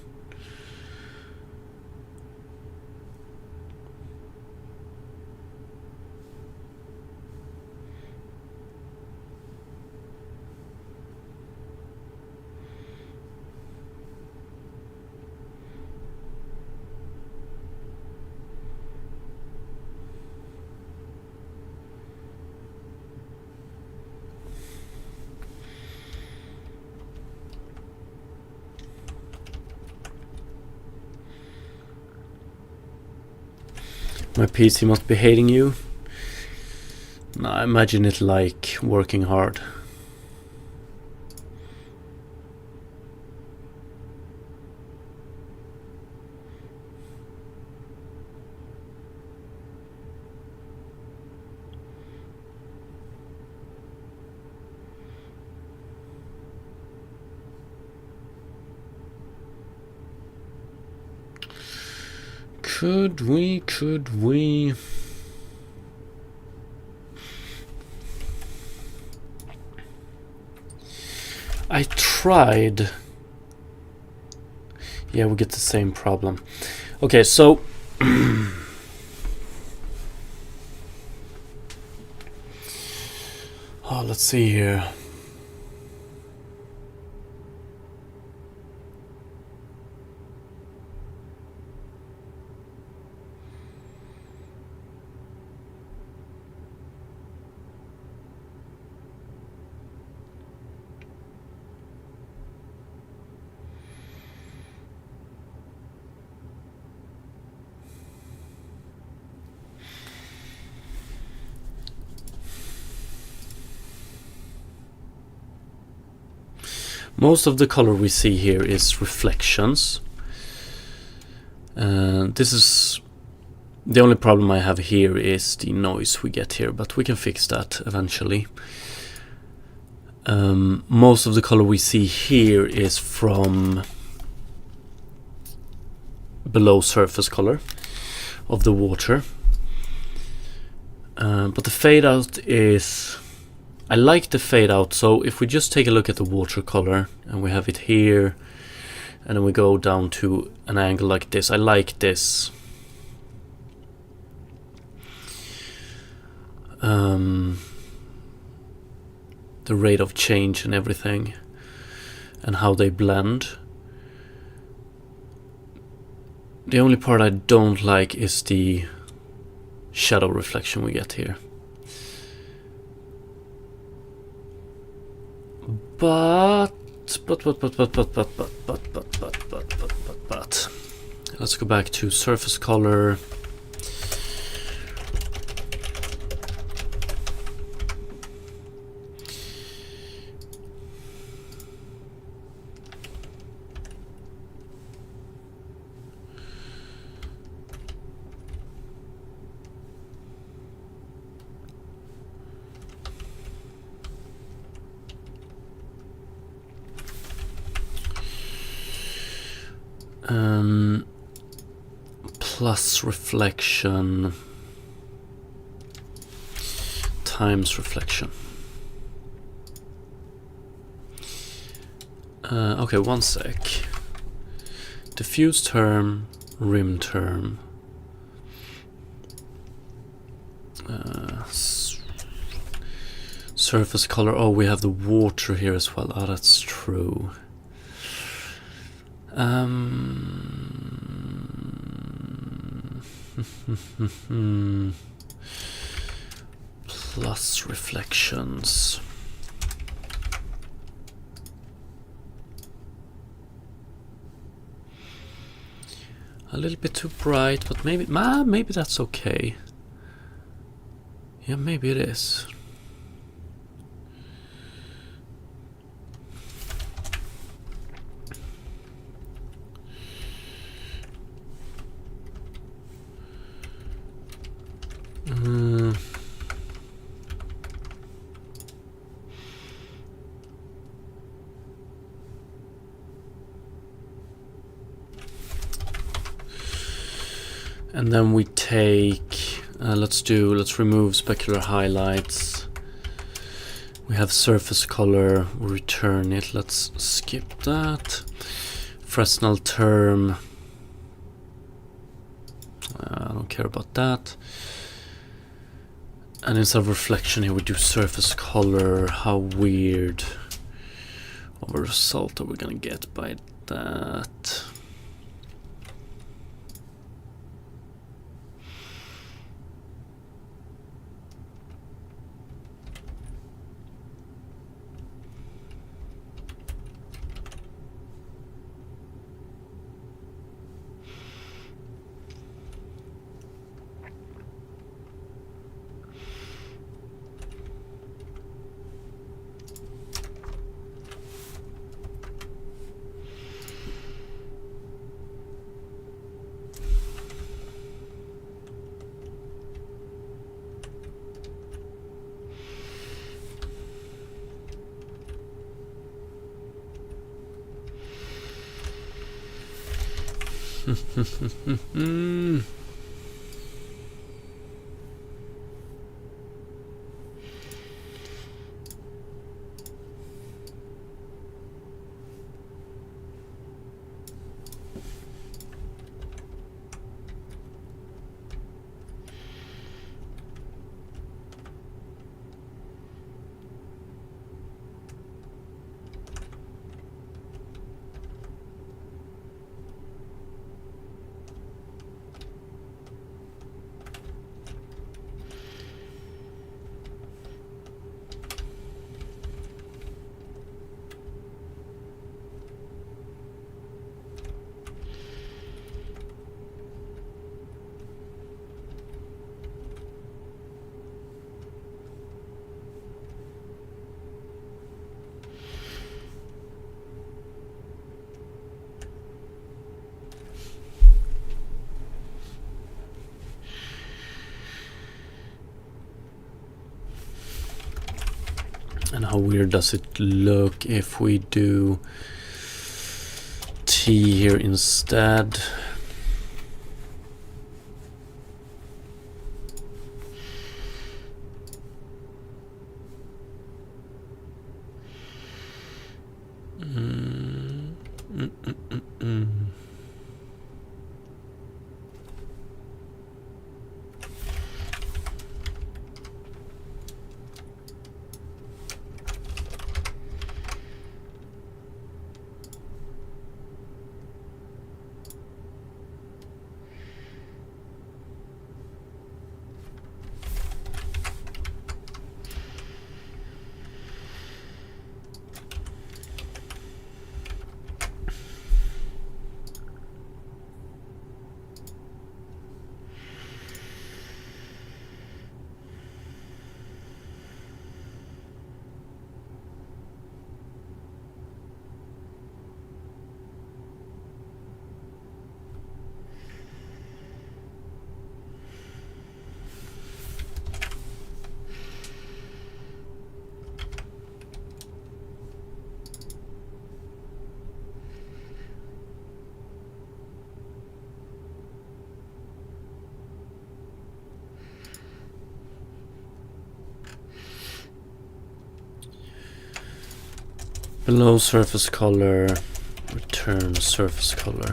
A: My PC must be hating you. No, I imagine it like working hard. Could we? I tried. Yeah, we get the same problem. Okay, so let's see here. Most of the color we see here is reflections. This is the only problem I have here is the noise we get here, but we can fix that eventually. Most of the color we see here is from below surface color of the water. But the fade out is... I like the fade out, so if we just take a look at the watercolor and we have it here and then we go down to an angle like this, I like this. The rate of change and everything and how they blend. The only part I don't like is the shadow reflection we get here. But let's go back to surface color. Plus reflection times reflection. Okay, one sec. Diffuse term, rim term. Surface color. Oh, we have the water here as well. Oh, that's true. Plus reflections. A little bit too bright, but maybe that's okay. Yeah, maybe it is. And then we take, let's remove specular highlights. We have surface color, we'll return it, let's skip that. Fresnel term, I don't care about that. And instead of reflection here we do surface color. How weird of a result are we gonna get by that? how weird does it look if we do T here instead? Below surface color, return surface color.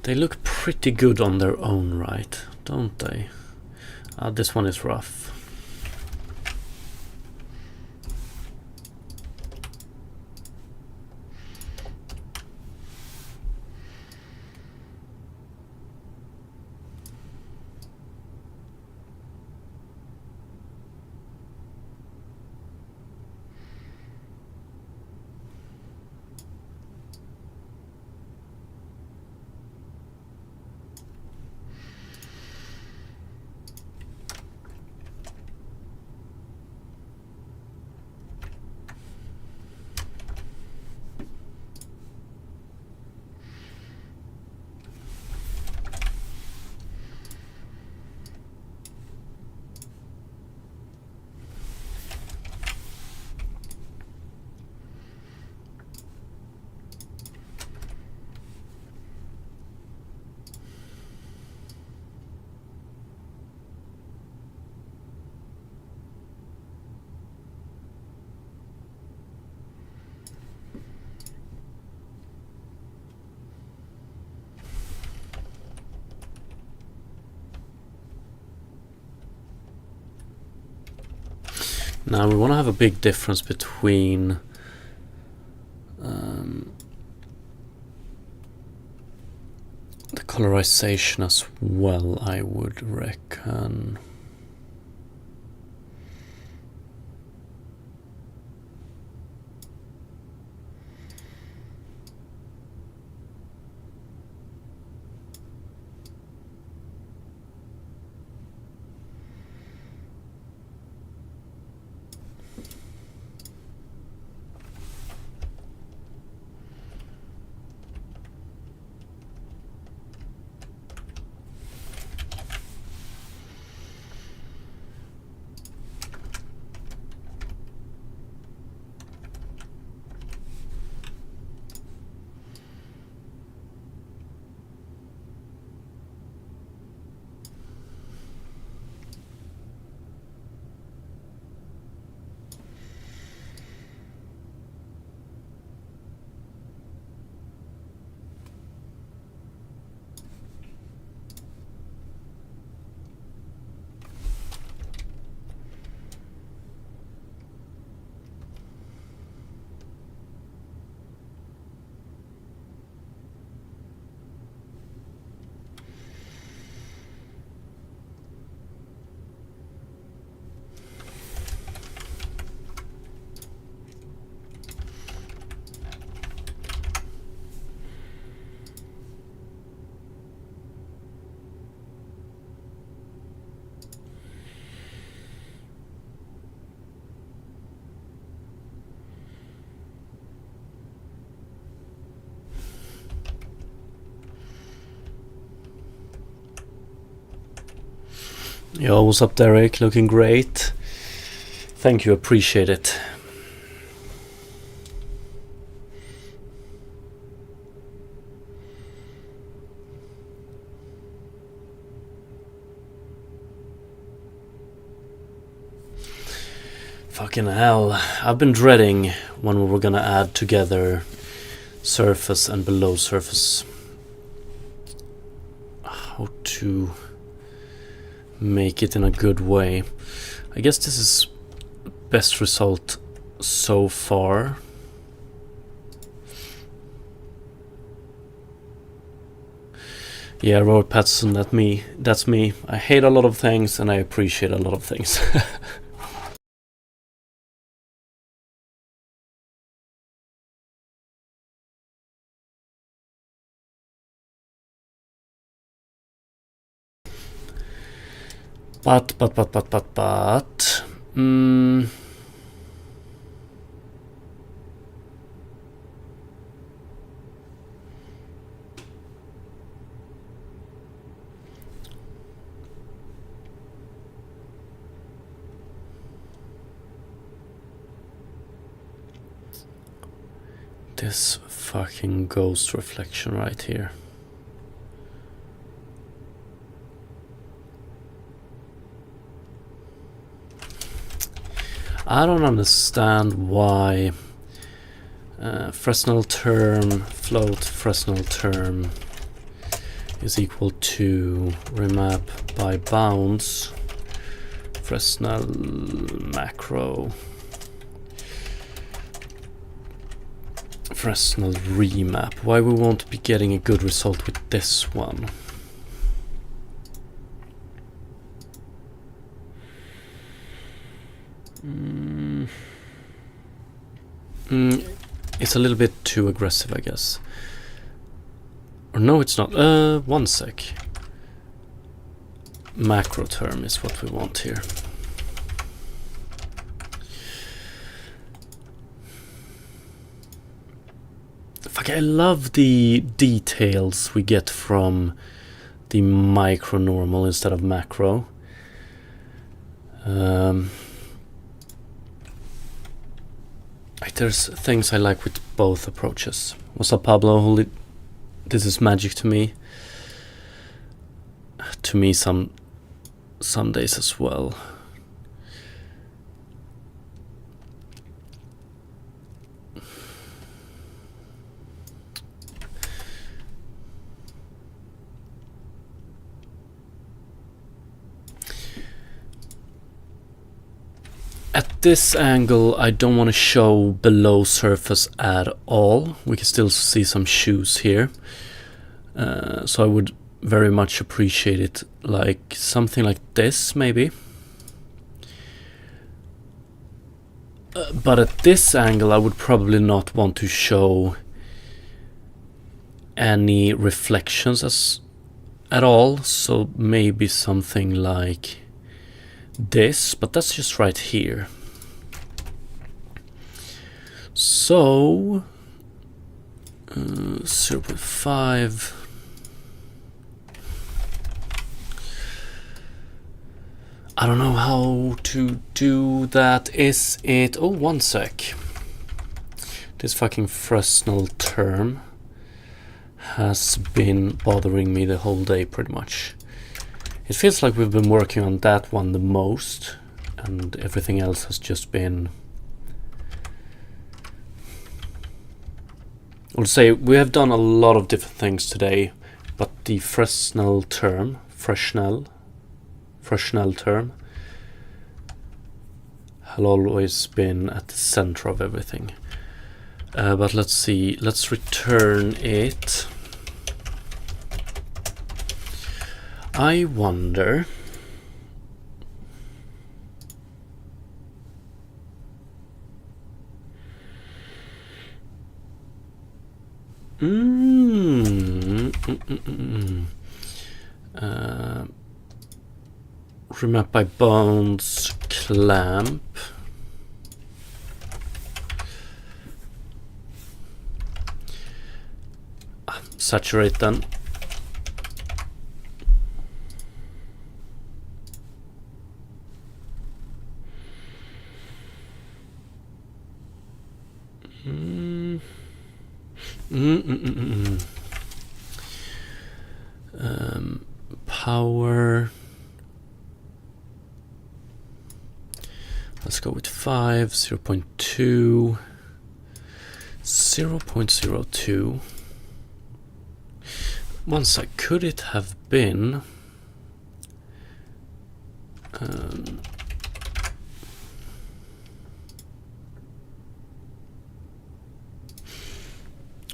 A: They look pretty good on their own right, don't they? This one is rough. Now we want to have a big difference between the colorization as well, I would reckon. Yo, what's up, Derek? Looking great. Thank you, appreciate it. Fucking hell, I've been dreading when we were gonna add together surface and below surface. How to make it in a good way. I guess this is best result so far. Yeah, Robert Pattinson, that's me. I hate a lot of things and I appreciate a lot of things. But this fucking ghost reflection right here. I don't understand why Fresnel term, float Fresnel term is equal to remap by bounds Fresnel macro Fresnel remap. Why we won't be getting a good result with this one. It's a little bit too aggressive, I guess. Or no, it's not. One sec. Macro term is what we want here. Fuck, I love the details we get from the micro normal instead of macro. There's things I like with both approaches. What's up, Pablo? Holy, this is magic to me. To me, some days as well. At this angle, I don't want to show below surface at all. We can still see some shoes here. So I would very much appreciate it like something like this, maybe. But at this angle, I would probably not want to show any reflections at all. So maybe something like this, but that's just right here. So 0.5. I don't know how to do that. Is it... Oh, one sec. This fucking Fresnel term has been bothering me the whole day pretty much. It feels like we've been working on that one the most, and everything else has just been... I'll say we have done a lot of different things today, but the Fresnel term, Fresnel term, has always been at the center of everything. But let's see, let's return it. I wonder... remap by bounds, clamp. Saturate then. Power. Let's go with 5, 0.2, 0.02. One sec, could it have been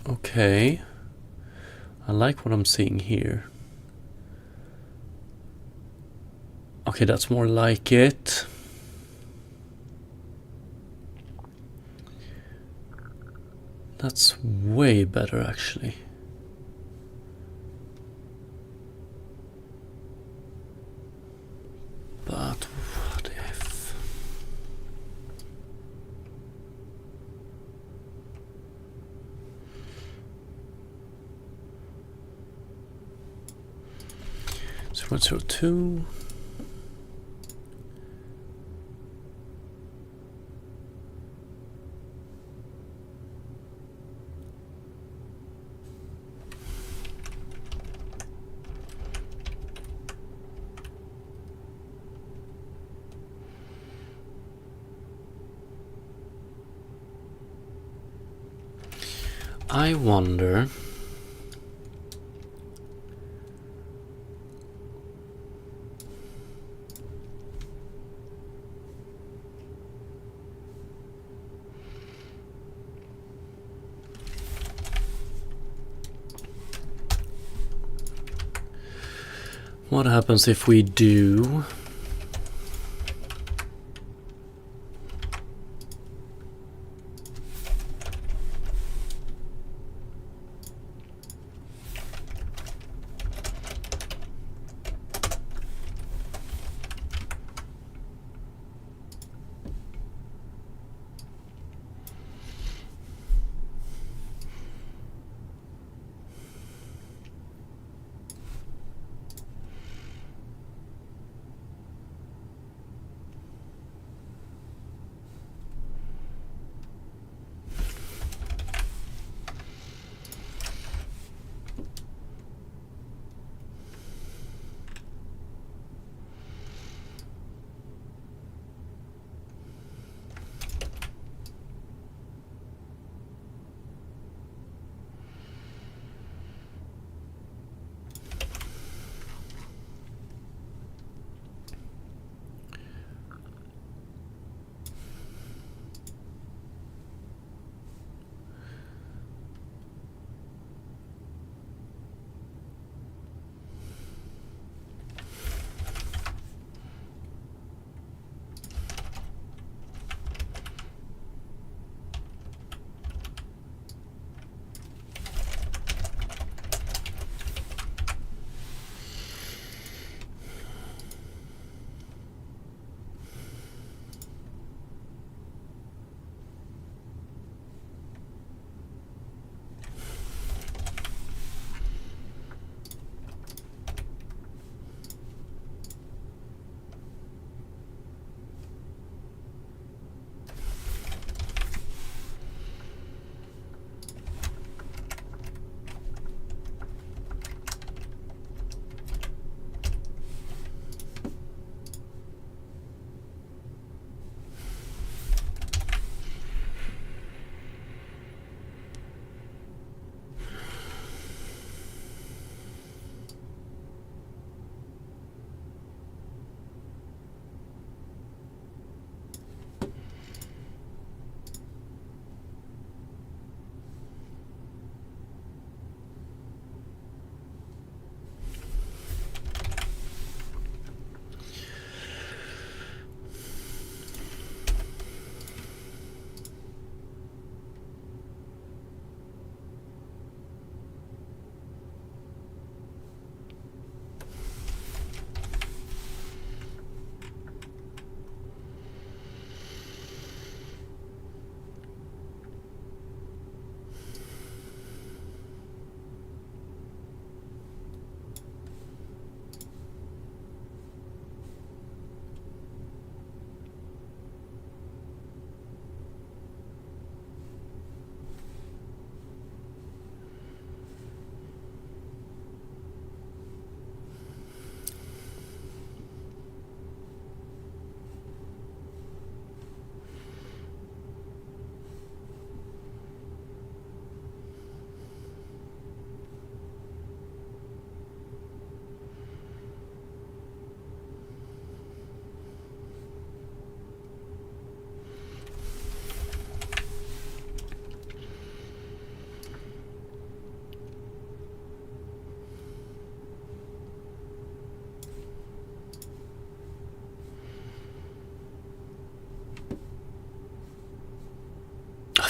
A: okay, I like what I'm seeing here. Okay, that's more like it. That's way better, actually. But what if... So 0.02. I wonder... what happens if we do...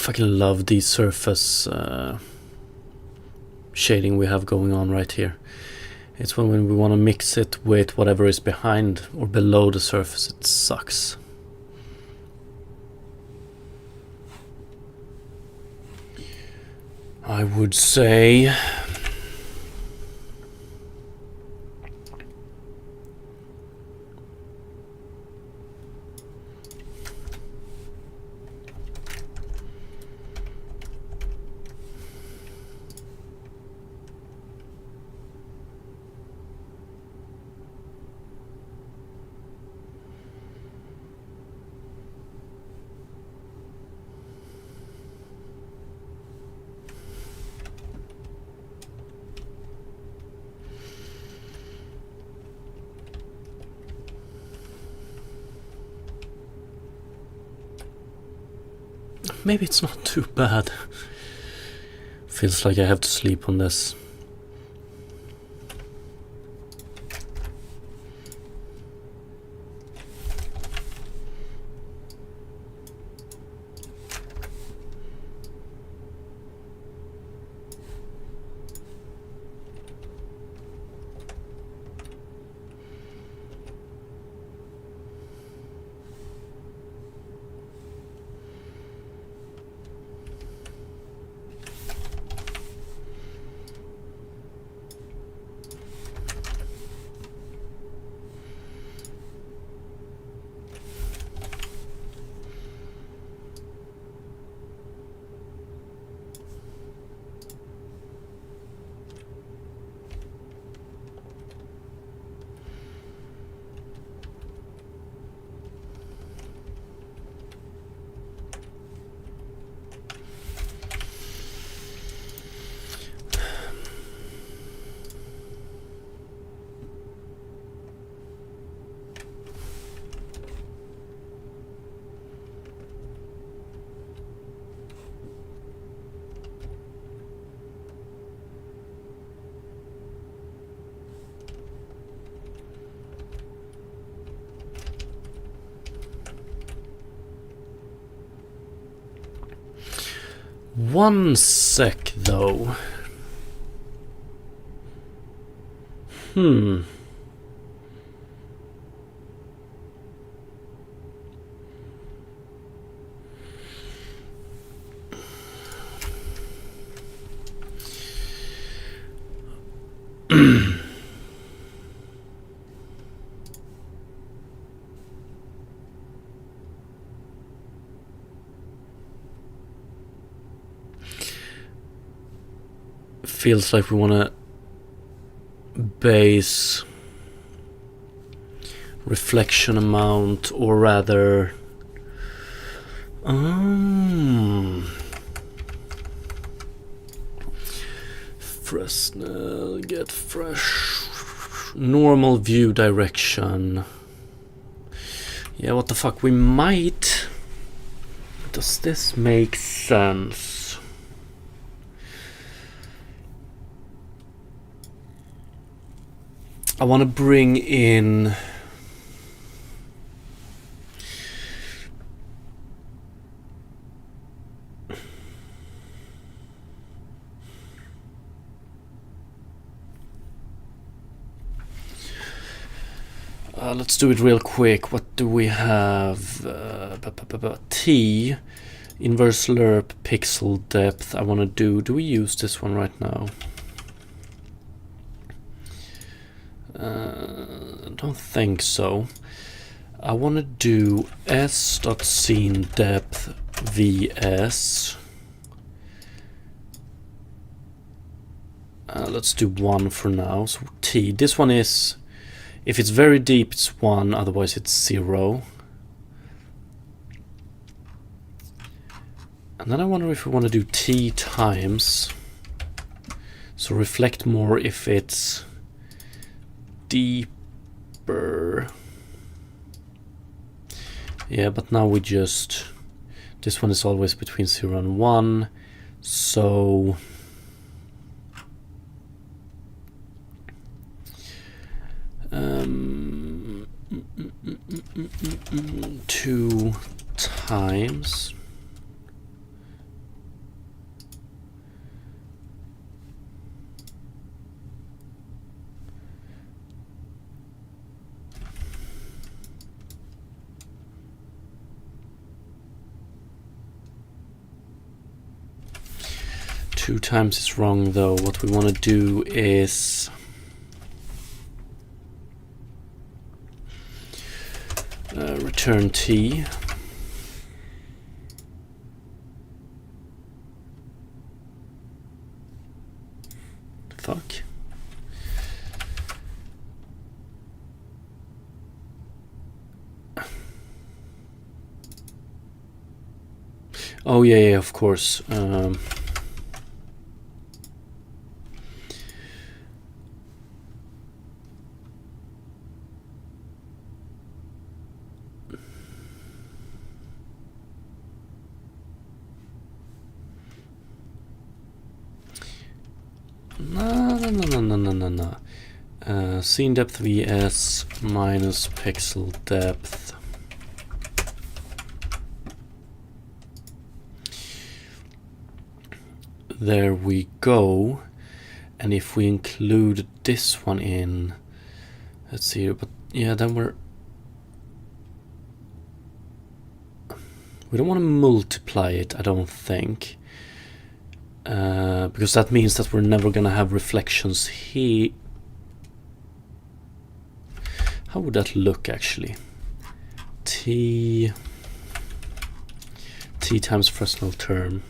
A: fucking love the surface shading we have going on right here. It's when we want to mix it with whatever is behind or below the surface, it sucks. I would say maybe it's not too bad. Feels like I have to sleep on this. One sec, though. Feels like we want to base reflection amount, or rather Fresnel, get fresh, normal view direction. Yeah, what the fuck, we might. Does this make sense? I want to bring in let's do it real quick. What do we have? T, inverse lerp, pixel depth. I want to do we use this one right now? Don't think so. I want to do s.scene depth vs. Let's do 1 for now. So T. This one is, if it's very deep, it's 1. Otherwise, it's 0. And then I wonder if we want to do T times. So reflect more if it's deeper. Yeah, but now we just, this one is always between 0 and 1, so two times 2 times is wrong though. What we want to do is return t. Fuck. Oh yeah, of course. No. Scene depth vs minus pixel depth. There we go. And if we include this one in, let's see, but yeah, then we don't want to multiply it, I don't think. Because that means that we're never gonna have reflections here. How would that look actually? T times Fresnel term.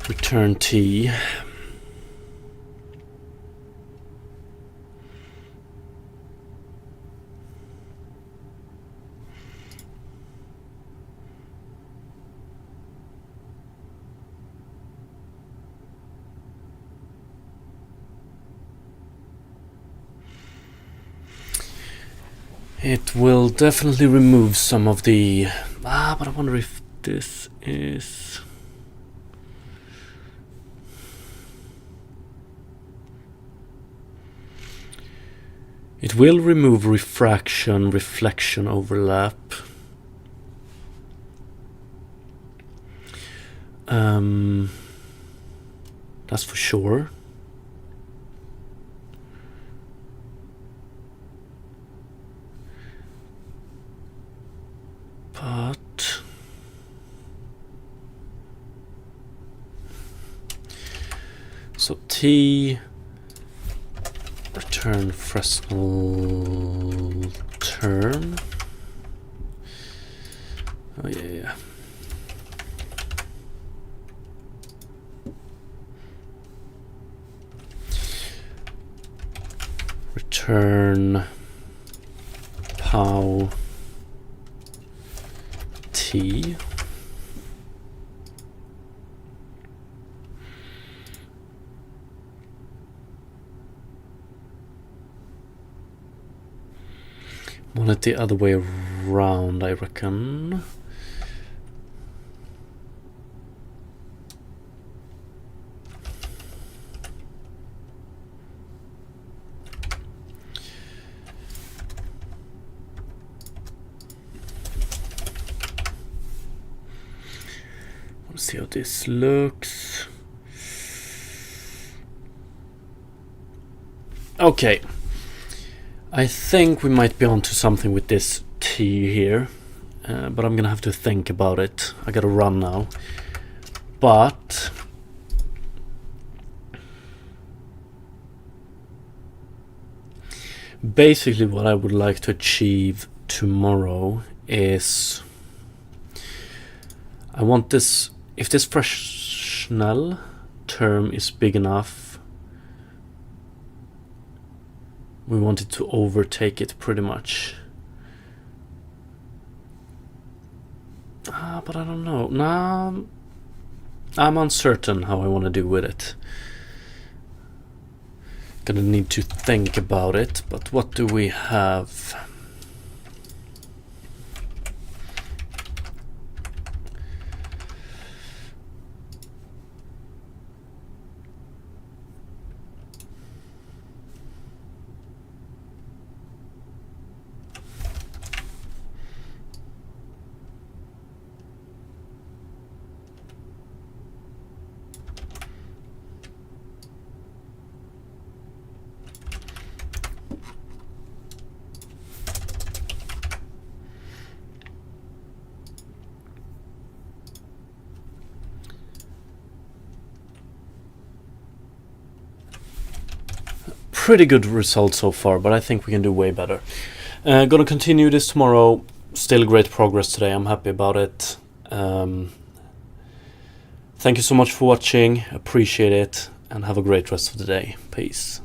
A: Return t. It will definitely remove some of the... but I wonder if this is... It will remove refraction, reflection, overlap. That's for sure. But so T return Fresnel term. Oh yeah. Return pow t. Want it the other way around, I reckon. Let's see how this looks. Okay. I think we might be onto something with this T here, but I'm gonna have to think about it. I gotta run now. But basically what I would like to achieve tomorrow is I want this, if this Fresnel term is big enough. We want it to overtake it pretty much. But I don't know. Nah, I'm uncertain how I want to do with it. Gonna need to think about it, but what do we have? Pretty good result so far, but I think we can do way better. Gonna continue this tomorrow. Still great progress today. I'm happy about it. Thank you so much for watching. Appreciate it, and have a great rest of the day. Peace.